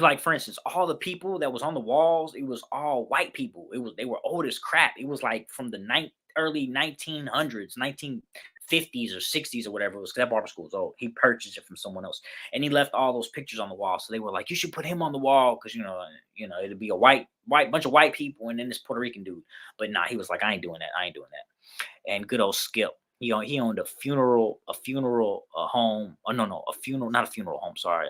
like, for instance, all the people that was on the walls, it was all white people. They were old as crap. It was like from the early 1900s, 1950s or 60s or whatever it was. 'Cause that barber school was old. He purchased it from someone else, and he left all those pictures on the wall. So they were like, "You should put him on the wall because it'd be a white bunch of white people and then this Puerto Rican dude." But nah, he was like, "I ain't doing that. I ain't doing that." And good old Skip. He owned a funeral home. Oh, no, a funeral, not a funeral home. Sorry,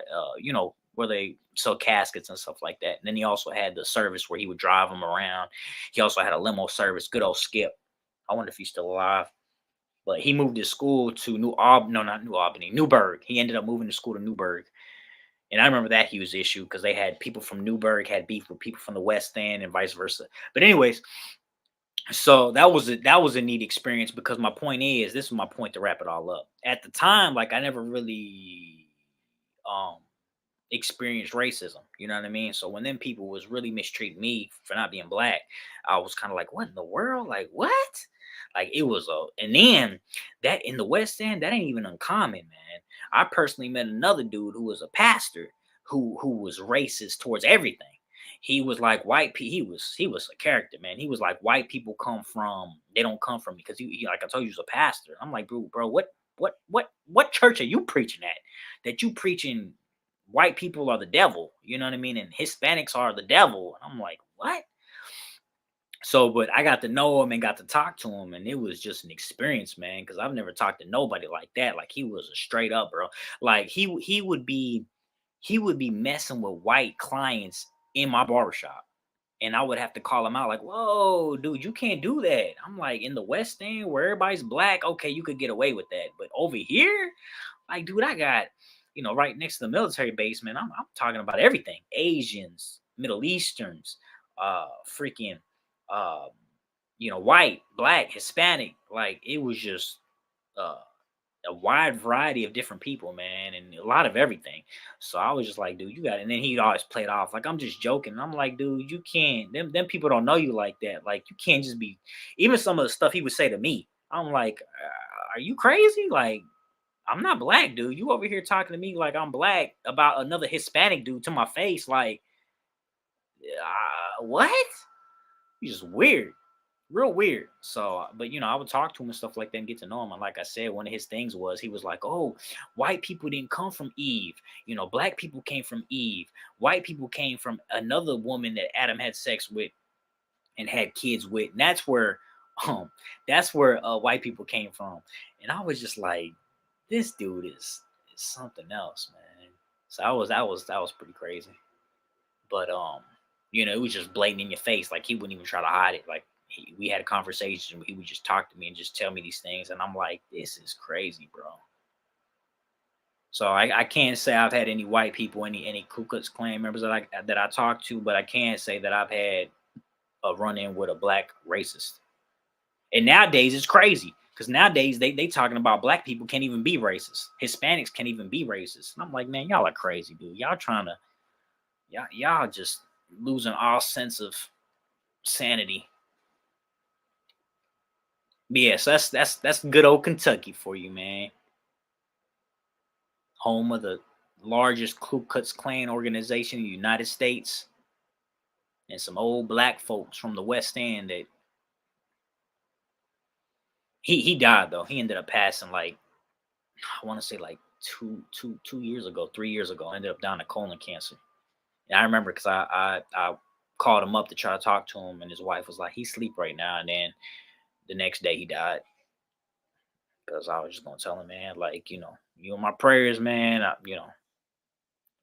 where they sell caskets and stuff like that. And then he also had the service where he would drive them around. He also had a limo service. Good old Skip. I wonder if he's still alive. But he moved his school to no, not New Albany, Newburgh. He ended up moving the school to Newburgh. And I remember that huge issue because they had people from Newburgh had beef with people from the West End and vice versa. But anyways, So that was a neat experience because my point is, this is my point to wrap it all up. At the time, like I never really um experienced racism. You know what I mean? So when them people was really mistreating me for not being black, I was kind of like, what in the world? Like what? Like it was and then that in the West End, that ain't even uncommon, man. I personally met another dude who was a pastor who was racist towards everything. He was like he was a character, man. He was like white people they don't come from me because like I told you, he was a pastor. I'm like, bro, what church are you preaching at? That you preaching white people are the devil, you know what I mean? And Hispanics are the devil. And I'm like, what? So, but I got to know him and got to talk to him, and it was just an experience, man. Because I've never talked to nobody like that. Like he was a straight up, bro. Like he would be messing with white clients in my barbershop. And I would have to call him out, like, whoa, dude, you can't do that. I'm like, in the West End where everybody's black, okay, you could get away with that. But over here, like, dude, I got, right next to the military base, man. I'm talking about everything. Asians, Middle Easterns, freaking uh, white, black, Hispanic. Like it was just uh a wide variety of different people, man, and a lot of everything. So I was just like, dude, you got it. And then he'd always play it off like I'm just joking. And I'm like, dude, you can't. Them people don't know you like that. Like you can't just be. Even some of the stuff he would say to me, I'm like, are you crazy? Like I'm not black, dude. You over here talking to me like I'm black about another Hispanic dude to my face. Like, what? He's just weird, real weird. So, but I would talk to him and stuff like that and get to know him. And like I said, one of his things was he was like, "Oh, white people didn't come from Eve. Black people came from Eve. White people came from another woman that Adam had sex with and had kids with." And um, that's where white people came from. And I was just like, this dude is something else, man. So that was pretty crazy. But it was just blatant in your face. Like he wouldn't even try to hide it. Like we had a conversation. He would just talk to me and just tell me these things, and I'm like, this is crazy, bro. So I can't say I've had any white people, any Ku Klux Klan members that I talked to, but I can say that I've had a run in with a black racist. And nowadays it's crazy because nowadays they talking about black people can't even be racist. Hispanics can't even be racist. And I'm like, man, y'all are crazy, dude. Y'all trying to y'all just losing all sense of sanity. But yes, that's good old Kentucky for you, man. Home of the largest Ku Klux Klan organization in the United States, and some old black folks from the West End that he died though. He ended up passing like I want to say like 2 years ago, 3 years ago. Ended up dying of colon cancer. And I remember because I called him up to try to talk to him, and his wife was like, "He's asleep right now." And then the next day he died. Because I was just gonna tell him, man, like, you in my prayers, man.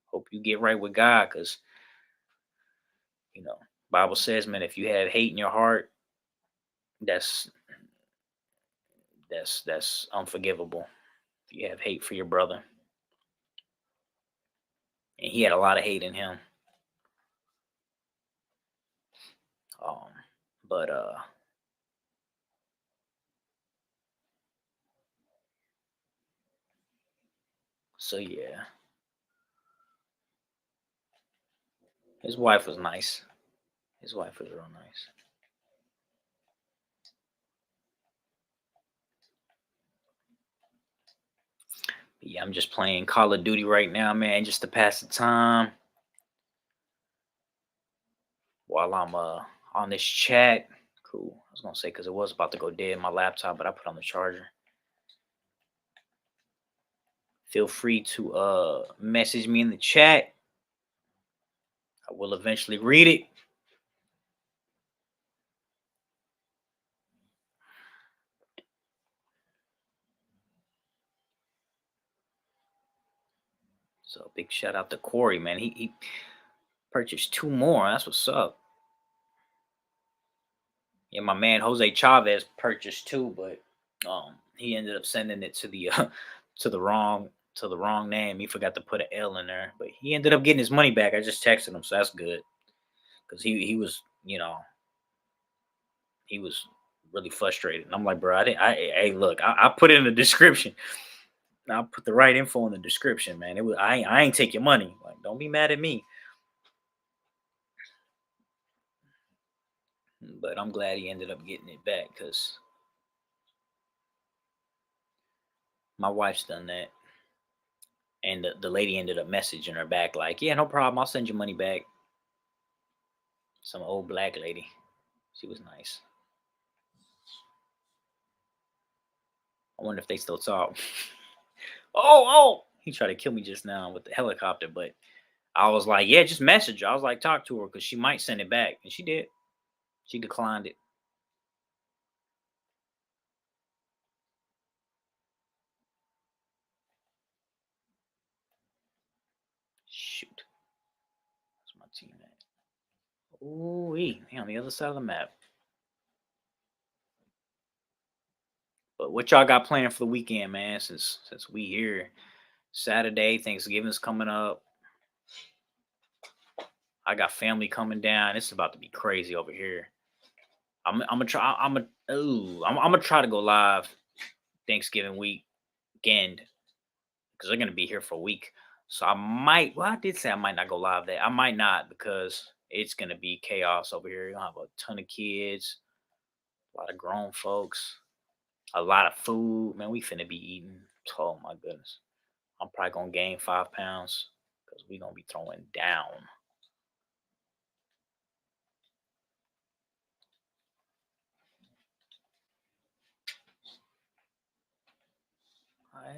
Hope you get right with God, because you know, Bible says, man, if you have hate in your heart, that's that's unforgivable. If you have hate for your brother, and he had a lot of hate in him. Um, but so yeah, his wife was nice. His wife was real nice. But yeah, I'm just playing Call of Duty right now, man, just to pass the time while I'm on this chat. Cool. I was gonna say because it was about to go dead in my laptop, but I put on the charger. Feel free to message me in the chat. I will eventually read it. So big shout out to Corey, man. He purchased two more. That's what's up. Yeah, my man Jose Chavez purchased two, but he ended up sending it to the to the wrong to the wrong name. He forgot to put an L in there, but he ended up getting his money back. I just texted him, so that's good because he was he was really frustrated. And I'm like, bro, I didn't. Hey, look, I put it in the description. I put the right info in the description, man. It was I ain't take your money. Like, don't be mad at me. But I'm glad he ended up getting it back because my wife's done that. And the lady ended up messaging her back like, yeah, no problem. I'll send your money back. Some old black lady. She was nice. I wonder if they still talk. Oh, he tried to kill me just now with the helicopter, but I was like, yeah, just message her. I was like, talk to her because she might send it back. And she did. She declined it. Shoot. That's my team at. Ooh, he on the other side of the map. But what y'all got planned for the weekend, man? Since we here, Saturday, Thanksgiving's coming up. I got family coming down. It's about to be crazy over here. I'm gonna try. I'm gonna try to go live Thanksgiving weekend because they're gonna be here for a week. So I might. Well, I did say I might not go live there. I might not because it's gonna be chaos over here. You're gonna have a ton of kids, a lot of grown folks, a lot of food. Man, we finna be eating. Oh my goodness. I'm probably gonna gain 5 pounds because we gonna be throwing down.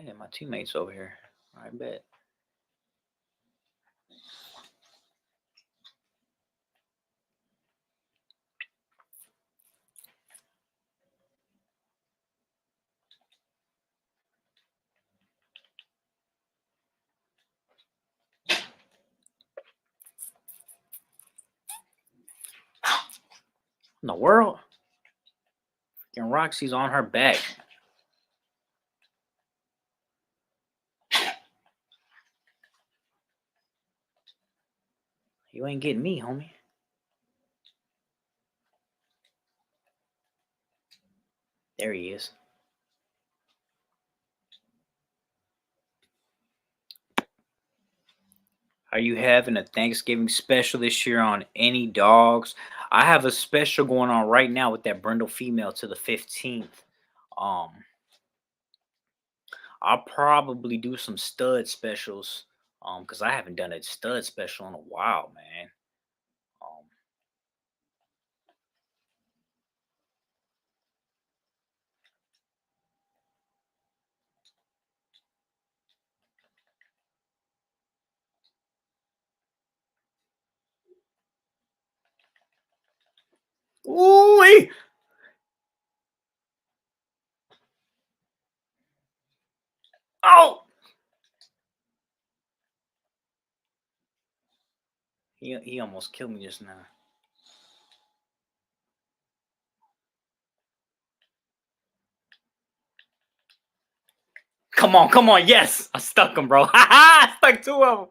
Hey, my teammates over here. I bet. In the world? Freaking Roxy's on her back. You ain't getting me, homie. There he is. Are you having a Thanksgiving special this year on any dogs? I have a special going on right now with that Brindle female to the 15th. Um, I'll probably do some stud specials. Because I haven't done a stud special in a while, man. Um, ooh, oh, he almost killed me just now. Come on, yes, I stuck him, bro. I stuck two of them.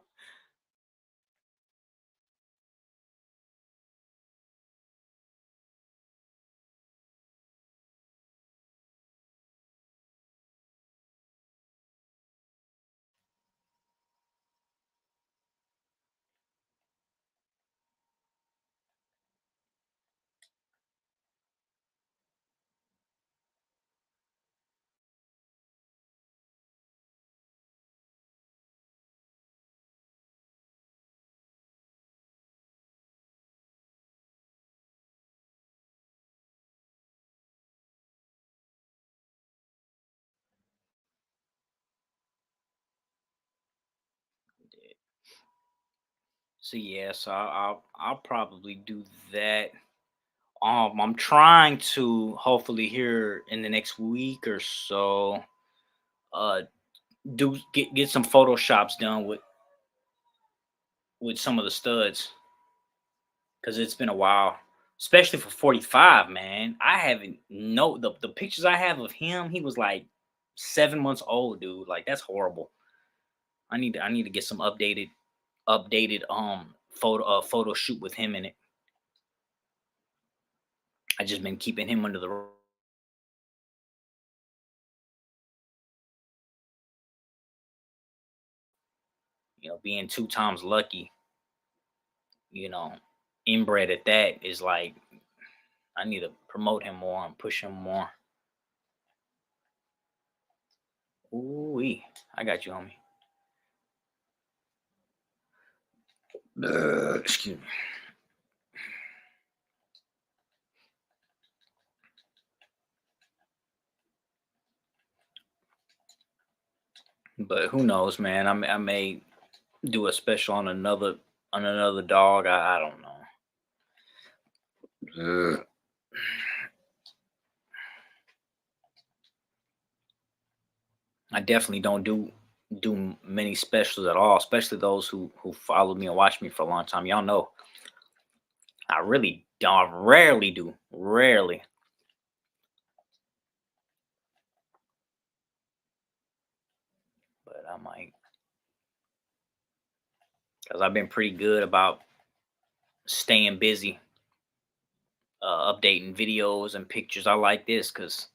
So yeah, so I'll probably do that. I'm trying to hopefully here in the next week or so, uh, do get some photoshops done with some of the studs because it's been a while, especially for 45. Man, I haven't know the pictures I have of him. He was like 7 months old, dude. Like that's horrible. I need to get some updated photo shoot with him in it. I just been keeping him under the being 2 times lucky, you know, inbred at that is like I need to promote him more and push him more. Ooh, I got you, homie. Excuse me. But who knows, man? I may do a special on another dog. I don't know. I definitely don't do many specials at all, especially those who follow me and watch me for a long time. Y'all know I really don't. I rarely do. Rarely. But I might, because I've been pretty good about staying busy, updating videos and pictures. I like this because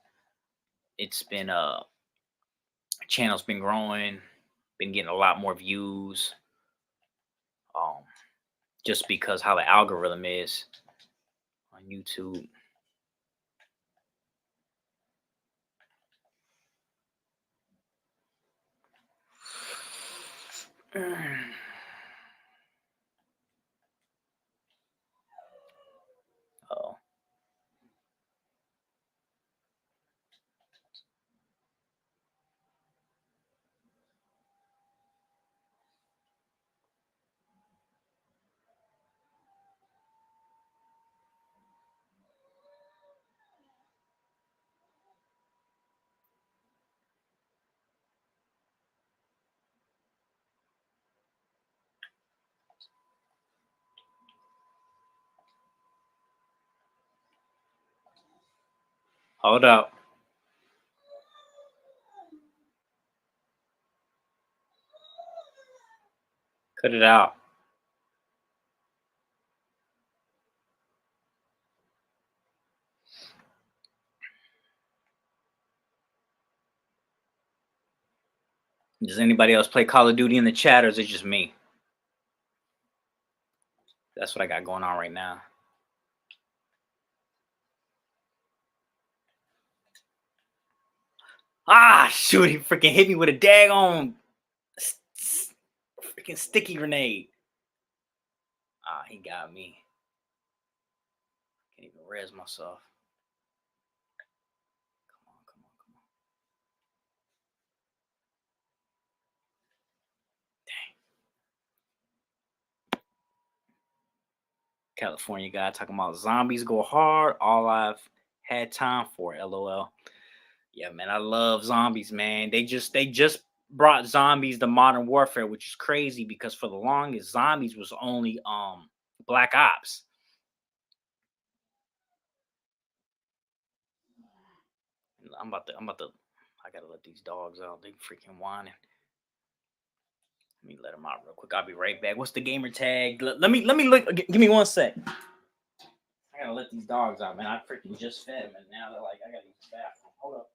it's been channel's been growing, been getting a lot more views. Um, just because how the algorithm is on YouTube. Oh, hold up. Cut it out. Does anybody else play Call of Duty in the chat, or is it just me? That's what I got going on right now. Ah, shoot! He freaking hit me with a daggone freaking sticky grenade. Ah, he got me. Can't even res myself. Come on, come on, come on. California guy talking about zombies go hard. All I've had time for. LOL. Yeah, man, I love zombies, man. They just brought zombies to Modern Warfare, which is crazy because for the longest, zombies was only Black Ops. I gotta let these dogs out. They freaking whining. Let me let them out real quick. I'll be right back. What's the gamer tag? Let me look. Give me 1 sec. I gotta let these dogs out, man. I freaking just fed them, and now they're like, I gotta use the bathroom. Hold up.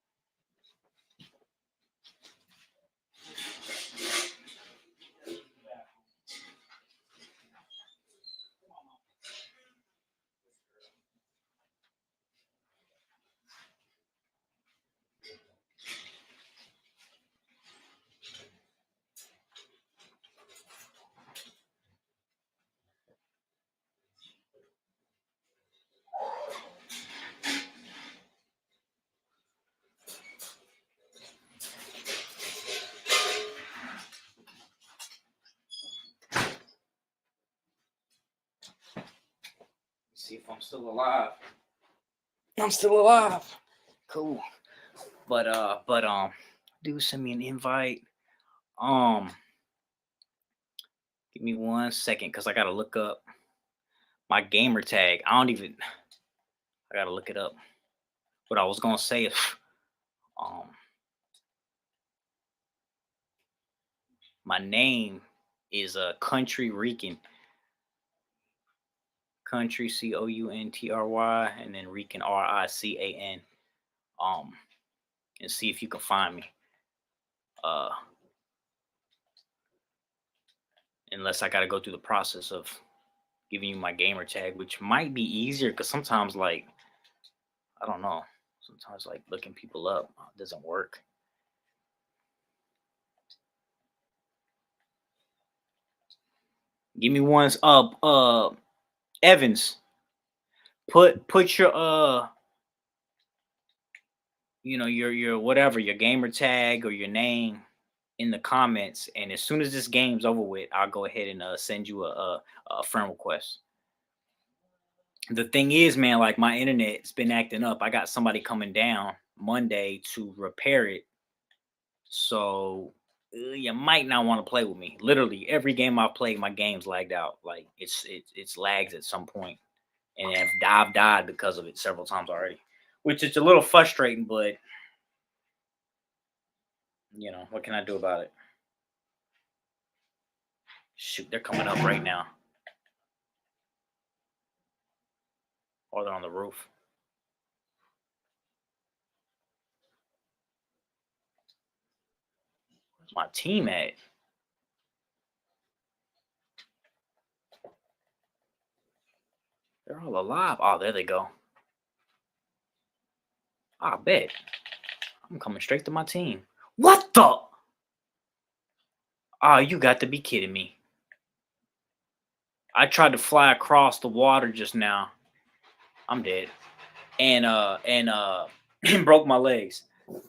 See if I'm still alive. I'm still alive. Cool. But dude, send me an invite. Give me 1 second, cause I gotta look up my gamer tag. I gotta look it up. What I was gonna say is, um, my name is Country Rican. Country COUNTRY, and then Rican RICAN. And see if you can find me. Uh, unless I got to go through the process of giving you my gamer tag, which might be easier because sometimes, like, I don't know, sometimes like looking people up doesn't work. Give me one's up, Evans. Put your your whatever, your gamer tag or your name in the comments, and as soon as this game's over with, I'll go ahead and send you a friend request. The thing is, man, like my internet's been acting up. I got somebody coming down Monday to repair it, so you might not want to play with me. Literally, every game I've played, my game's lagged out. Like it's lags at some point, and I've died because of it several times already, which is a little frustrating. But what can I do about it? Shoot, they're coming up right now, or they're on the roof. Where's my team at? They're all alive. Oh, there they go. I bet. I'm coming straight to my team. What the? Oh, you got to be kidding me. I tried to fly across the water just now. I'm dead. And broke my legs.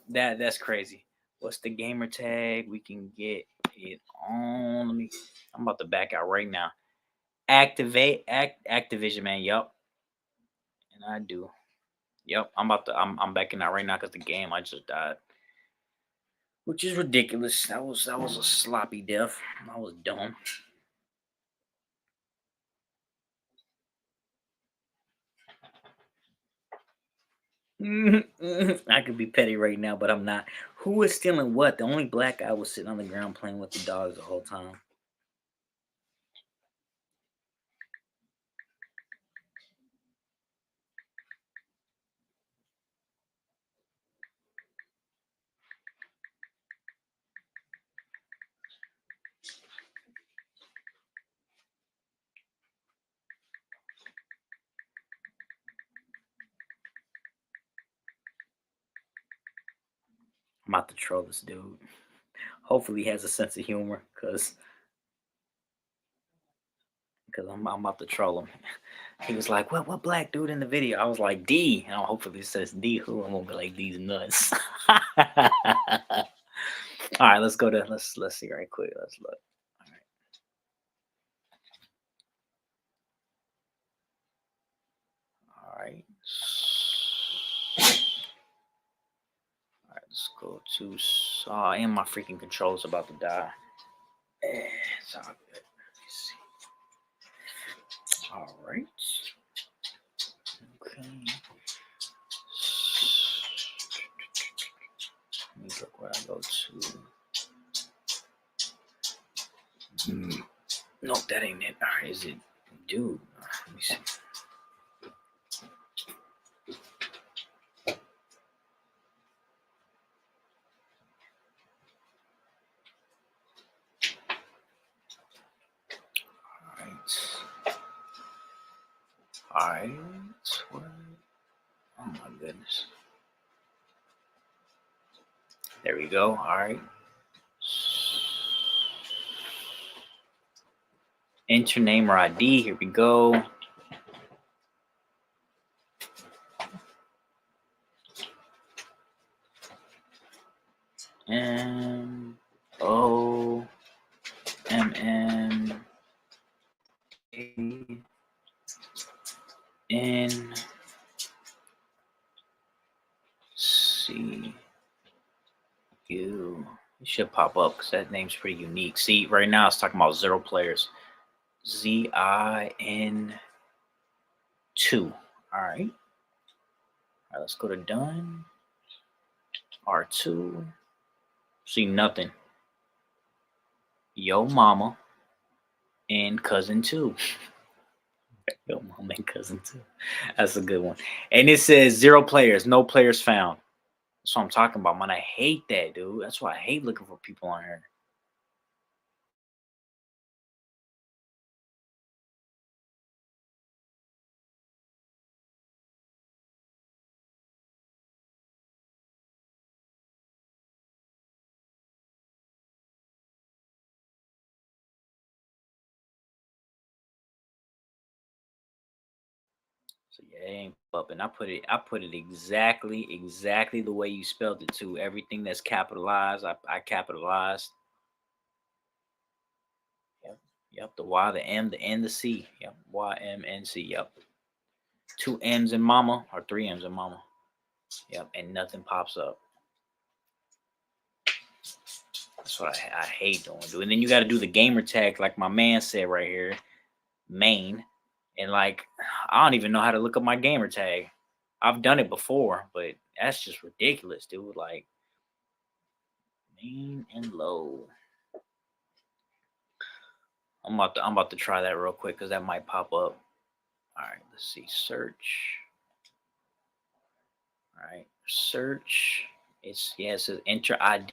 That's crazy. What's the gamer tag? We can get it on. I'm about to back out right now. Activision, man. Yup. And I do. Yep. I'm backing out right now because the game I just died. Which is ridiculous. That was a sloppy death. I was dumb. I could be petty right now, but I'm not. Who was stealing what? The only black guy was sitting on the ground playing with the dogs the whole time. I'm about to troll this dude. Hopefully he has a sense of humor, cause I'm about to troll him. He was like, "What black dude in the video?" I was like, "D." And hopefully it says D. Who? I'm gonna be like, "These nuts." All right, let's go to let's see right quick. Let's look. All right. All right, let's go to and my freaking controller's about to die. It's all good. Let's see. All right. Okay. Let me look where I go to. Nope, that ain't it. All right, is it? Dude, let me see. All right. Oh my goodness. There we go. All right. Enter name or ID. Here we go. M O M M A N C U. It should pop up because that name's pretty unique. See, right now it's talking about 0 players. ZIN2. All right. All right, let's go to done. R2. See nothing. Yo mama and cousin 2. Yo mama and cousin 2. That's a good one. And it says 0 players, no players found. That's what I'm talking about, man. I hate that, dude. That's why I hate looking for people on here. So yeah, it ain't up, and I put it exactly the way you spelled it too. Everything that's capitalized, I capitalized. Yep, yep. The Y, the M, the N, the C. Yep, YMNC. Yep. 2 M's in mama or 3 M's in mama. Yep, and nothing pops up. That's what I hate doing. And then you got to do the gamer tag, like my man said right here, main. And like, I don't even know how to look up my gamer tag. I've done it before, but that's just ridiculous, dude. Like, main and low. I'm about to try that real quick because that might pop up. All right, let's see. Search. All right, search. It says enter ID.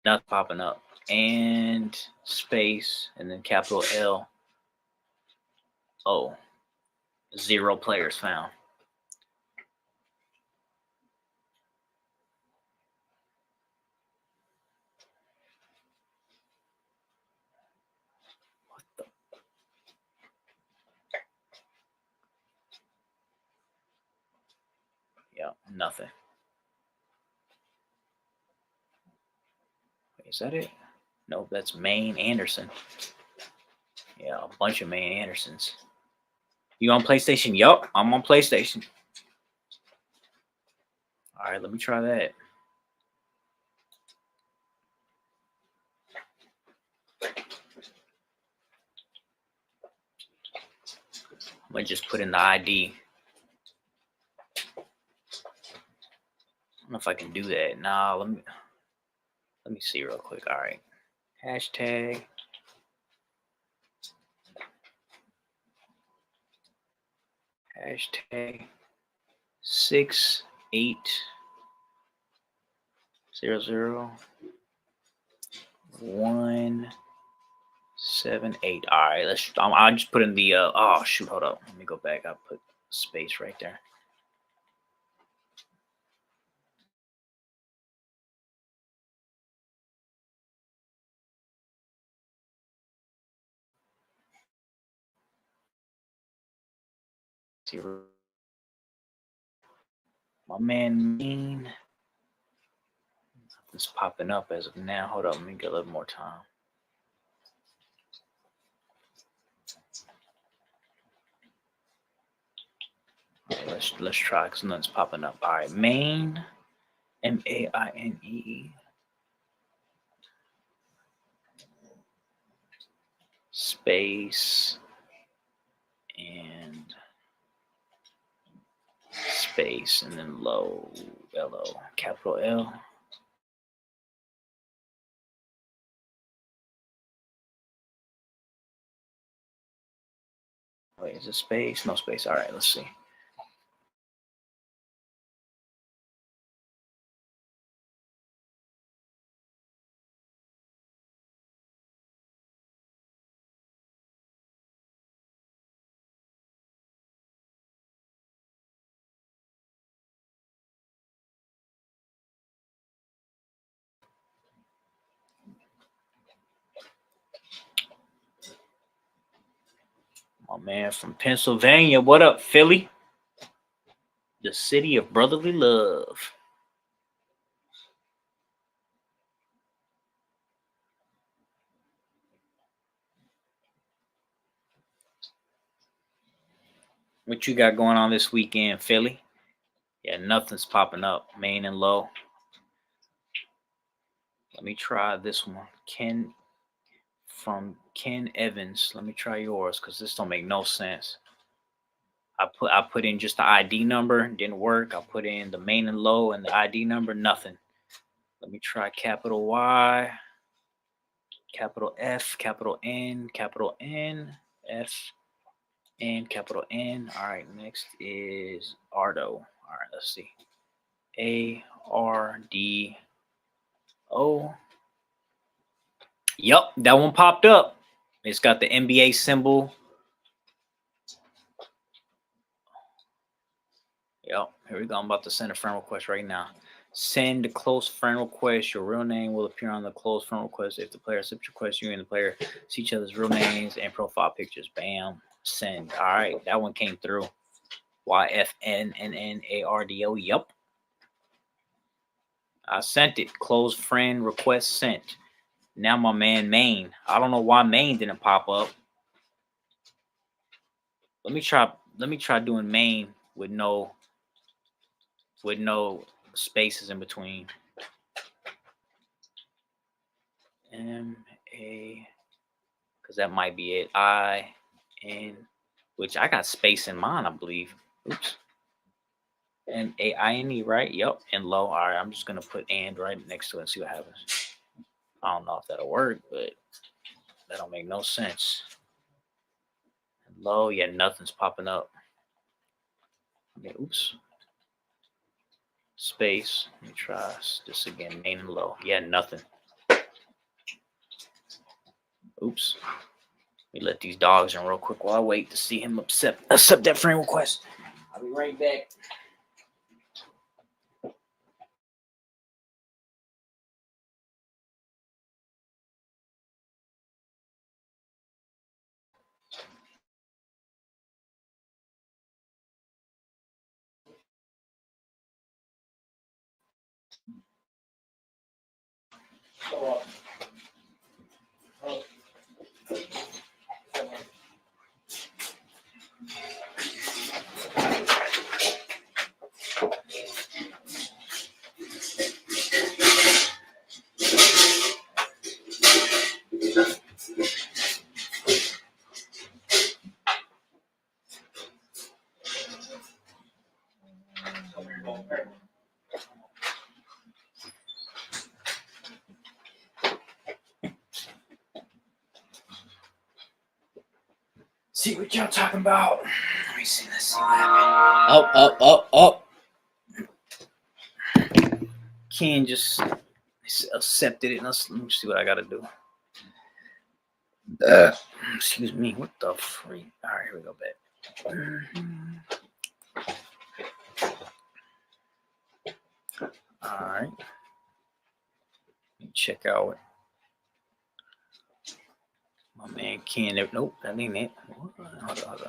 Not popping up. And space and then capital L. Oh, 0 players found. What the? Yeah, nothing. Wait, is that it? Nope, that's Maine Anderson. Yeah, a bunch of Maine Andersons. You on PlayStation? Yup, I'm on PlayStation. All right, let me try that. I'm gonna just put in the ID. I don't know if I can do that. Nah, let me see real quick. All right, hashtag. Hashtag 6800178. All right, I'll just put in the. Oh shoot, hold up. Let me go back. I'll put space right there. See, my man Mean. It's popping up as of now. Hold up, let me get a little more time. Right, let's try because nothing's popping up. All right, Maine, MAINE, space and space and then low, LO, capital L. Wait, is it space? No space. All right, let's see. My man from Pennsylvania. What up, Philly? The city of brotherly love. What you got going on this weekend, Philly? Yeah, nothing's popping up. Main and low. Let me try this one. Ken Evans. Let me try yours because this don't make no sense. I put in just the ID number, didn't work. I put in the main and low and the ID number, nothing. Let me try capital Y, capital F, capital N, F, and capital N. All right, next is Ardo. All right, let's see. ARDO. Yup, that one popped up. It's got the NBA symbol. Yep. Here we go. I'm about to send a friend request right now. Send a close friend request. Your real name will appear on the close friend request. If the player accepts your request, you and the player see each other's real names and profile pictures. Bam. Send. All right. That one came through. YFNNNARDO. Yep. I sent it. Close friend request sent. Now my man Maine. I don't know why Maine didn't pop up. Let me try doing Maine with no spaces in between. M-A, because that might be it. I-N, which I got space in mine, I believe. Oops. M-A-I-N-E, right? Yep. And low. All right, I'm just going to put and right next to it and see what happens. I don't know if that'll work, but that don't make no sense. And low, yeah, nothing's popping up. Okay, oops. Space. Let me try this again. Main and low. Yeah, nothing. Oops. Let me let these dogs in real quick while I wait to see him accept that friend request. I'll be right back. See what y'all talking about. Let me see. Let's see what happened. Up. Ken just accepted it. Let me see what I gotta do. Excuse me. What the freak? All right, here we go back. All right. Let me check out my man Ken. Nope, that ain't it. Hold on.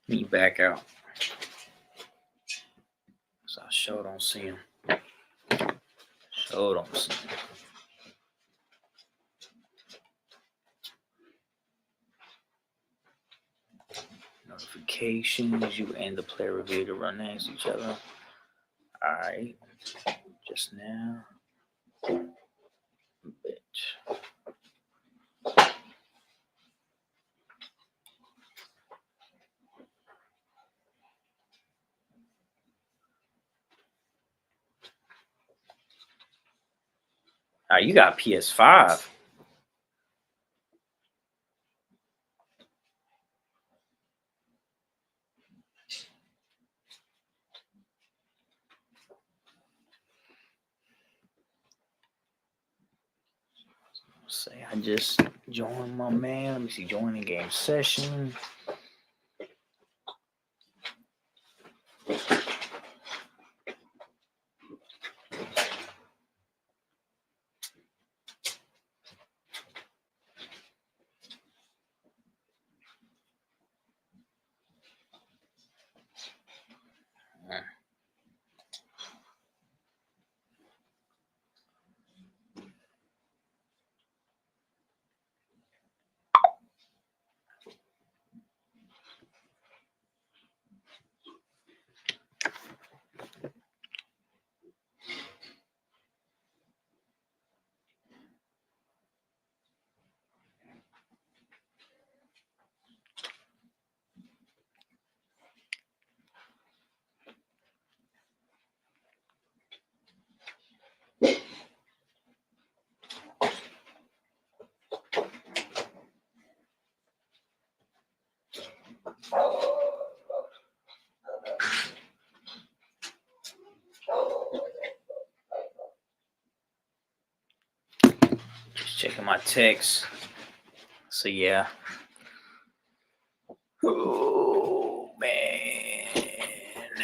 Let me back out. So I sure don't see him. Sure don't see him. Notifications. You and the player review to run next to each other. All right. Just now. Bitch. All right, you got PS5. Say I just joined my man. Let me see. Join in game session. my text. So yeah. Oh man. There it is.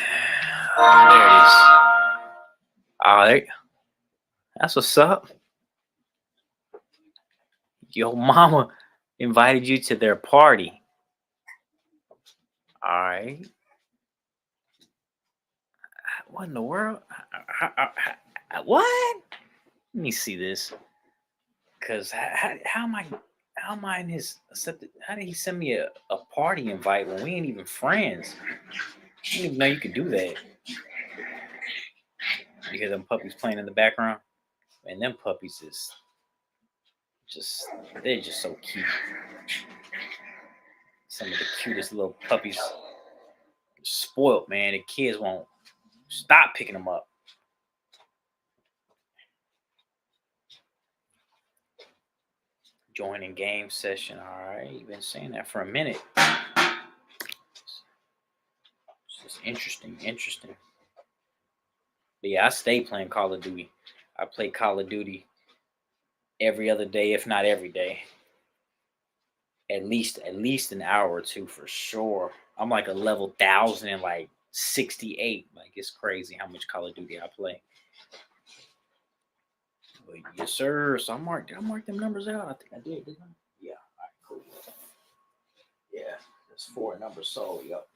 All right. That's what's up. Your mama invited you to their party. All right. What in the world? What? Let me see this. Cause how am I in his accepted? How did he send me a party invite when we ain't even friends? I didn't even know you could do that. You hear them puppies playing in the background? And them puppies is they're just so cute. Some of the cutest little puppies. Spoiled, man. The kids won't stop picking them up. Joining game session. All right, you've been saying that for a minute. It's just interesting. But yeah, I stay playing Call of Duty. I play Call of Duty every other day, if not every day. At least an hour or two for sure. I'm like a level 1,068. Like it's crazy how much Call of Duty I play. But yes, sir. So I marked them numbers out. I think I did, didn't I? Yeah. All right, cool. Yeah, that's 4 numbers sold. Yep.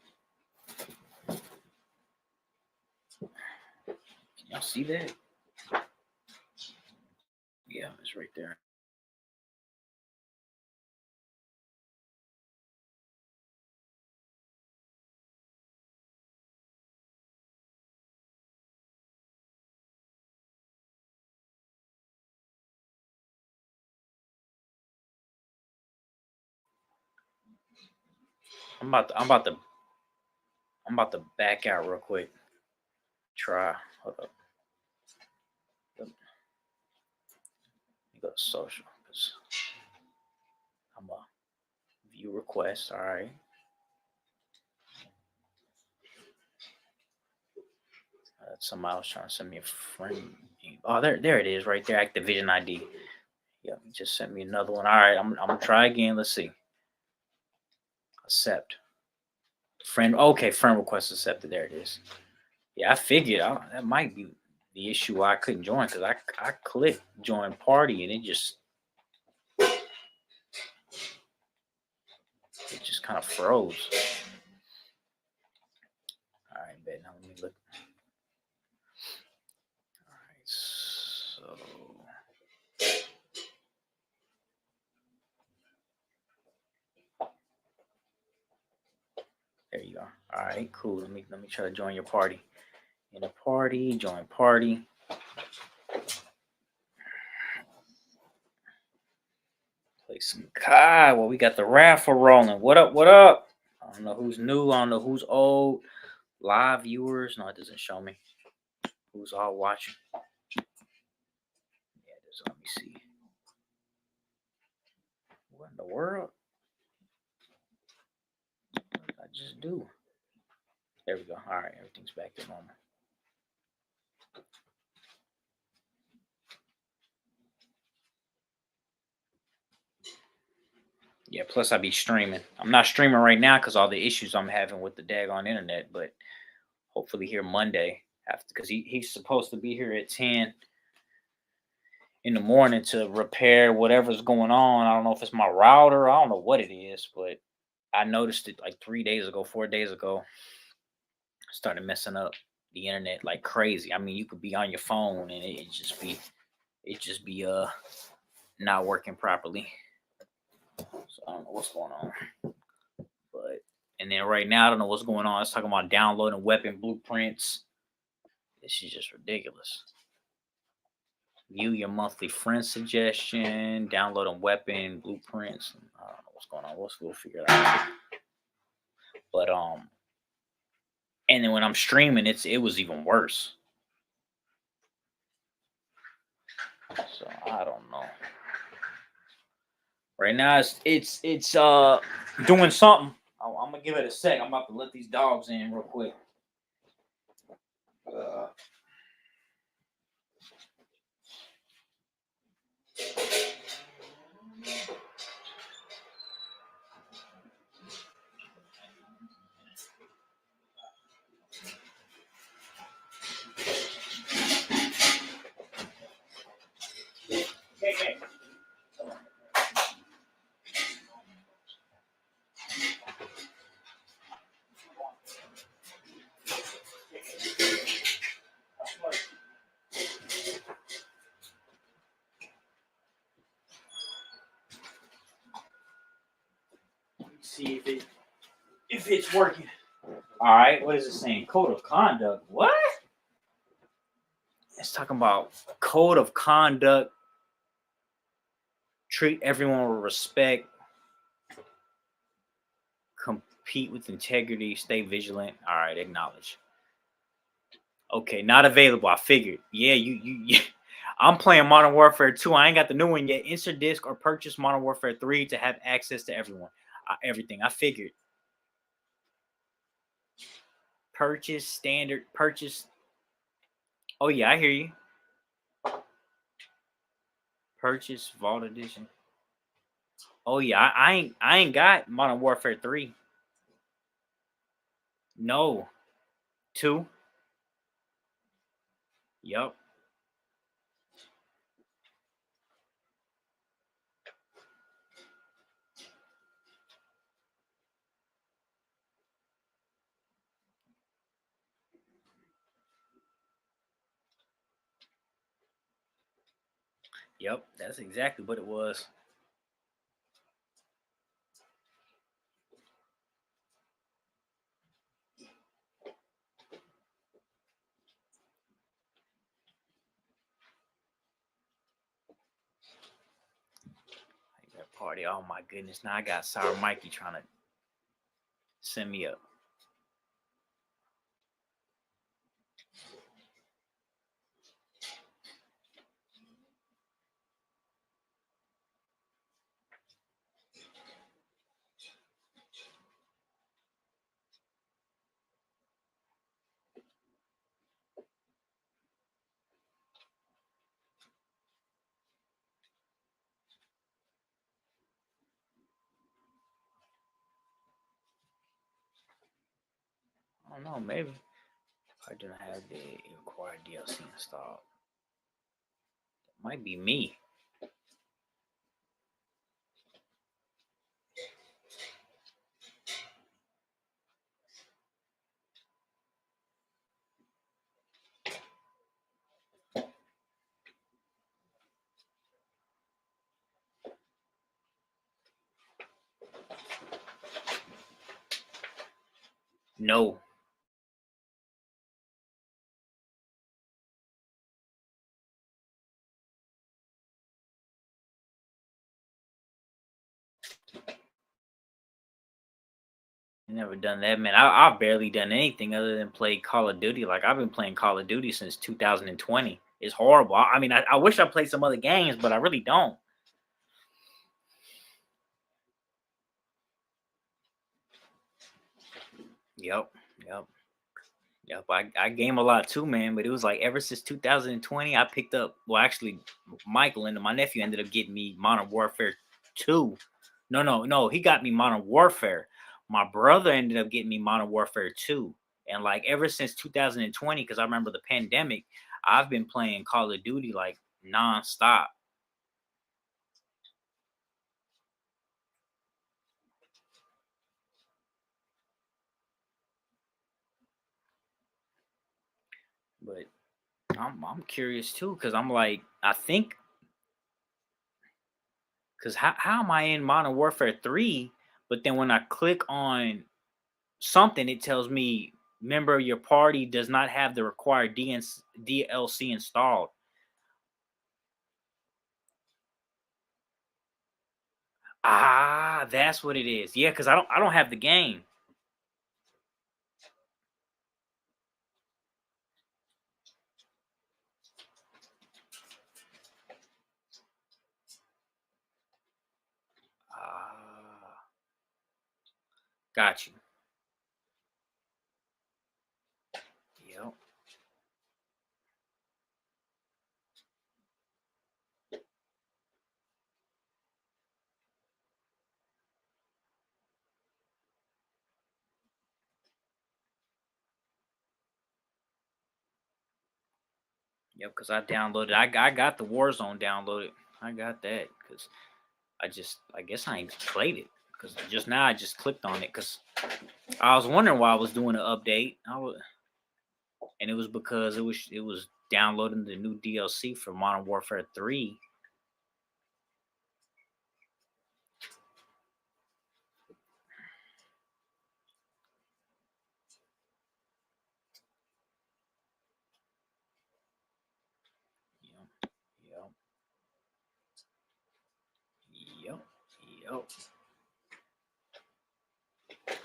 Can y'all see that? Yeah, it's right there. I'm about to back out real quick. Try. Hold up. Let me go to social. I'm a view request. All right. Somebody was trying to send me a friend. Oh, there it is, right there. Activision ID. Yep, he just sent me another one. All right, I'm gonna try again. Let's see. Accept. Friend. Okay, friend request accepted. There it is. Yeah, I figured that might be the issue why I couldn't join because I clicked join party and it just kind of froze. All right, bet. Now let me look. All right, so there you are. All right, cool. Let me try to join your party. In a party, join party. Play some Kai. Well, we got the Raffle rolling. What up? What up? I don't know who's new. I don't know who's old. Live viewers. No, it doesn't show me. Who's all watching? Yeah, it does. Let me see. What in the world? What did I just do? There we go. All right, everything's back to normal. Yeah, plus I be streaming. I'm not streaming right now because all the issues I'm having with the daggone internet, but hopefully here Monday after because he's supposed to be here at 10 in the morning to repair whatever's going on. I don't know if it's my router. I don't know what it is, but I noticed it like 4 days ago. Started messing up the internet like crazy. I mean, you could be on your phone and it just be not working properly. So I don't know what's going on. But and then right now I don't know what's going on. It's talking about downloading weapon blueprints. This is just ridiculous. View your monthly friend suggestion, downloading weapon blueprints. I don't know what's going on. We'll figure it out. But and then when I'm streaming, it was even worse. So I don't know. Right now it's doing something. I'm gonna give it a sec. I'm about to let these dogs in real quick. see if it's working. All right, what is it saying? Code of conduct. What? It's talking about code of conduct. Treat everyone with respect. Compete with integrity. Stay vigilant. All right, acknowledge. Okay, not available. I figured. Yeah, you. I'm playing Modern Warfare 2. I ain't got the new one yet. Insert disc or purchase Modern Warfare 3 to have access to everyone. Everything. I figured. Purchase, standard, purchase. Oh, yeah, I hear you. Purchase, Vault Edition. Oh, yeah, I ain't got Modern Warfare 3. No. 2. Yup. Yep, that's exactly what it was. That party. Oh my goodness. Now I got Sour Mikey trying to send me up. I don't know, maybe. I do not have the required DLC installed. It might be me. No. Never done that, man. I've barely done anything other than play Call of Duty. Like, I've been playing Call of Duty since 2020. It's horrible. I mean, I wish I played some other games, but I really don't. Yep. Yep. Yep. I game a lot too, man. But it was like ever since 2020, I picked up. Well, actually, Michael and my nephew ended up getting me Modern Warfare 2. No. He got me Modern Warfare. My brother ended up getting me Modern Warfare 2. And like ever since 2020, because I remember the pandemic, I've been playing Call of Duty like nonstop. But I'm curious too, because I'm like, I think, because how am I in Modern Warfare 3? But then when I click on something, it tells me member of your party does not have the required DLC installed. Ah, that's what it is. Yeah, because I don't have the game. Ah, got you. Yep. Yep, because I downloaded. I got the Warzone downloaded. I got that because I guess I ain't played it because just now I just clicked on it because I was wondering why I was doing an update. And it was because it was downloading the new DLC for Modern Warfare 3. Yo.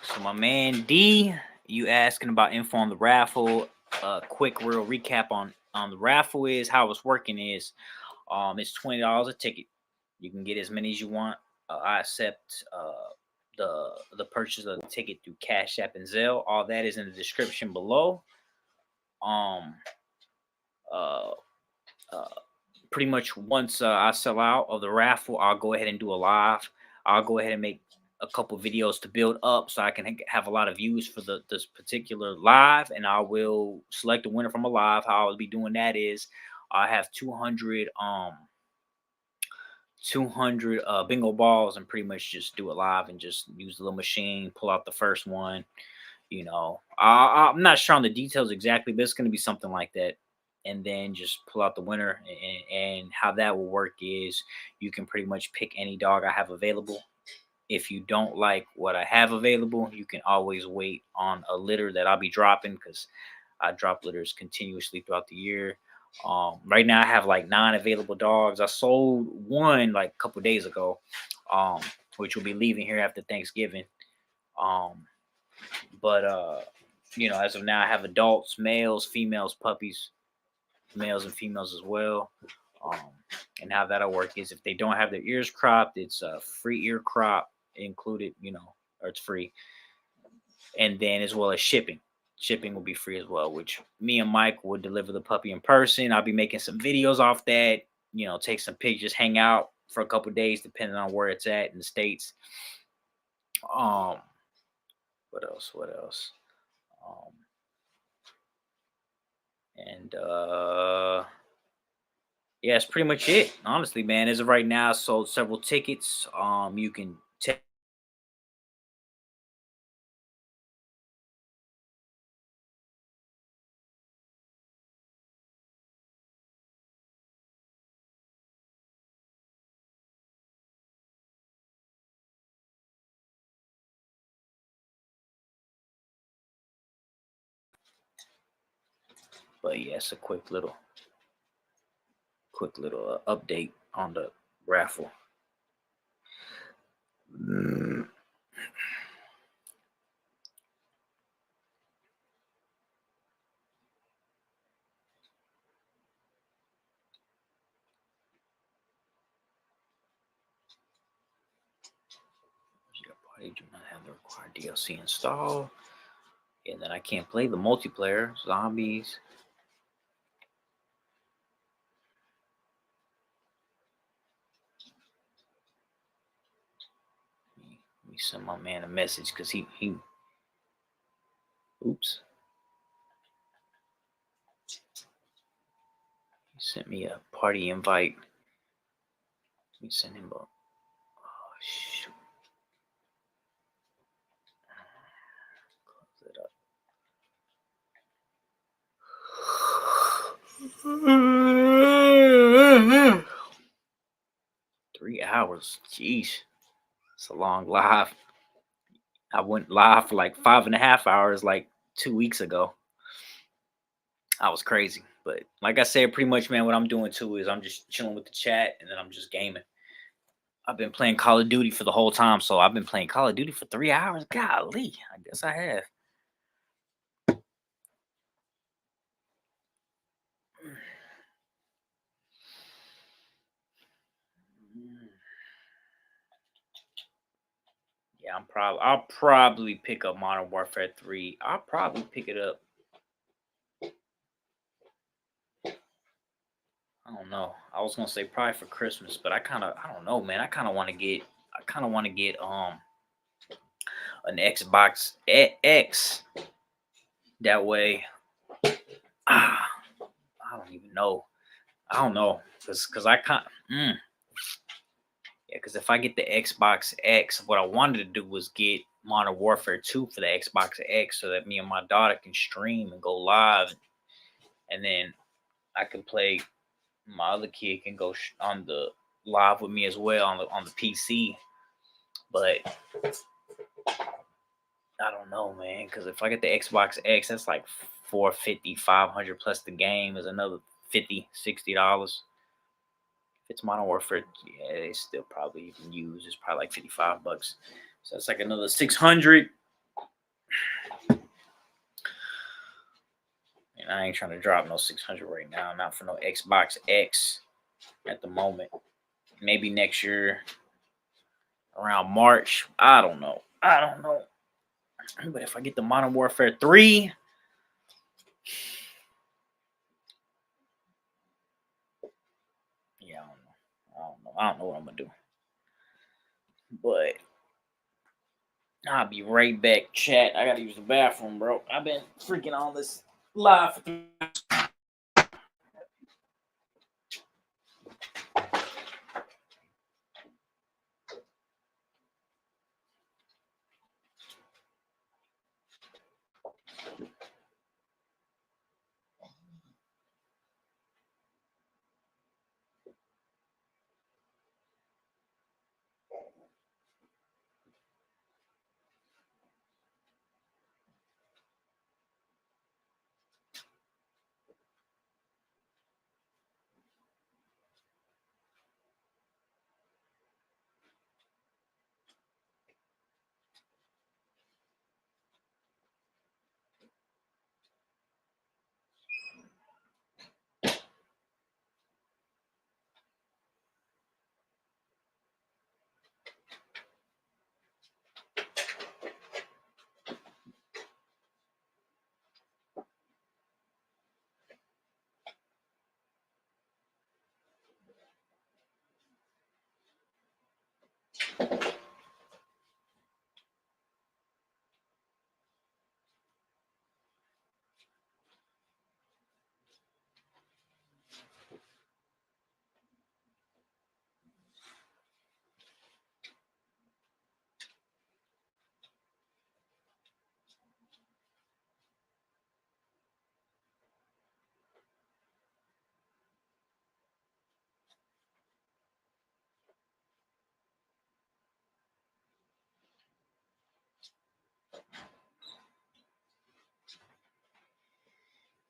So my man D, you asking about info on the raffle. Quick real recap on the raffle is how it's working is it's $20 a ticket. You can get as many as you want. I accept the purchase of the ticket through Cash App and Zelle. All that is in the description below. Um uh uh Pretty much once I sell out of the raffle, I'll go ahead and do a live. I'll go ahead and make a couple videos to build up so I can have a lot of views for this particular live, and I will select a winner from a live. How I'll be doing that is I have 200 bingo balls and pretty much just do it live and just use the little machine, pull out the first one. I'm not sure on the details exactly, but it's going to be something like that. And then just pull out the winner. And how that will work is you can pretty much pick any dog I have available. If you don't like what I have available, you can always wait on a litter that I'll be dropping because I drop litters continuously throughout the year. Right now I have like 9 available dogs. I sold one like a couple days ago, which will be leaving here after Thanksgiving. Um, but as of now, I have adults, males, females, puppies, males and females as well. Um, and how that'll work is if they don't have their ears cropped, it's a free ear crop included, or it's free. And then as well as shipping. Shipping will be free as well, which me and Mike would deliver the puppy in person. I'll be making some videos off that, take some pictures, hang out for a couple days, depending on where it's at in the States. Um, what else? What else? Um, and Yeah, that's pretty much it. Honestly, man, as of right now, I sold several tickets. You can take. But yeah, it's a quick little update on the raffle. Mm. Party do not have the required DLC installed, and then I can't play the multiplayer zombies. Let me send my man a message because he oops. He sent me a party invite. Let me send him a. Oh, shoot. Close it up. 3 hours. Jeez. It's a long live. I went live for like 5.5 hours like 2 weeks ago. I was crazy. But like I said, pretty much, man, what I'm doing too is I'm just chilling with the chat and then I'm just gaming. I've been playing Call of Duty for the whole time. So I've been playing Call of Duty for 3 hours. Golly, I guess I have. Yeah, I'll probably pick up Modern Warfare 3. I'll probably pick it up. I don't know. I was gonna say probably for Christmas, but I don't know, man. I kinda wanna get an Xbox X. That way. I don't even know. I don't know. Cause I can't yeah, because if I get the Xbox X, what I wanted to do was get Modern Warfare 2 for the Xbox X so that me and my daughter can stream and go live, and then I can play. My other kid can go on the live with me as well on the PC. But I don't know, man, because if I get the Xbox X, that's like 450, 500 plus the game is another $50, $60. it's Modern Warfare, yeah, they still probably even use. It's probably like $55. So that's like another 600. And I ain't trying to drop no 600 right now. Not for no Xbox X at the moment. Maybe next year around March. I don't know. But if I get the Modern Warfare 3, yeah, I don't know what I'm gonna do. But I'll be right back, chat. I gotta use the bathroom, bro. I've been freaking on this live for 3 hours.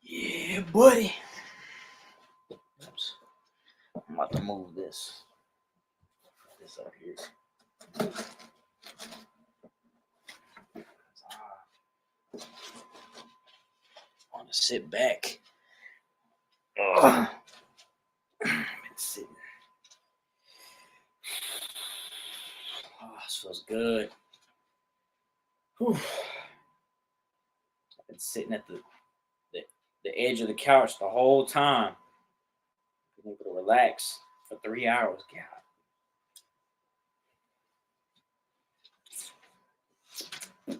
Yeah, buddy. Oops. I'm about to move this up here. I want to sit back. Ugh. Been sitting. Oh, this feels good. Whew. I've been sitting at the edge of the couch the whole time. Been able to relax for 3 hours. God.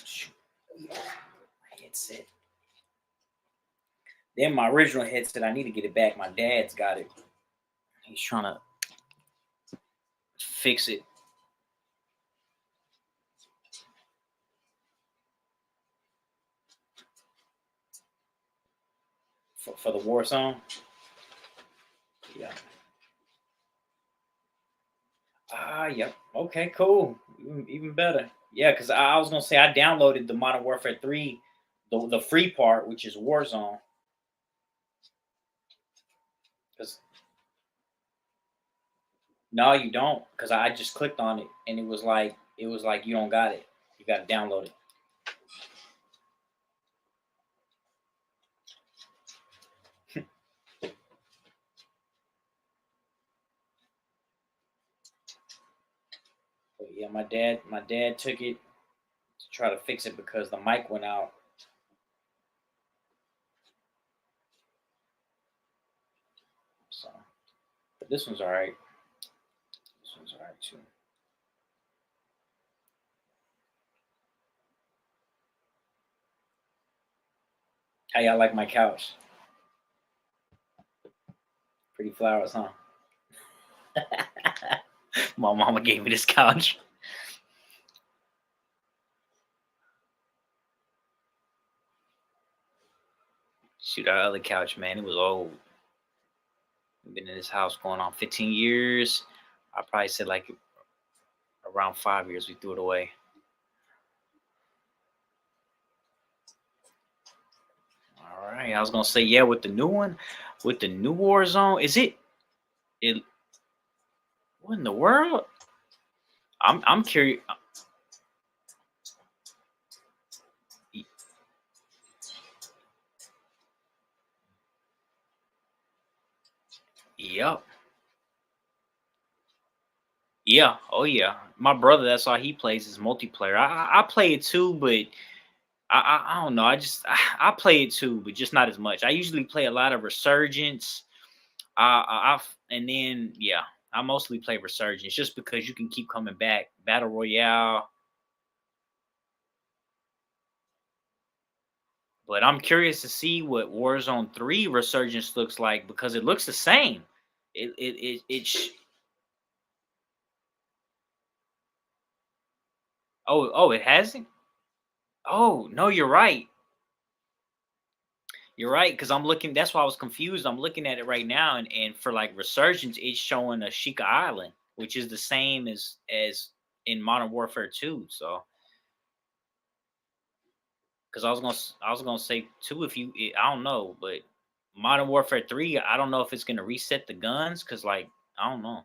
Shoot. My headset. Then my original headset, I need to get it back. My dad's got it. He's trying to fix it. For the war song. Yeah. Yep. Okay, cool. Even better. Yeah, because I was gonna say I downloaded the Modern Warfare 3, the free part, which is Warzone. Because no, you don't. Because I just clicked on it and it was like you don't got it. You got to download it. But yeah, my dad took it to try to fix it because the mic went out. So, but this one's all right. This one's all right too. How y'all like my couch? Pretty flowers, huh? My mama gave me this couch. Shoot, our other couch, man, it was old. We've been in this house going on 15 years. I probably said like around 5 years we threw it away. All right, I was gonna say yeah with the new one, with the new Warzone. Is it What in the world? I'm curious. Yep. Yeah. Oh yeah. My brother, that's all he plays is multiplayer. I play it too, but I don't know. I play it too, but just not as much. I usually play a lot of Resurgence. And then yeah, I mostly play Resurgence just because you can keep coming back. Battle Royale. But I'm curious to see what Warzone 3 Resurgence looks like because it looks the same. Oh, it hasn't? Oh, no, you're right. You're right, because I'm looking, that's why I was confused. I'm looking at it right now, and for like Resurgence, it's showing a Sheikah Island, which is the same as in Modern Warfare 2. So because I was gonna say too, if you I don't know, but Modern Warfare 3, I don't know if it's gonna reset the guns because like I don't know.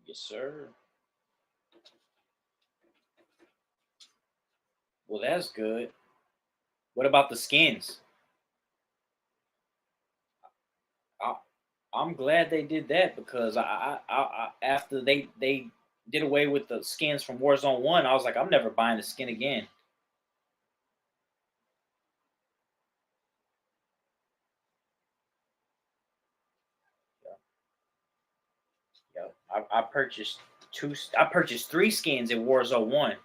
Yes, sir. Well, that's good. What about the skins? I, I'm glad they did that because after they did away with the skins from Warzone 1, I was like, I'm never buying the skin again. Yeah, yeah. I purchased two. I purchased three skins in Warzone 1,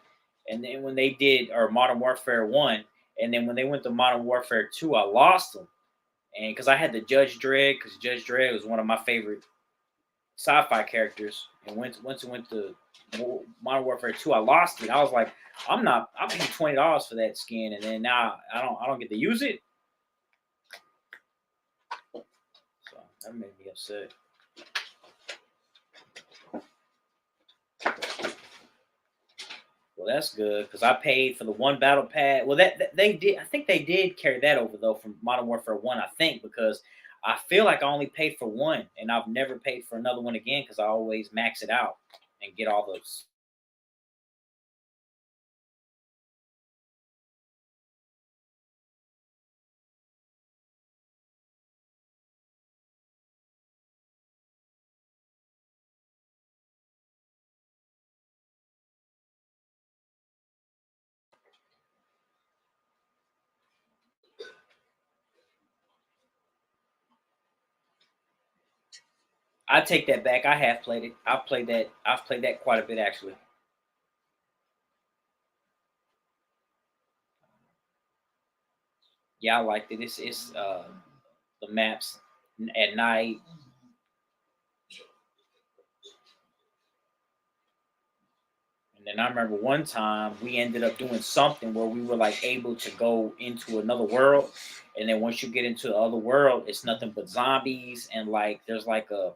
and then when they did or Modern Warfare 1, and then when they went to Modern Warfare 2, I lost them. And because I had the Judge Dredd, because Judge Dredd was one of my favorite sci-fi characters, and once it went to Modern Warfare 2, I lost it. I was like, I'm not. I paid $20 for that skin, and then now I don't get to use it. So that made me upset. Well, that's good because I paid for the one battle pad. Well, that they did. I think they did carry that over though from Modern Warfare 1. I think because I feel like I only paid for one, and I've never paid for another one again because I always max it out and get all those. I take that back. I have played it. I've played that. I've played that quite a bit actually. Yeah, I liked it. It's the maps at night. And then I remember one time we ended up doing something where we were like able to go into another world. And then once you get into the other world, it's nothing but zombies and like there's like a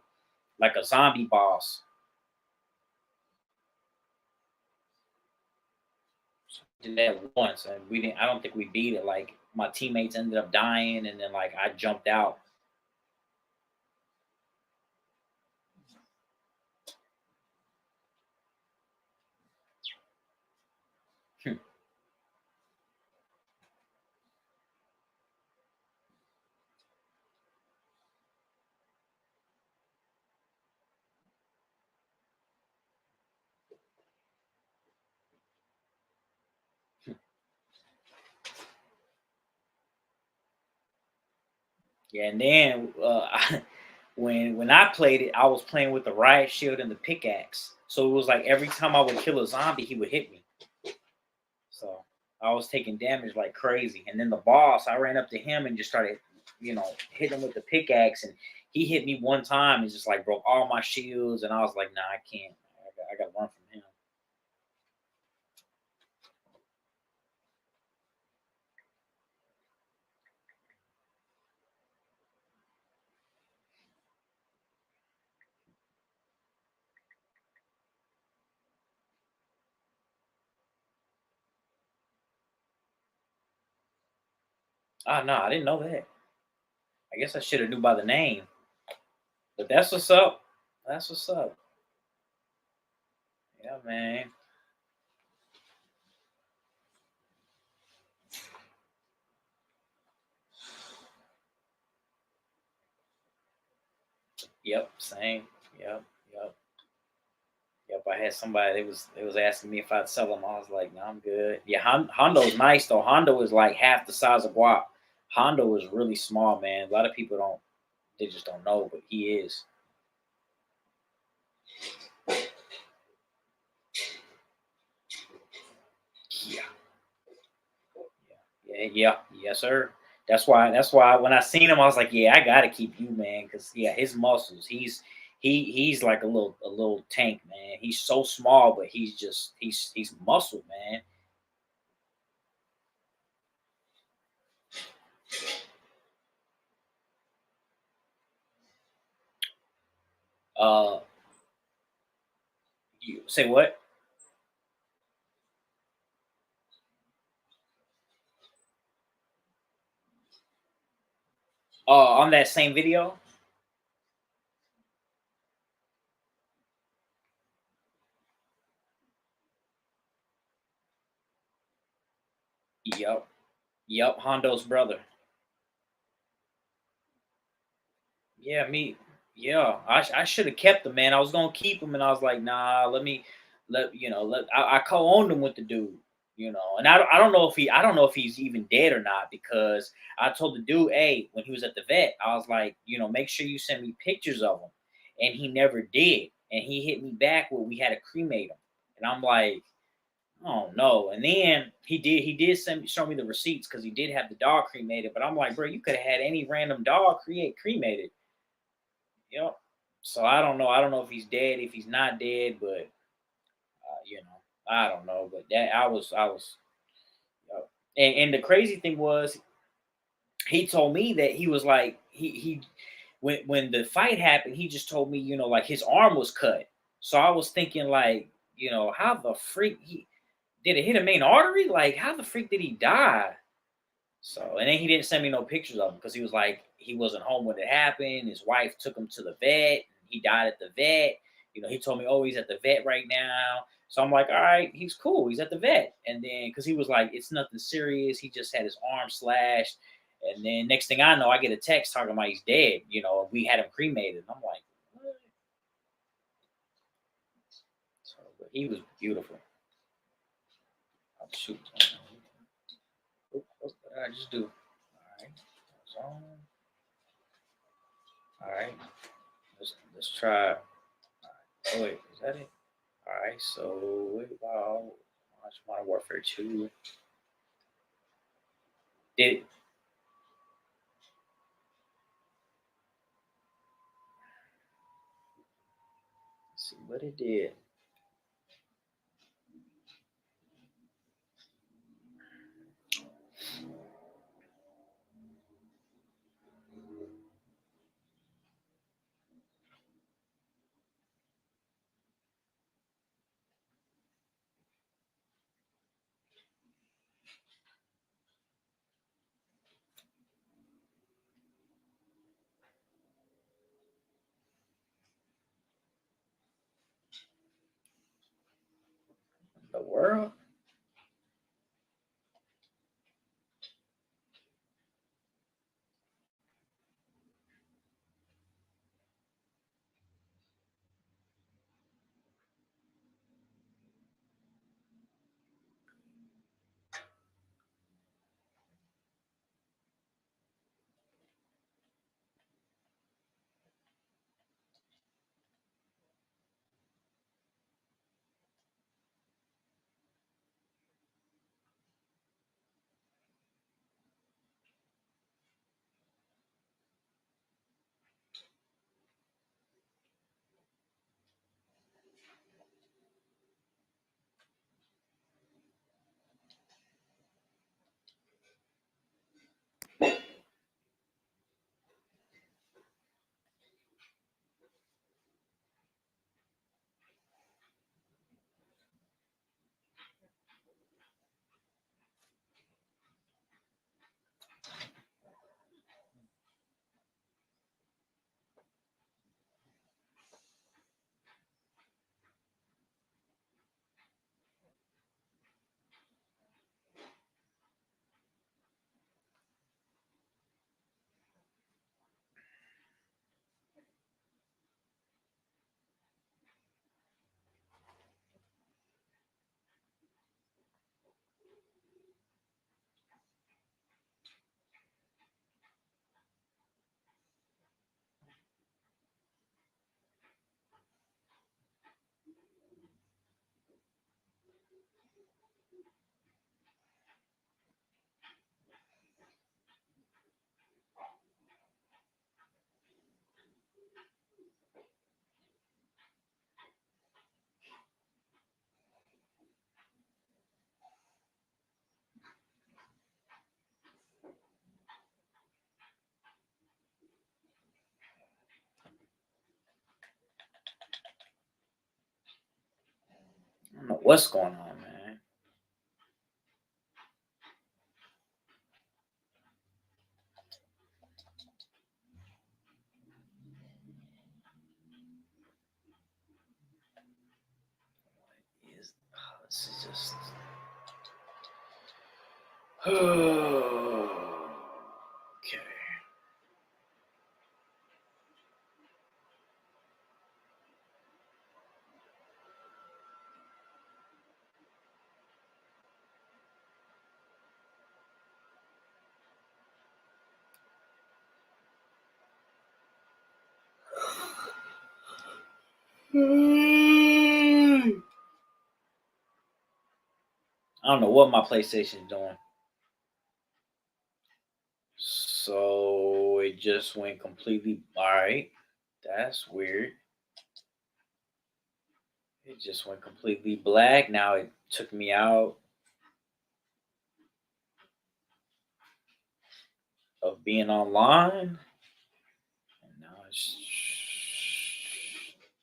zombie boss. Did that once and we didn't I don't think we beat it. Like my teammates ended up dying and then like I jumped out. Yeah, and then when I played it, I was playing with the riot shield and the pickaxe. So it was like every time I would kill a zombie, he would hit me. So I was taking damage like crazy. And then the boss, I ran up to him and just started hitting him with the pickaxe, and he hit me one time and just like broke all my shields, and I was like, nah, I can't. I got to run from him. Oh no, I didn't know that. I guess I should have knew by the name. But that's what's up. That's what's up. Yeah, man. Yep, same. Yep, yep, yep. I had somebody they was asking me if I'd sell them. I was like, no, I'm good. Yeah, Hondo's nice though. Hondo is like half the size of Guap. Hondo is really small, man. A lot of people don't. They just don't know, but he is. Yeah, yeah, yeah, yes, sir. That's why when I seen him, I was like, yeah, I gotta keep you, man, because yeah, his muscles. He's like a little tank, man. He's so small, but he's muscle, man. Uh, you say what? On that same video? Yep, yep. Hondo's brother. Yeah, me. Yeah, I should have kept him, man. I was gonna keep him, and I was like, nah. I co-owned him with the dude, and I don't know if he's even dead or not because I told the dude, hey, when he was at the vet, I was like, make sure you send me pictures of him, and he never did, and he hit me back where we had to cremate him, and I'm like, oh no, and then he did show me the receipts because he did have the dog cremated, but I'm like, bro, you could have had any random dog create cremated. Yep. So I don't know if he's dead, if he's not dead, but I don't know. But that I was. Yep. And the crazy thing was, he told me that he was like he when the fight happened, he just told me, like his arm was cut. So I was thinking like, how the freak he did it hit a main artery? Like how the freak did he die? So, and then he didn't send me no pictures of him because he was like, he wasn't home when it happened. His wife took him to the vet. He died at the vet. He told me, oh, he's at the vet right now. So I'm like, all right, he's cool. He's at the vet. And then, because he was like, it's nothing serious. He just had his arm slashed. And then next thing I know, I get a text talking about he's dead. We had him cremated. And I'm like, what? So, but he was beautiful. Oh, shoot. What did I just do? All right. So, all right. Let's try. Oh wait, is that it? All right. So what about Modern Warfare 2? Did let's see what it did. The world. I don't know what's going on, man. This is just. Okay. I don't know what my PlayStation's doing. So it just went completely. All right. That's weird. It just went completely black. Now it took me out of being online. And now it's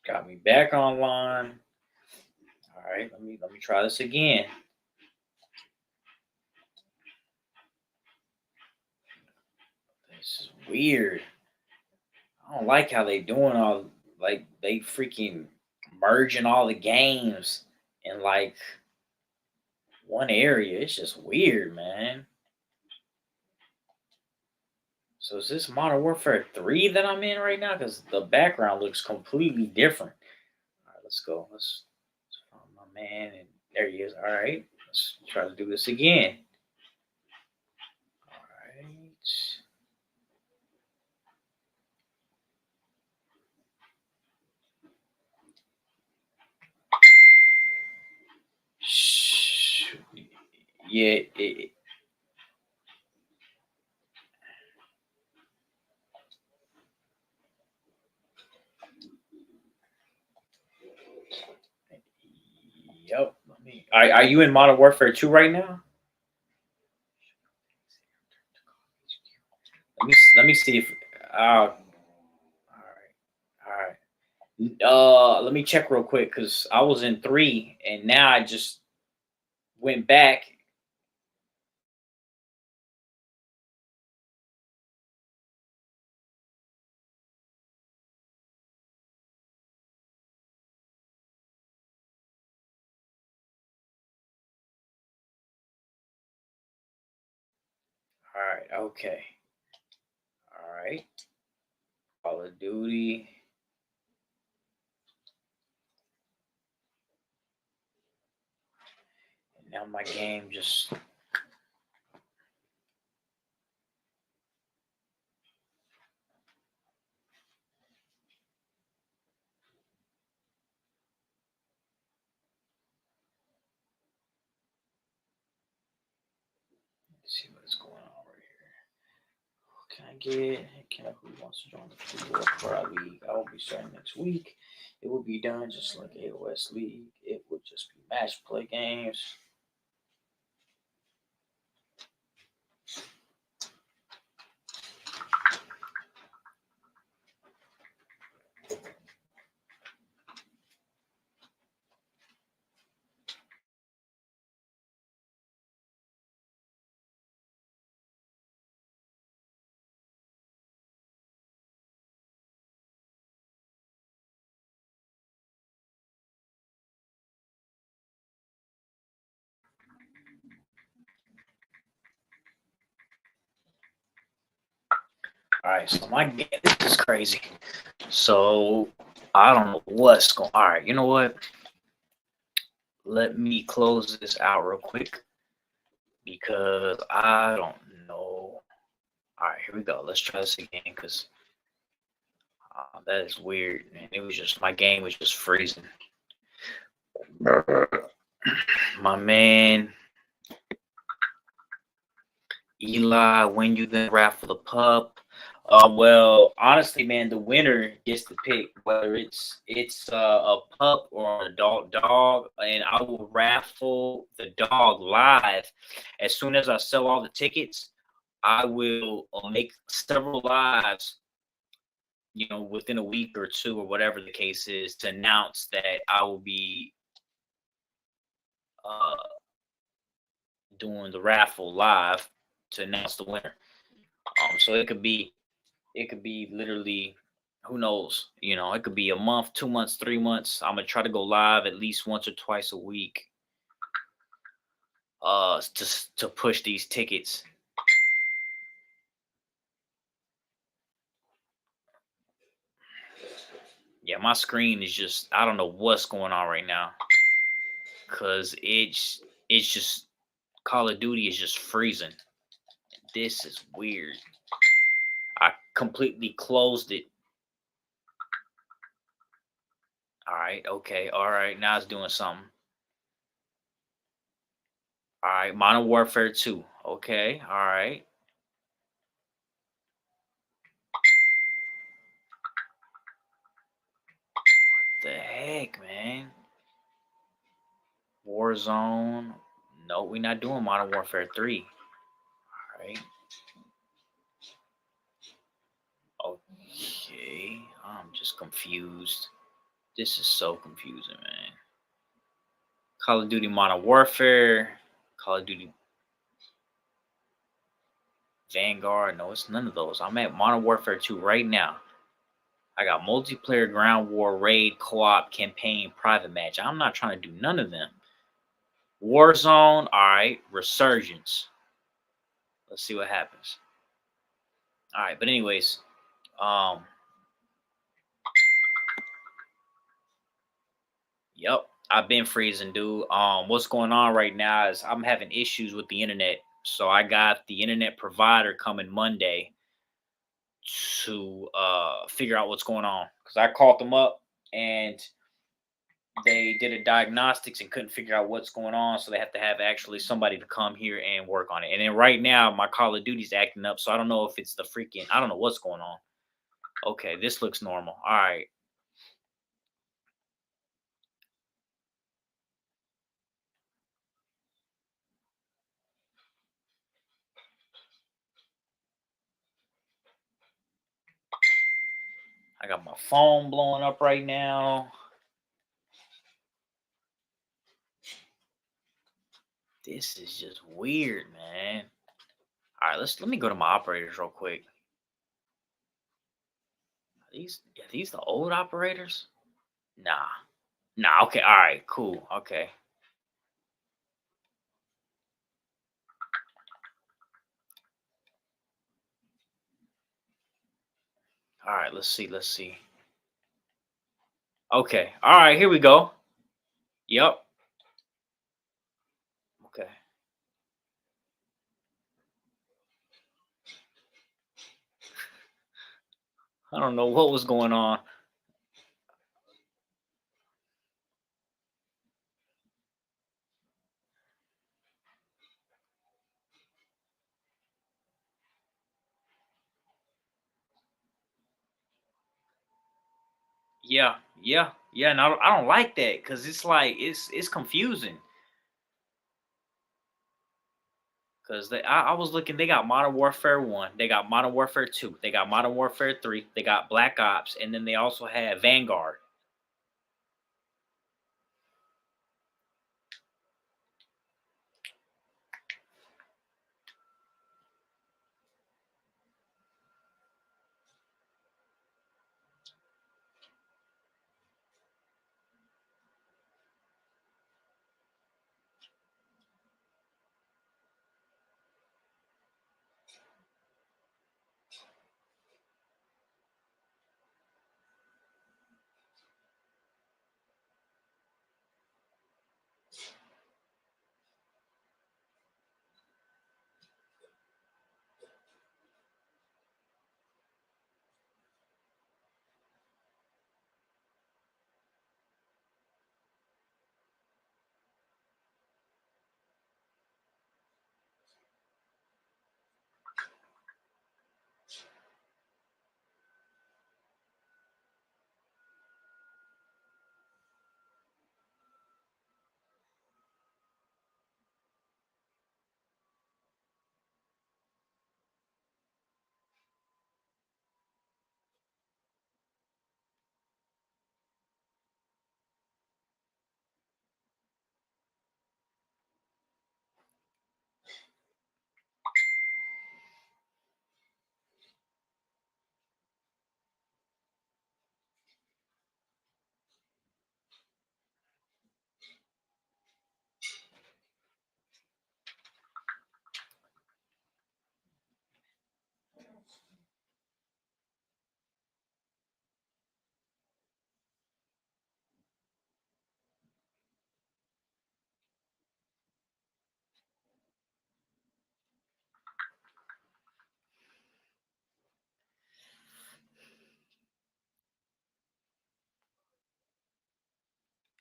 got me back online. All right, let me try this again. This is weird. I don't like how they doing all like they freaking merging all the games in like one area. It's just weird, man. So is this Modern Warfare 3 that I'm in right now? Because the background looks completely different. All right, let's go. Let's find my man, and there he is. All right, let's try to do this again. All right. Yeah. Yep. Are you in Modern Warfare 2 right now? Let me see if. All right. All right. Let me check real quick because I was in 3 and now I just went back. All right. Okay. All right. Call of Duty. And now my game just. Let's see what's going on right here. Can I who wants to join the Free World Pro League? I will be starting next week. It will be done just like AOS League. It would just be match play games. All right, so my game, this is crazy. So I don't know what's going. All right, you know what? Let me close this out real quick because I don't know. All right, here we go. Let's try this again because that is weird. And it was just my game was just freezing. My man Eli, when you gonna raffle the pup? Well, honestly, man, the winner gets to pick whether it's a pup or an adult dog, and I will raffle the dog live as soon as I sell all the tickets. I will make several lives, within a week or two or whatever the case is, to announce that I will be uh, doing the raffle live to announce the winner. So it could be literally, who knows, it could be a month, 2 months, 3 months. I'm gonna try to go live at least once or twice a week, to push these tickets. Yeah, my screen is just, I don't know what's going on right now, because it's just, Call of Duty is just freezing. This is weird. I completely closed it. All right, okay, all right, now it's doing something. All right, Modern Warfare 2. Okay, all right. The heck, man? Warzone. No, we're not doing Modern Warfare 3. All right. Okay. I'm just confused. This is so confusing, man. Call of Duty Modern Warfare. Call of Duty Vanguard. No, it's none of those. I'm at Modern Warfare 2 right now. I got multiplayer, ground war, raid, co-op, campaign, private match. I'm not trying to do none of them. Warzone. All right. Resurgence. Let's see what happens. All right. But anyways, um, yep, I've been freezing, dude. What's going on right now is I'm having issues with the internet. So I got the internet provider coming Monday to figure out what's going on. Because I called them up and they did a diagnostics and couldn't figure out what's going on. So they have to have actually somebody to come here and work on it. And then right now my Call of Duty's acting up. So I don't know if it's the freaking, I don't know what's going on. Okay, this looks normal. All right. I got my phone blowing up right now. This is just weird, man. All right, let me go to my operators real quick. Are these the old operators? Nah. Nah, okay, all right, cool. Okay. All right, let's see. Okay. All right, here we go. Yep. Okay. I don't know what was going on. Yeah, yeah, yeah. And I don't like that because it's like it's confusing. Because I was looking, they got Modern Warfare 1, they got Modern Warfare 2, they got Modern Warfare 3, they got Black Ops, and then they also had Vanguard.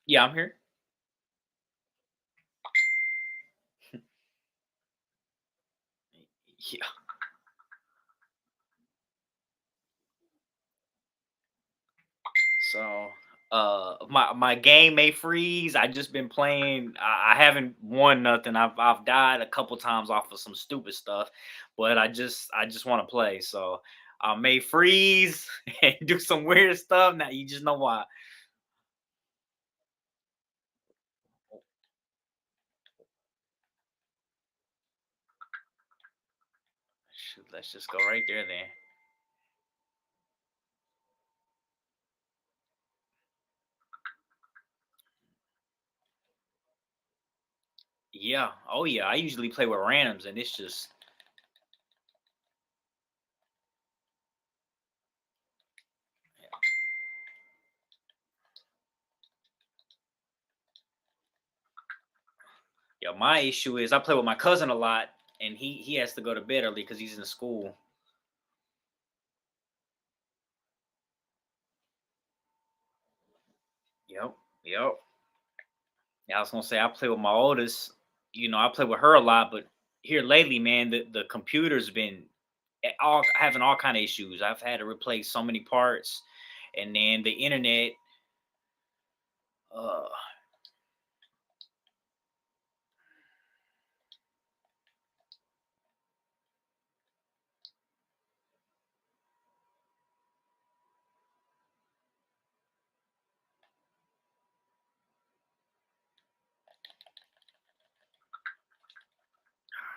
Yeah, I'm here. Yeah. So, my game may freeze. I just been playing. I haven't won nothing. I've died a couple times off of some stupid stuff, but I just want to play. So I may freeze and do some weird stuff. Now you just know why. Shoot, let's just go right there then. Yeah. Oh yeah. I usually play with randoms, and it's just yeah. My issue is I play with my cousin a lot, and he has to go to bed early because he's in school. Yep. Yep. Yeah, I was gonna say I play with my oldest. I play with her a lot, but here lately, man, the computer's been all having all kind of issues. I've had to replace so many parts, and then the internet. Uh,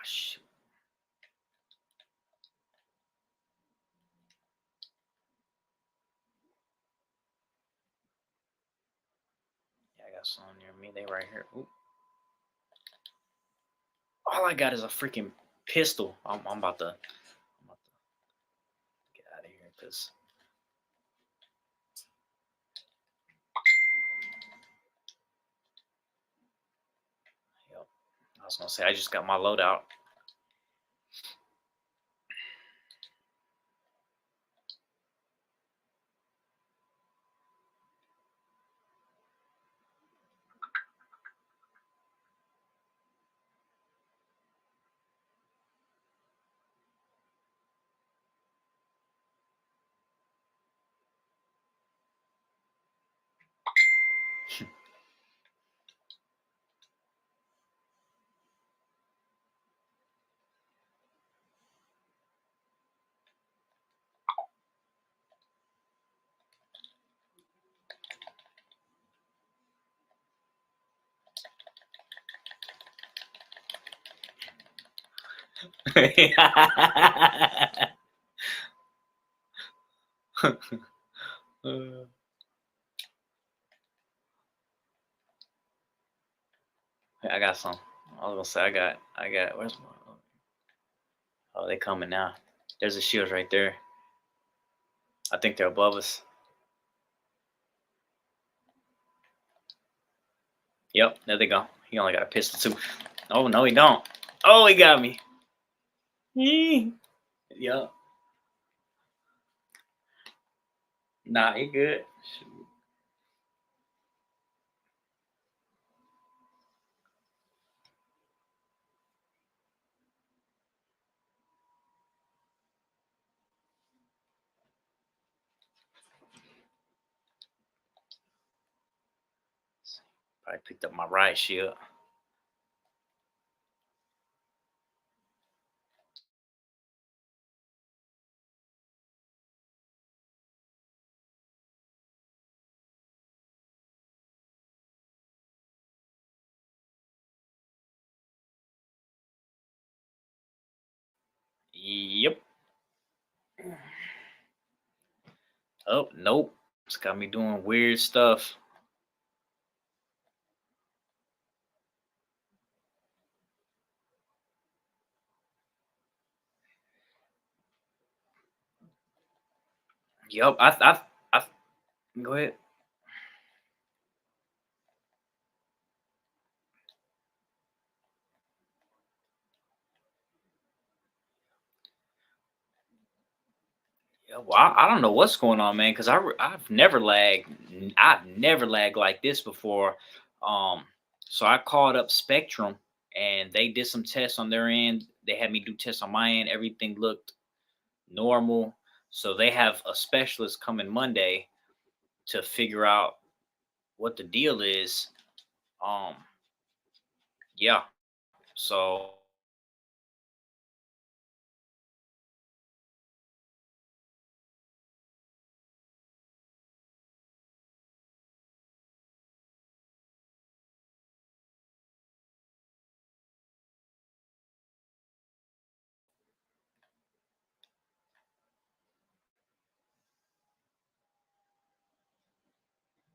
shoot. Yeah, I got some near me. They right here. Ooh. All I got is a freaking pistol. I'm about to get out of here because yep. I was gonna say I just got my loadout. Uh, I got some. I was gonna say I got. Where's my? Oh, they coming now. There's a shield right there. I think they're above us. Yep, there they go. He only got a pistol too. Oh no, he don't. Oh, he got me. Yee. Yep. Nah, he good. Shoot. Probably picked up my right shield. Yep. Oh nope. It's got me doing weird stuff. Yep. I go ahead. Well, I don't know what's going on, man, because I've never lagged. I've never lagged like this before. Um, so I called up Spectrum and they did some tests on their end. They had me do tests on my end. Everything looked normal. So they have a specialist coming Monday to figure out what the deal is. Um, yeah. So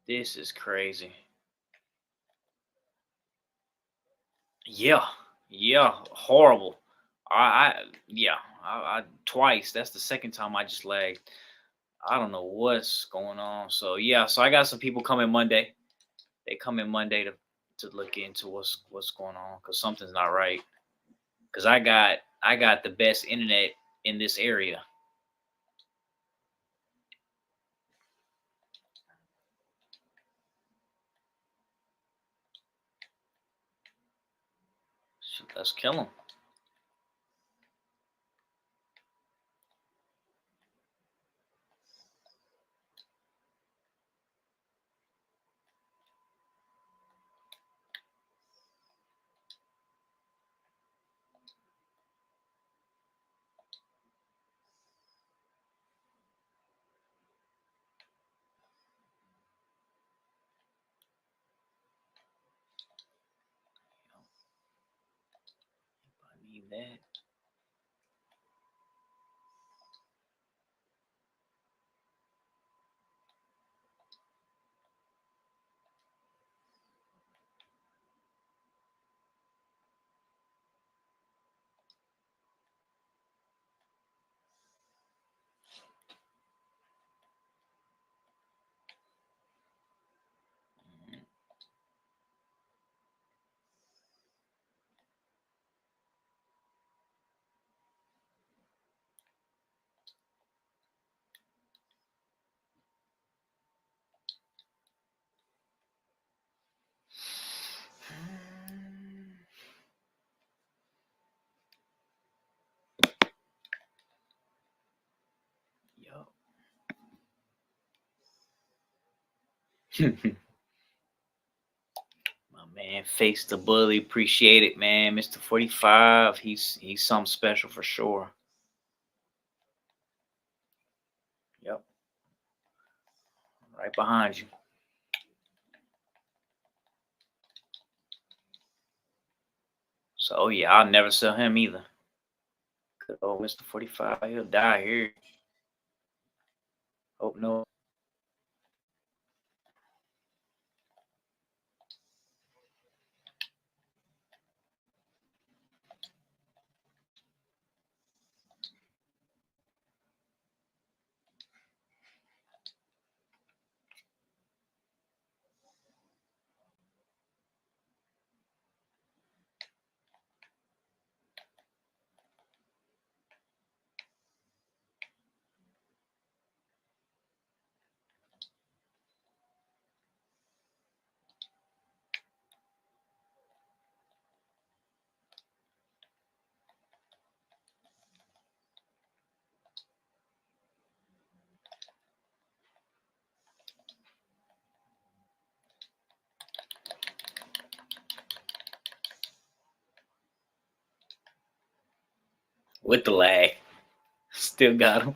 this is crazy. Yeah, yeah, horrible. I yeah, I twice. That's the second time I just lagged. I don't know what's going on. So yeah, so I got some people coming Monday. They come in Monday to look into what's going on because something's not right. Because I got the best internet in this area. So let's kill them. I need that. Yup. My man, face the bully. Appreciate it, man. Mr. 45. He's something special for sure. Yep. Right behind you. So oh, yeah, I'll never sell him either. Good old Mr. 45. He'll die here. Hope no. With the lag. Still got him.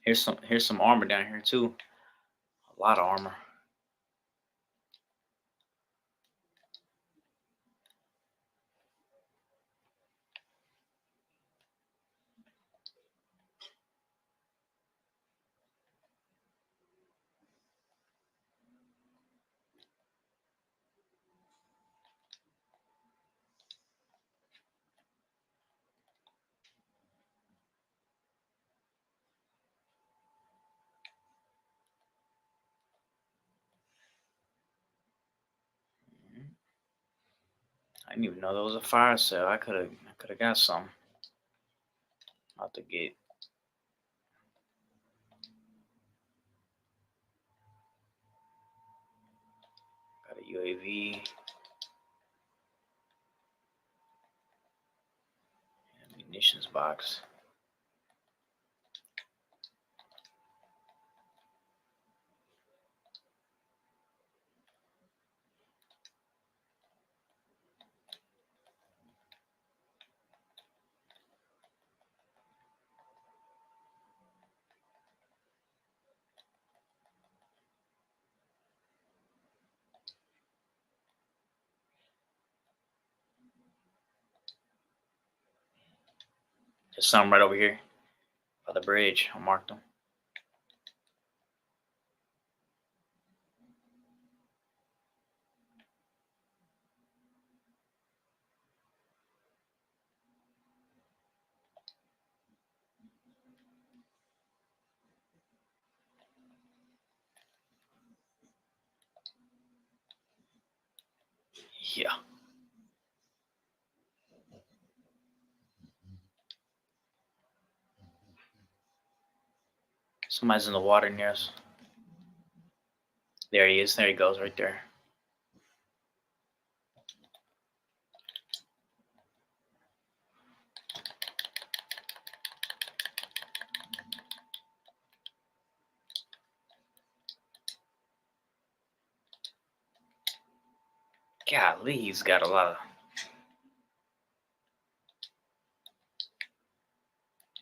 Here's some armor down here too. A lot of armor. I didn't even know there was a fire sale. I could have got some. I'll have to get. Got a UAV. Munitions box. There's some right over here by the bridge. I marked them. Yeah. Somebody's in the water near us. There he is. There he goes right there. Golly, he's got a lot of.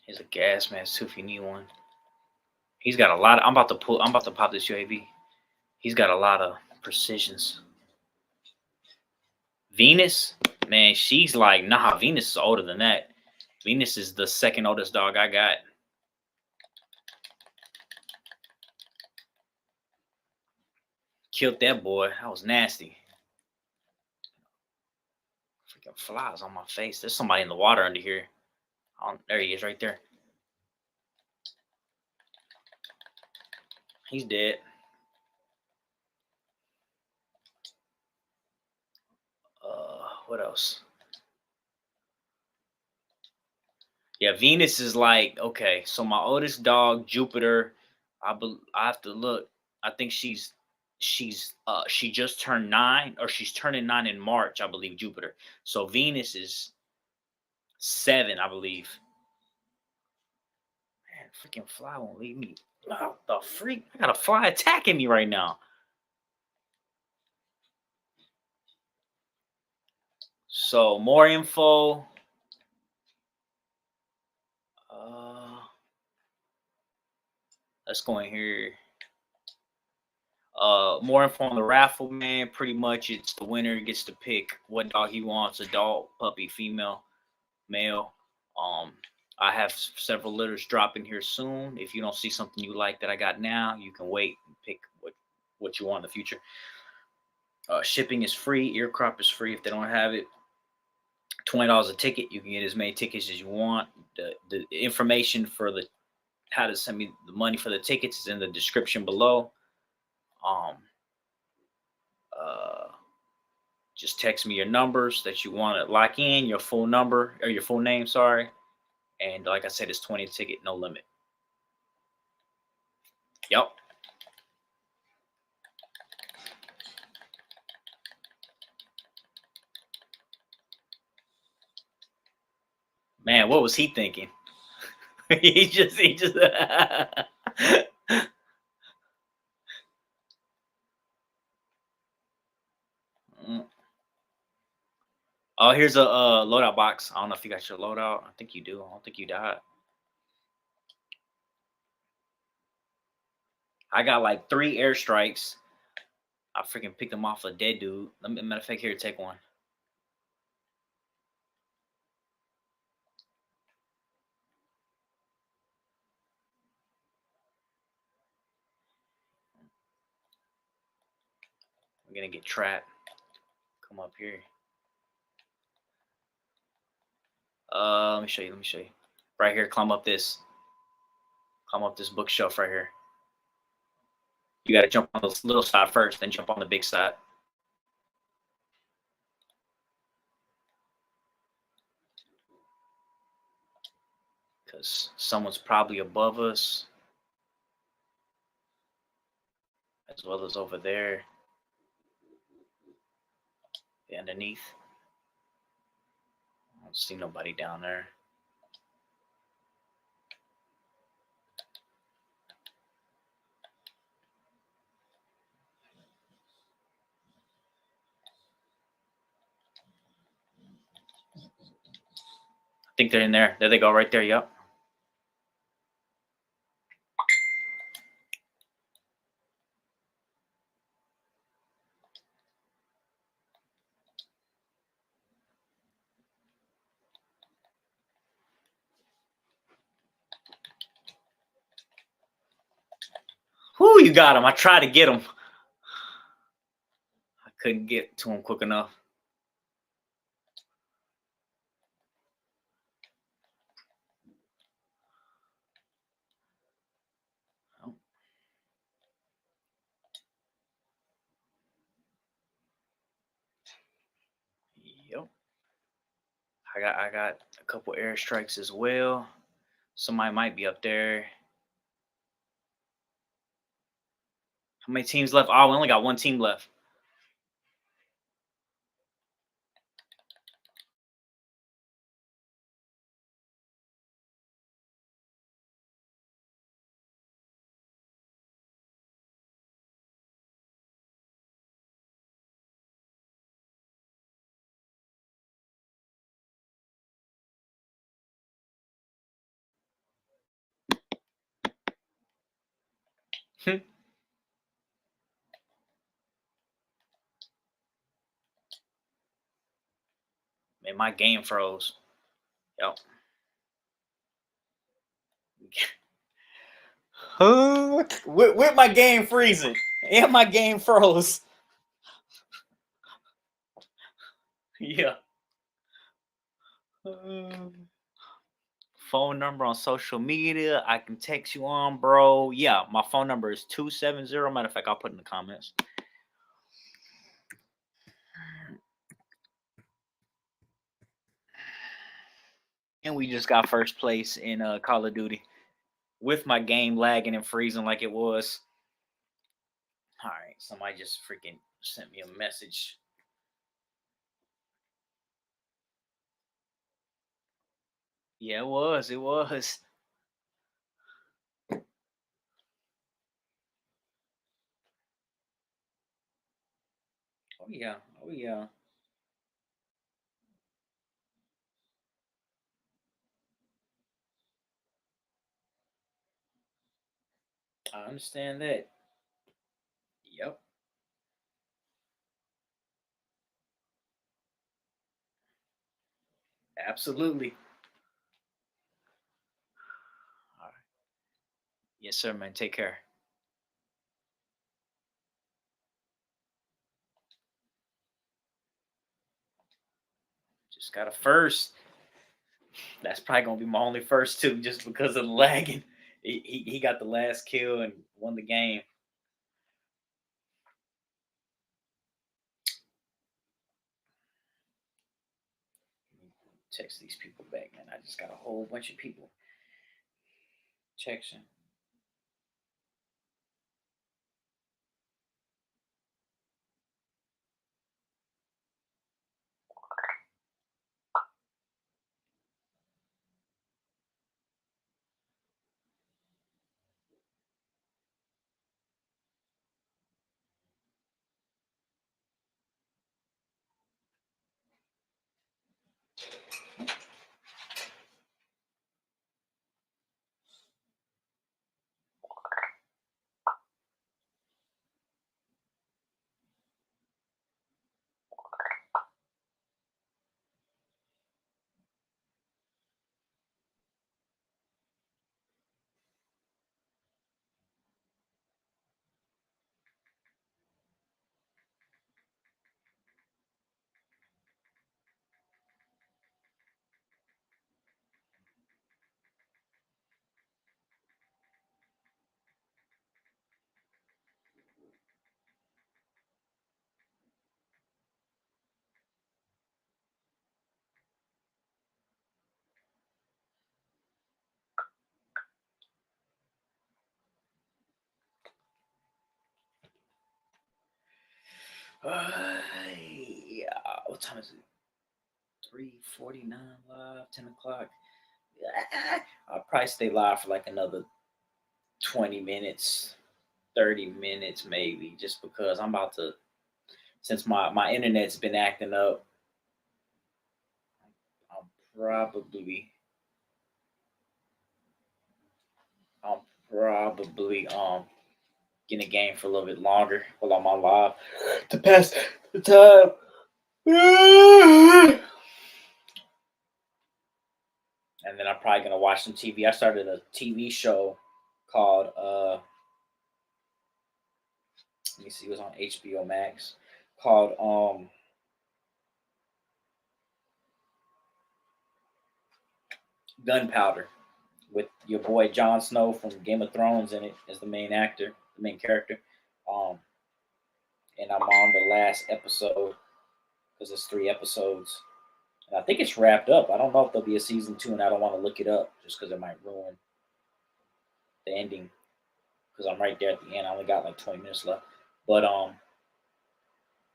Here's a gas mask too if you need one. He's got a lot. I'm about to pop this UAV. He's got a lot of precisions. Venus, man, she's like, nah, Venus is older than that. Venus is the second oldest dog I got. Killed that boy. That was nasty. Freaking flies on my face. There's somebody in the water under here. Oh, there he is right there. He's dead. What else? Yeah, Venus is like, okay, so my oldest dog, Jupiter, I have to look. I think she just turned 9, or she's turning 9 in March, I believe, Jupiter. So Venus is 7, I believe. Man, freaking fly won't leave me. What the freak? I got a fly attacking me right now. So more info. Let's go in here. More info on the raffle, man. Pretty much it's the winner gets to pick what dog he wants: adult, puppy, female, male. I have several litters dropping here soon. If you don't see something you like that I got now, you can wait and pick what you want in the future. Shipping is free. Ear crop is free if they don't have it. $20 a ticket. You can get as many tickets as you want. The information for how to send me the money for the tickets is in the description below. Just text me your numbers that you want to lock in, your full number or your full name, sorry. And like I said, it's 20 a ticket, no limit. Yep. Man, what was he thinking? he just Oh, here's a loadout box. I don't know if you got your loadout. I think you do. I don't think you died. I got like 3 airstrikes. I freaking picked them off a dead dude. Matter of fact, here, take one. I'm gonna get trapped. Come up here. Let me show you. Right here, climb up this bookshelf right here. You gotta jump on the little side first, then jump on the big side. because someone's probably above us as well as over there underneath. I don't see nobody down there. I think they're in there. There they go, right there. Yep. Whoo, you got him. I tried to get him. I couldn't get to him quick enough. Oh. Yep. I got a couple airstrikes as well. Somebody might be up there. How many teams left? Oh, we only got one team left. Man, my game froze. Yep. With my game freezing and my game froze. Yeah. Phone number on social media. I can text you on, bro. Yeah, my phone number is 270. Matter of fact, I'll put in the comments. And we just got first place in Call of Duty with my game lagging and freezing like it was. All right, somebody just freaking sent me a message. Yeah, it was. It was. Oh yeah. Oh yeah. I understand that. Yep. Absolutely. All right. Yes, sir, man. Take care. Just got a first. That's probably gonna be my only first too, just because of the lagging. He got the last kill and won the game. Text these people back, man. I just got a whole bunch of people texting. Yeah. What time is it? 3:49 live. 10 o'clock. I'll probably stay live for like another 20 minutes, 30 minutes, maybe, just because I'm about to. Since my internet's been acting up, I'm probably I'm probably get a game for a little bit longer while I'm on live to pass the time. And then I'm probably gonna watch some TV. I started a TV show called let me see, it was on HBO Max called Gunpowder with your boy Jon Snow from Game of Thrones in it as the main actor, the main character. Um, and I'm on the last episode because it's 3 episodes. And I think it's wrapped up. I don't know if there'll be a season 2, and I don't want to look it up just because it might ruin the ending. Because I'm right there at the end. I only got like 20 minutes left, but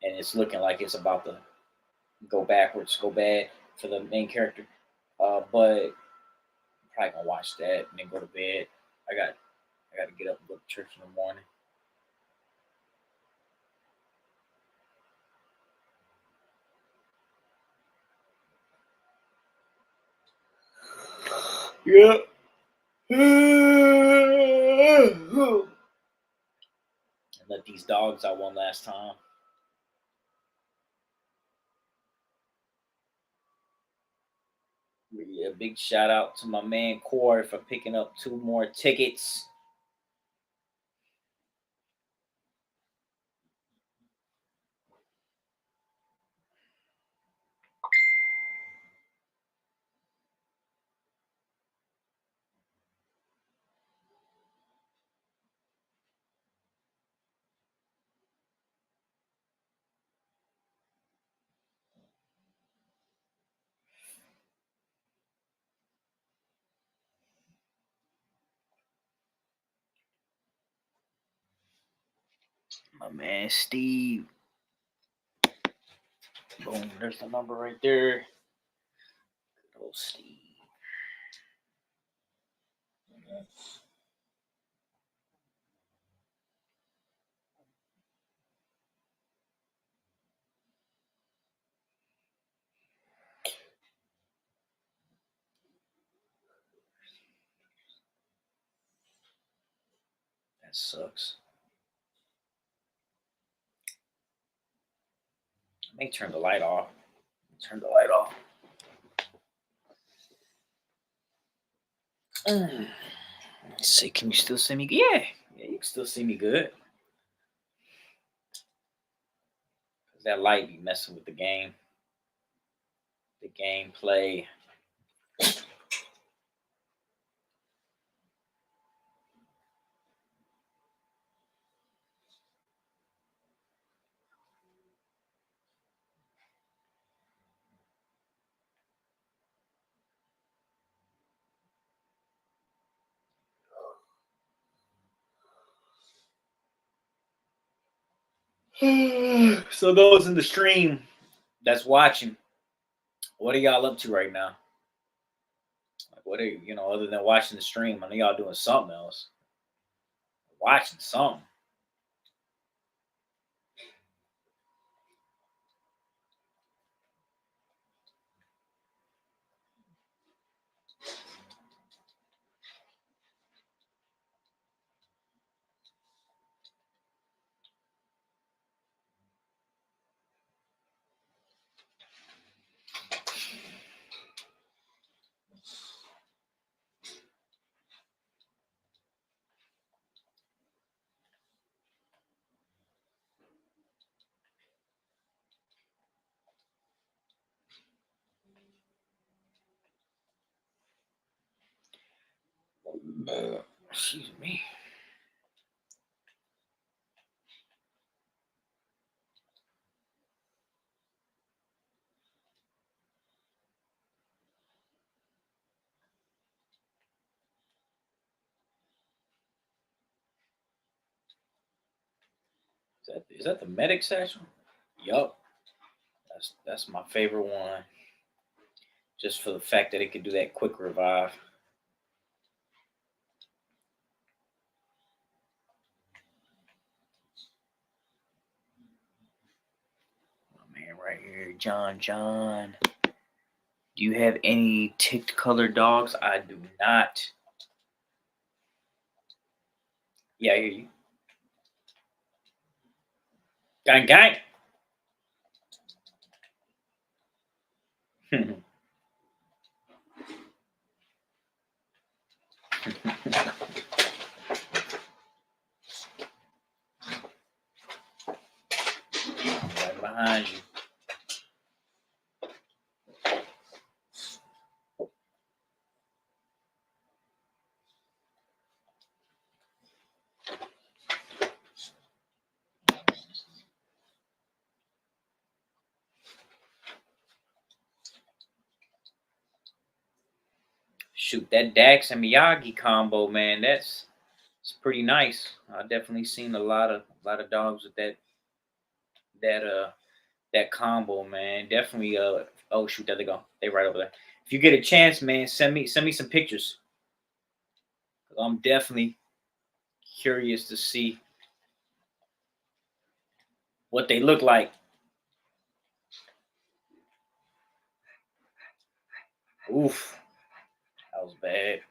and it's looking like it's about to go backwards, go bad for the main character. But I'm probably gonna watch that and then go to bed. I got to get up and go to church in the morning. Yeah. And let these dogs out one last time. Yeah, big shout out to my man Corey for picking up 2 more tickets. My man Steve. Boom, there's the number right there. Good old Steve. That sucks. I may turn the light off. Turn the light off. Let's see, can you still see me? Yeah, yeah, you can still see me good. Cause that light be messing with the gameplay. So those in the stream that's watching, what are y'all up to right now? Like, what are other than watching the stream? I know y'all doing something else. Watching something. Excuse me. Is that the medic section? Yup. That's my favorite one. Just for the fact that it could do that quick revive. Oh man, right here, John. Do you have any ticked colored dogs? I do not. Yeah, I hear you. Gang gang. Right behind you. Shoot, that Dax and Miyagi combo, man, that's it's pretty nice. I definitely seen a lot of dogs with that that combo, man. Definitely oh shoot, there they go. They right over there. If you get a chance, man, send me some pictures. I'm definitely curious to see what they look like. Oof, that was bad.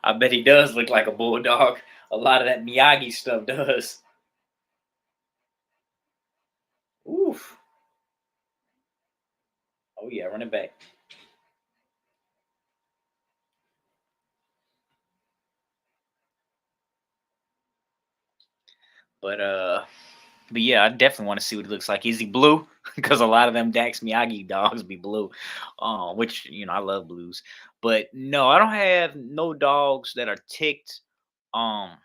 I bet he does look like a bulldog. A lot of that Miyagi stuff does. Oof. Oh yeah, run it back. But uh, but yeah, I definitely want to see what he looks like. Is he blue? Because a lot of them Dax Miyagi dogs be blue, which I love blues. But no, I don't have no dogs that are ticked. Um,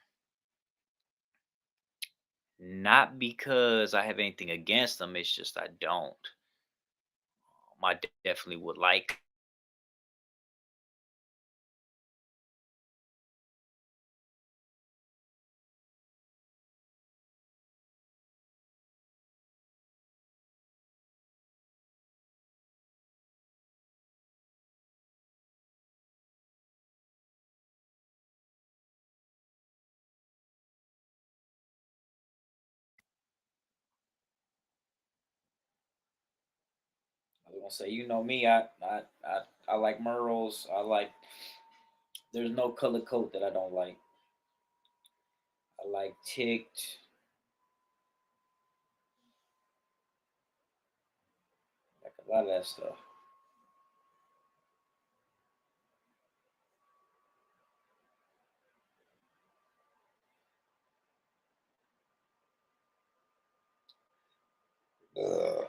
Not because I have anything against them. It's just I don't. I definitely would like. I was gonna say, me, I like Merles. I like. There's no color coat that I don't like. I like ticked. Like a lot of that stuff. Uh,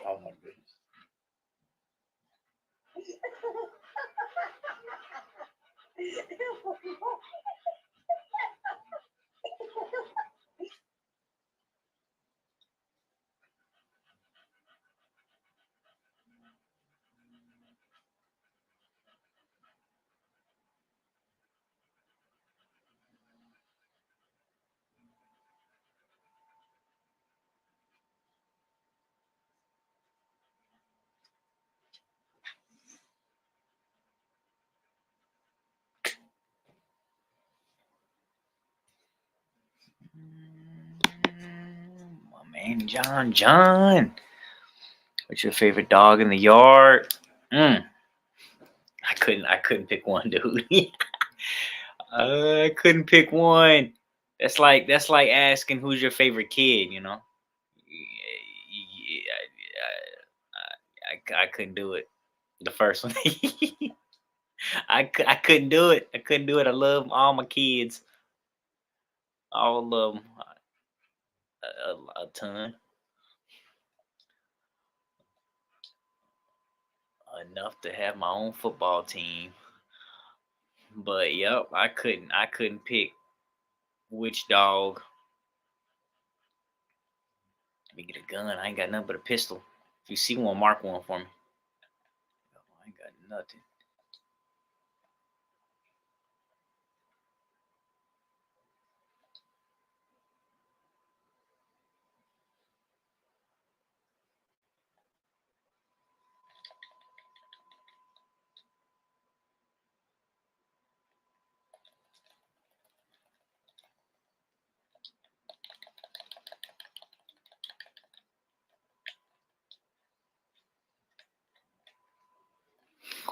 oh my goodness. My man, John. What's your favorite dog in the yard? I couldn't pick one, dude. I couldn't pick one. That's like asking who's your favorite kid. I couldn't do it. The first one. I couldn't do it. I couldn't do it. I love all my kids. All of them. A ton. Enough to have my own football team. But yep, I couldn't pick which dog. Let me get a gun. I ain't got nothing but a pistol. If you see one, mark one for me. I ain't got nothing.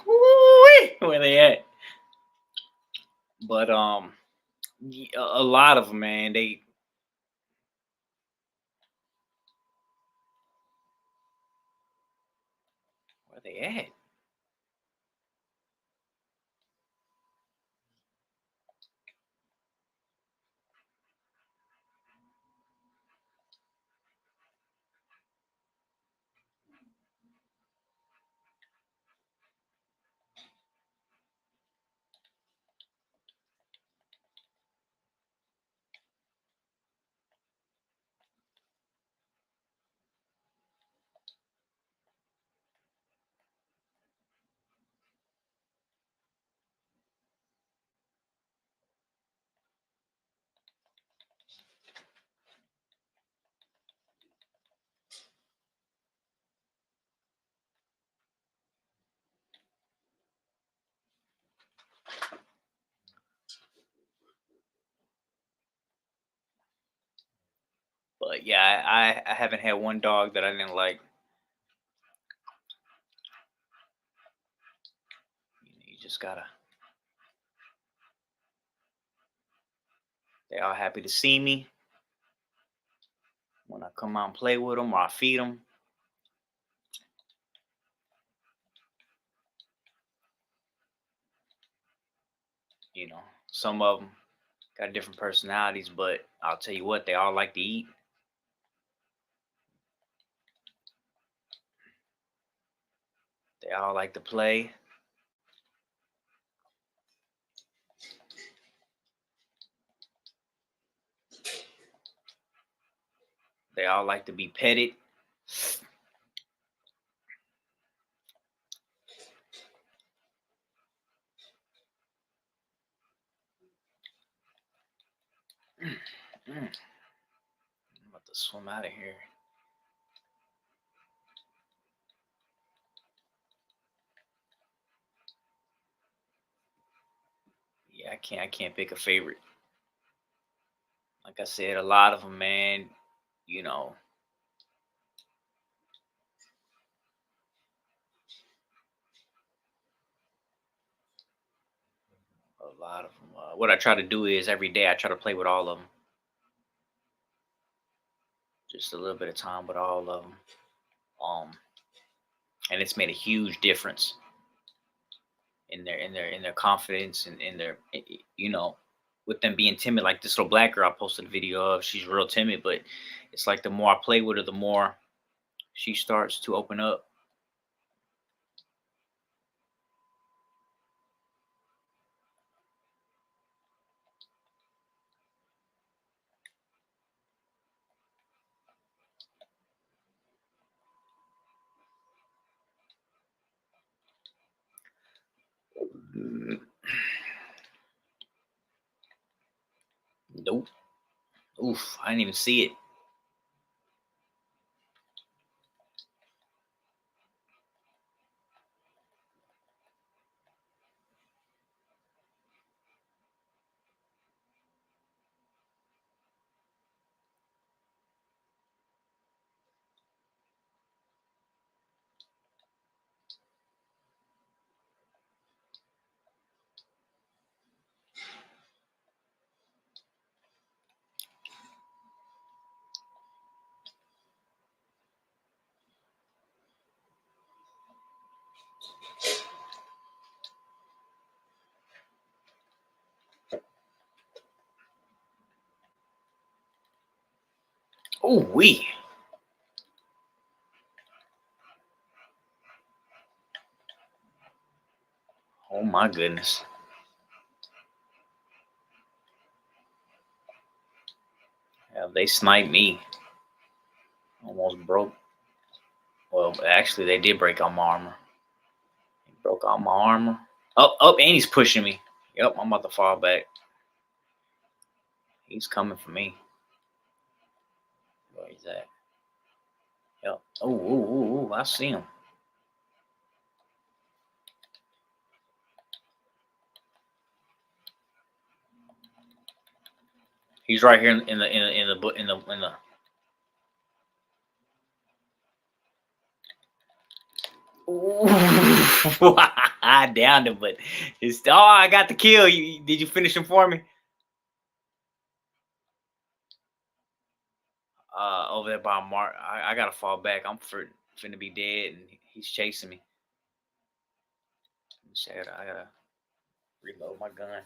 Woo-wee, where they at? But a lot of them, man. Where they at? But yeah, I haven't had one dog that I didn't like. You just gotta. They all happy to see me when I come out and play with them or I feed them. Some of them got different personalities, but I'll tell you what, they all like to eat. They all like to play. They all like to be petted. Mm. I'm about to swim out of here. Yeah, I can't pick a favorite. Like I said, a lot of them, man. You know, a lot of them. What I try to do is every day I try to play with all of them. Just a little bit of time with all of them. Um, and it's made a huge difference in their confidence and in their you know with them being timid. Like this little black girl I posted a video of, she's real timid, but it's like the more I play with her, the more she starts to open up. Nope. Oof, I didn't even see it. Ooh wee. Oh my goodness. Yeah, they sniped me. Almost broke. Well, actually, they did break all my armor. They broke all my armor. Oh, and he's pushing me. Yep, I'm about to fall back. He's coming for me. Where he's at? Yep. Oh, I see him. He's right here in the. Ooh, I downed him, but it's I got the kill. Did you finish him for me? Over there by Mark. I gotta fall back. I'm finna be dead, and he's chasing me. I gotta reload my gun.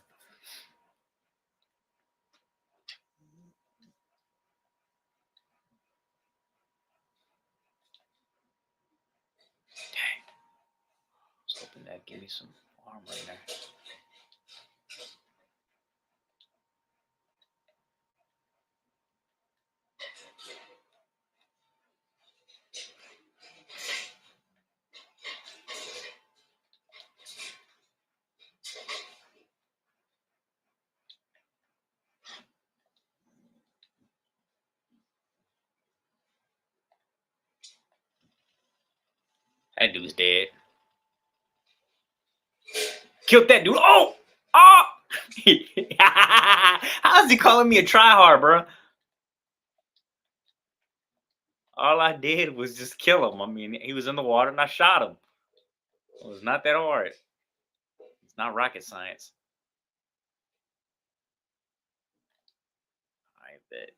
Dang. I was hoping that give me some armor in there. That dude's dead. Killed that dude. Oh! How is he calling me a tryhard, bro? All I did was just kill him. I mean, he was in the water and I shot him. It was not that hard. It's not rocket science. I bet.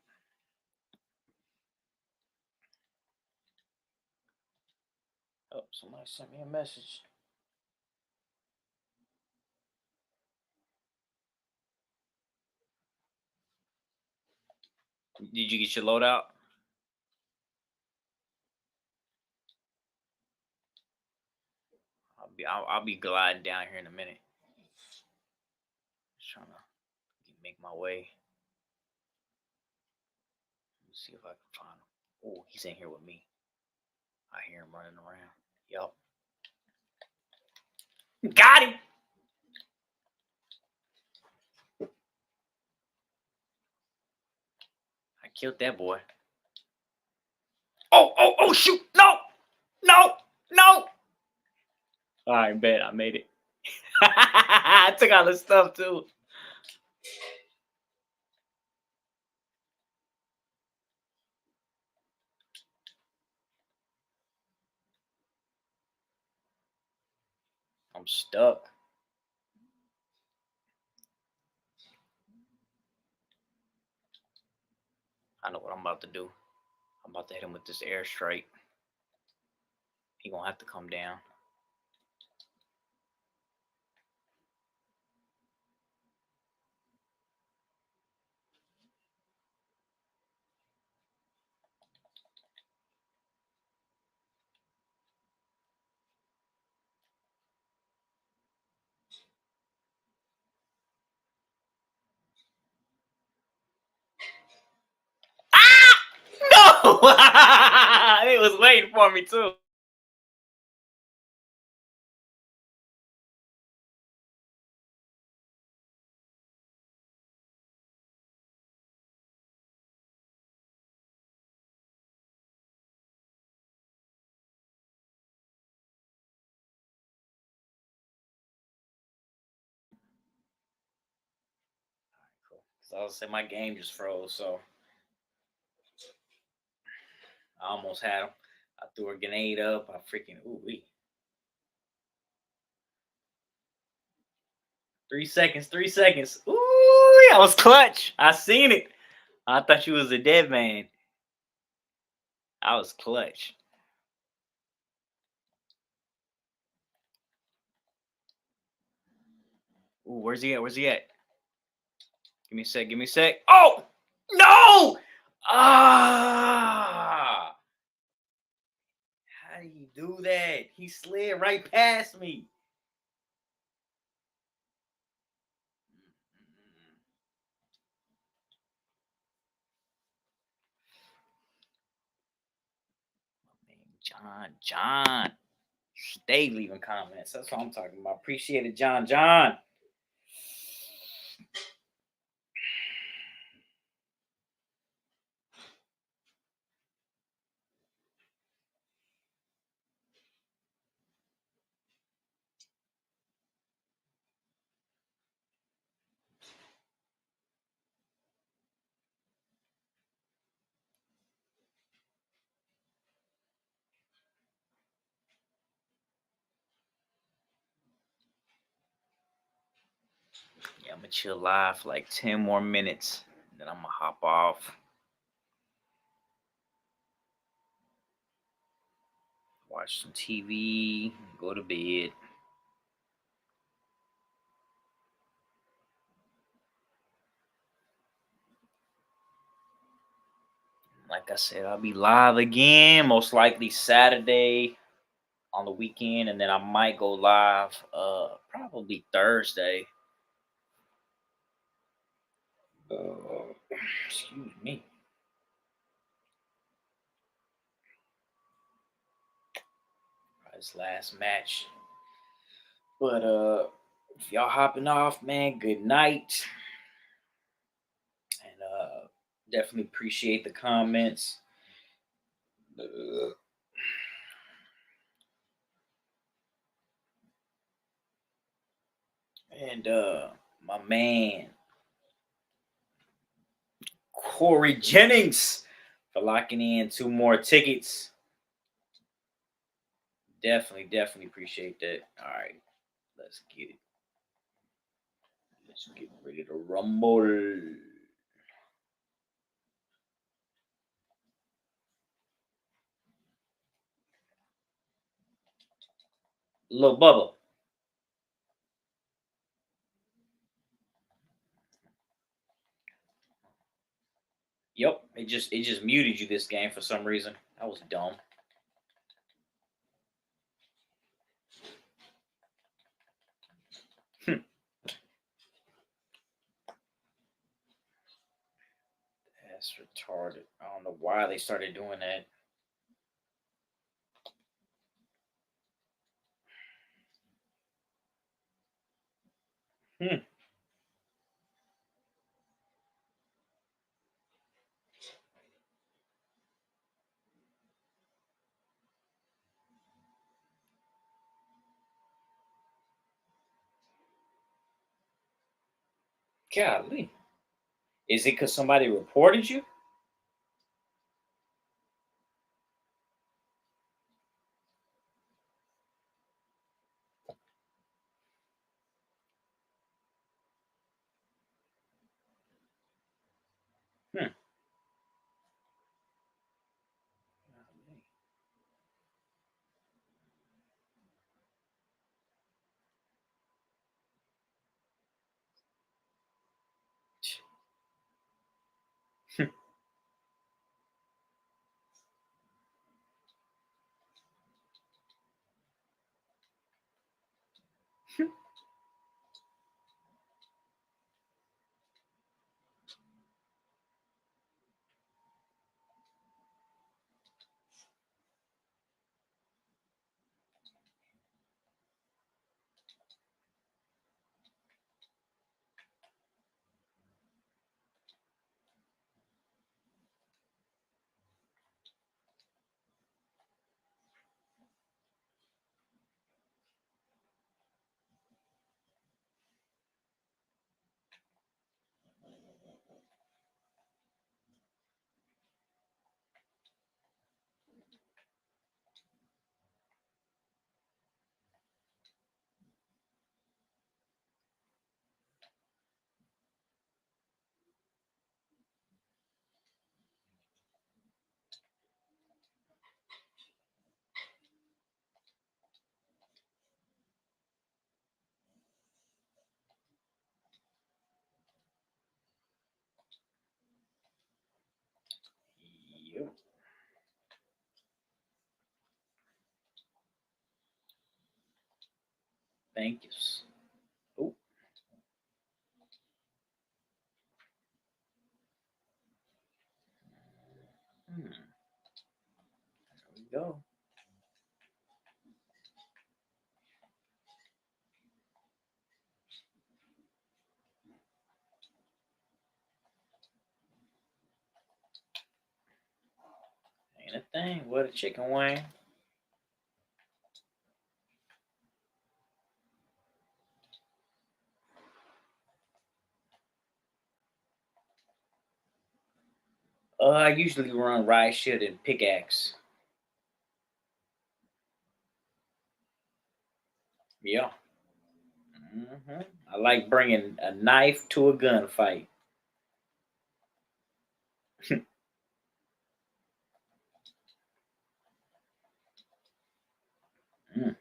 Oh, somebody sent me a message. Did you get your loadout? I'll be gliding down here in a minute. Just trying to make my way. Let me see if I can find him. Oh, he's in here with me. I hear him running around. Yup. Got him. I killed that boy. Oh, shoot. No. All right, bet. I made it. I took all the stuff too. I'm stuck. I know what I'm about to do. I'm about to hit him with this airstrike. He gonna have to come down. Ah! No! He was waiting for me too. Cool. So I was saying my game just froze, so I almost had him. I threw a grenade up. I freaking ooh-wee. 3 seconds, 3 seconds. Ooh, I was clutch. I seen it. I thought you was a dead man. I was clutch. Ooh, where's he at? Where's he at? Give me a sec. Give me a sec. Oh! No! Ah! How do you do that? He slid right past me. John. Stay leaving comments. That's what I'm talking about. Appreciate it, John. Yeah, I'm gonna chill live for like 10 more minutes. Then I'm gonna hop off. Watch some TV. Go to bed. Like I said, I'll be live again, most likely Saturday on the weekend, and then I might go live probably Thursday. Excuse me. This last match. But if y'all hopping off, man, good night. And definitely appreciate the comments. And my man Corey Jennings for locking in 2 more tickets. Definitely appreciate that. All right, let's get it. Let's get ready to rumble. Little Bubba. Yep, it just muted you this game for some reason. That was dumb. That's retarded. I don't know why they started doing that. Hmm. Golly. Is it because somebody reported you? Hmm. Thank you. Ooh. There we go. Ain't a thing. What a chicken wing. I usually run ride shit and pickaxe. Yeah. I like bringing a knife to a gunfight. Mm.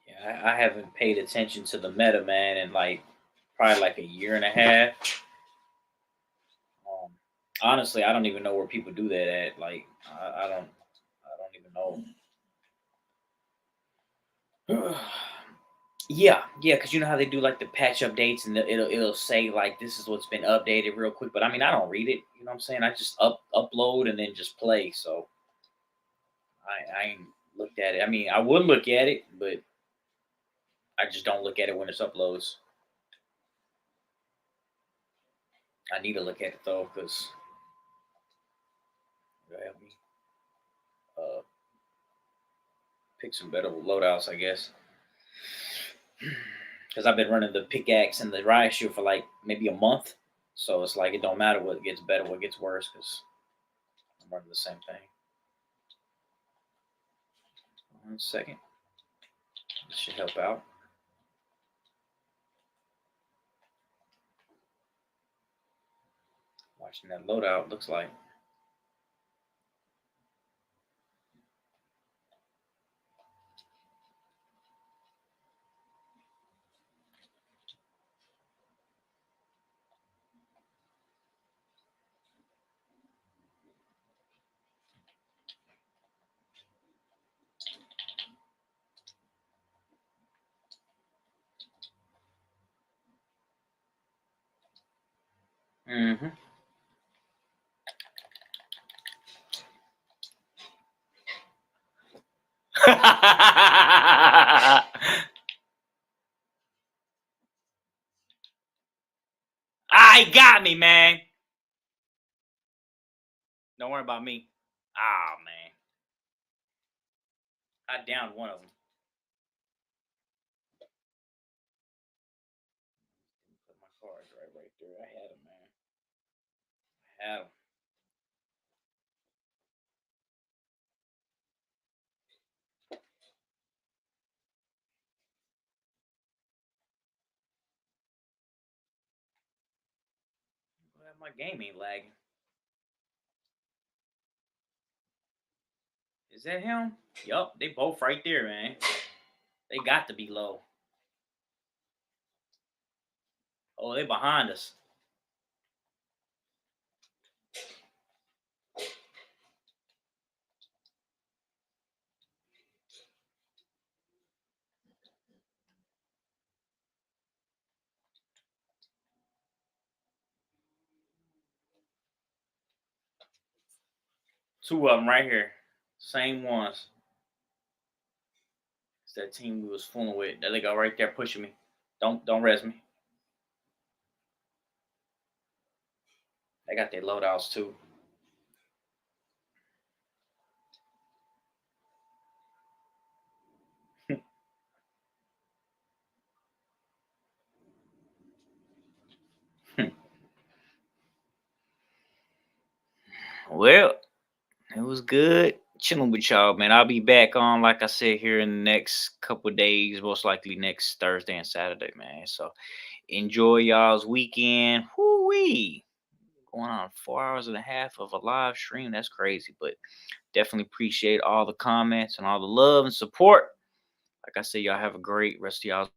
Yeah, I haven't paid attention to the meta, man, in like probably like a year and a half. Um, Honestly, I don't even know where people do that at. Like, I don't even know. Yeah, because you know how they do like the patch updates, and it'll say like this is what's been updated real quick. But I mean, I don't read it. You know what I'm saying? I just upload and then just play. So I ain't looked at it. I mean, I would look at it, but I just don't look at it when it's uploads. I need to look at it though, because it'll help me uh, pick some better loadouts, I guess. Because I've been running the pickaxe and the riot shield for like maybe a month, so it's like it don't matter what gets better, what gets worse, because I'm running the same thing. 1 second, this should help out. Watching that loadout looks like. Mm-hmm. I got me, man. Don't worry about me. Ah, man. I downed one of them. Put my cards right there. I had them, man. I had them. My game ain't lagging. Is that him? Yup, they both right there, man. They got to be low. Oh, they behind us. Two of them right here. Same ones. It's that team we was fooling with. There they go right there pushing me. Don't res me. They got their loadouts too. Well, it was good chilling with y'all, man. I'll be back on, like I said, here in the next couple of days, most likely next Thursday and Saturday, man. So enjoy y'all's weekend. Whoo-wee. Going on 4 hours and a half of a live stream. That's crazy, but definitely appreciate all the comments and all the love and support. Like I said, y'all have a great rest of y'all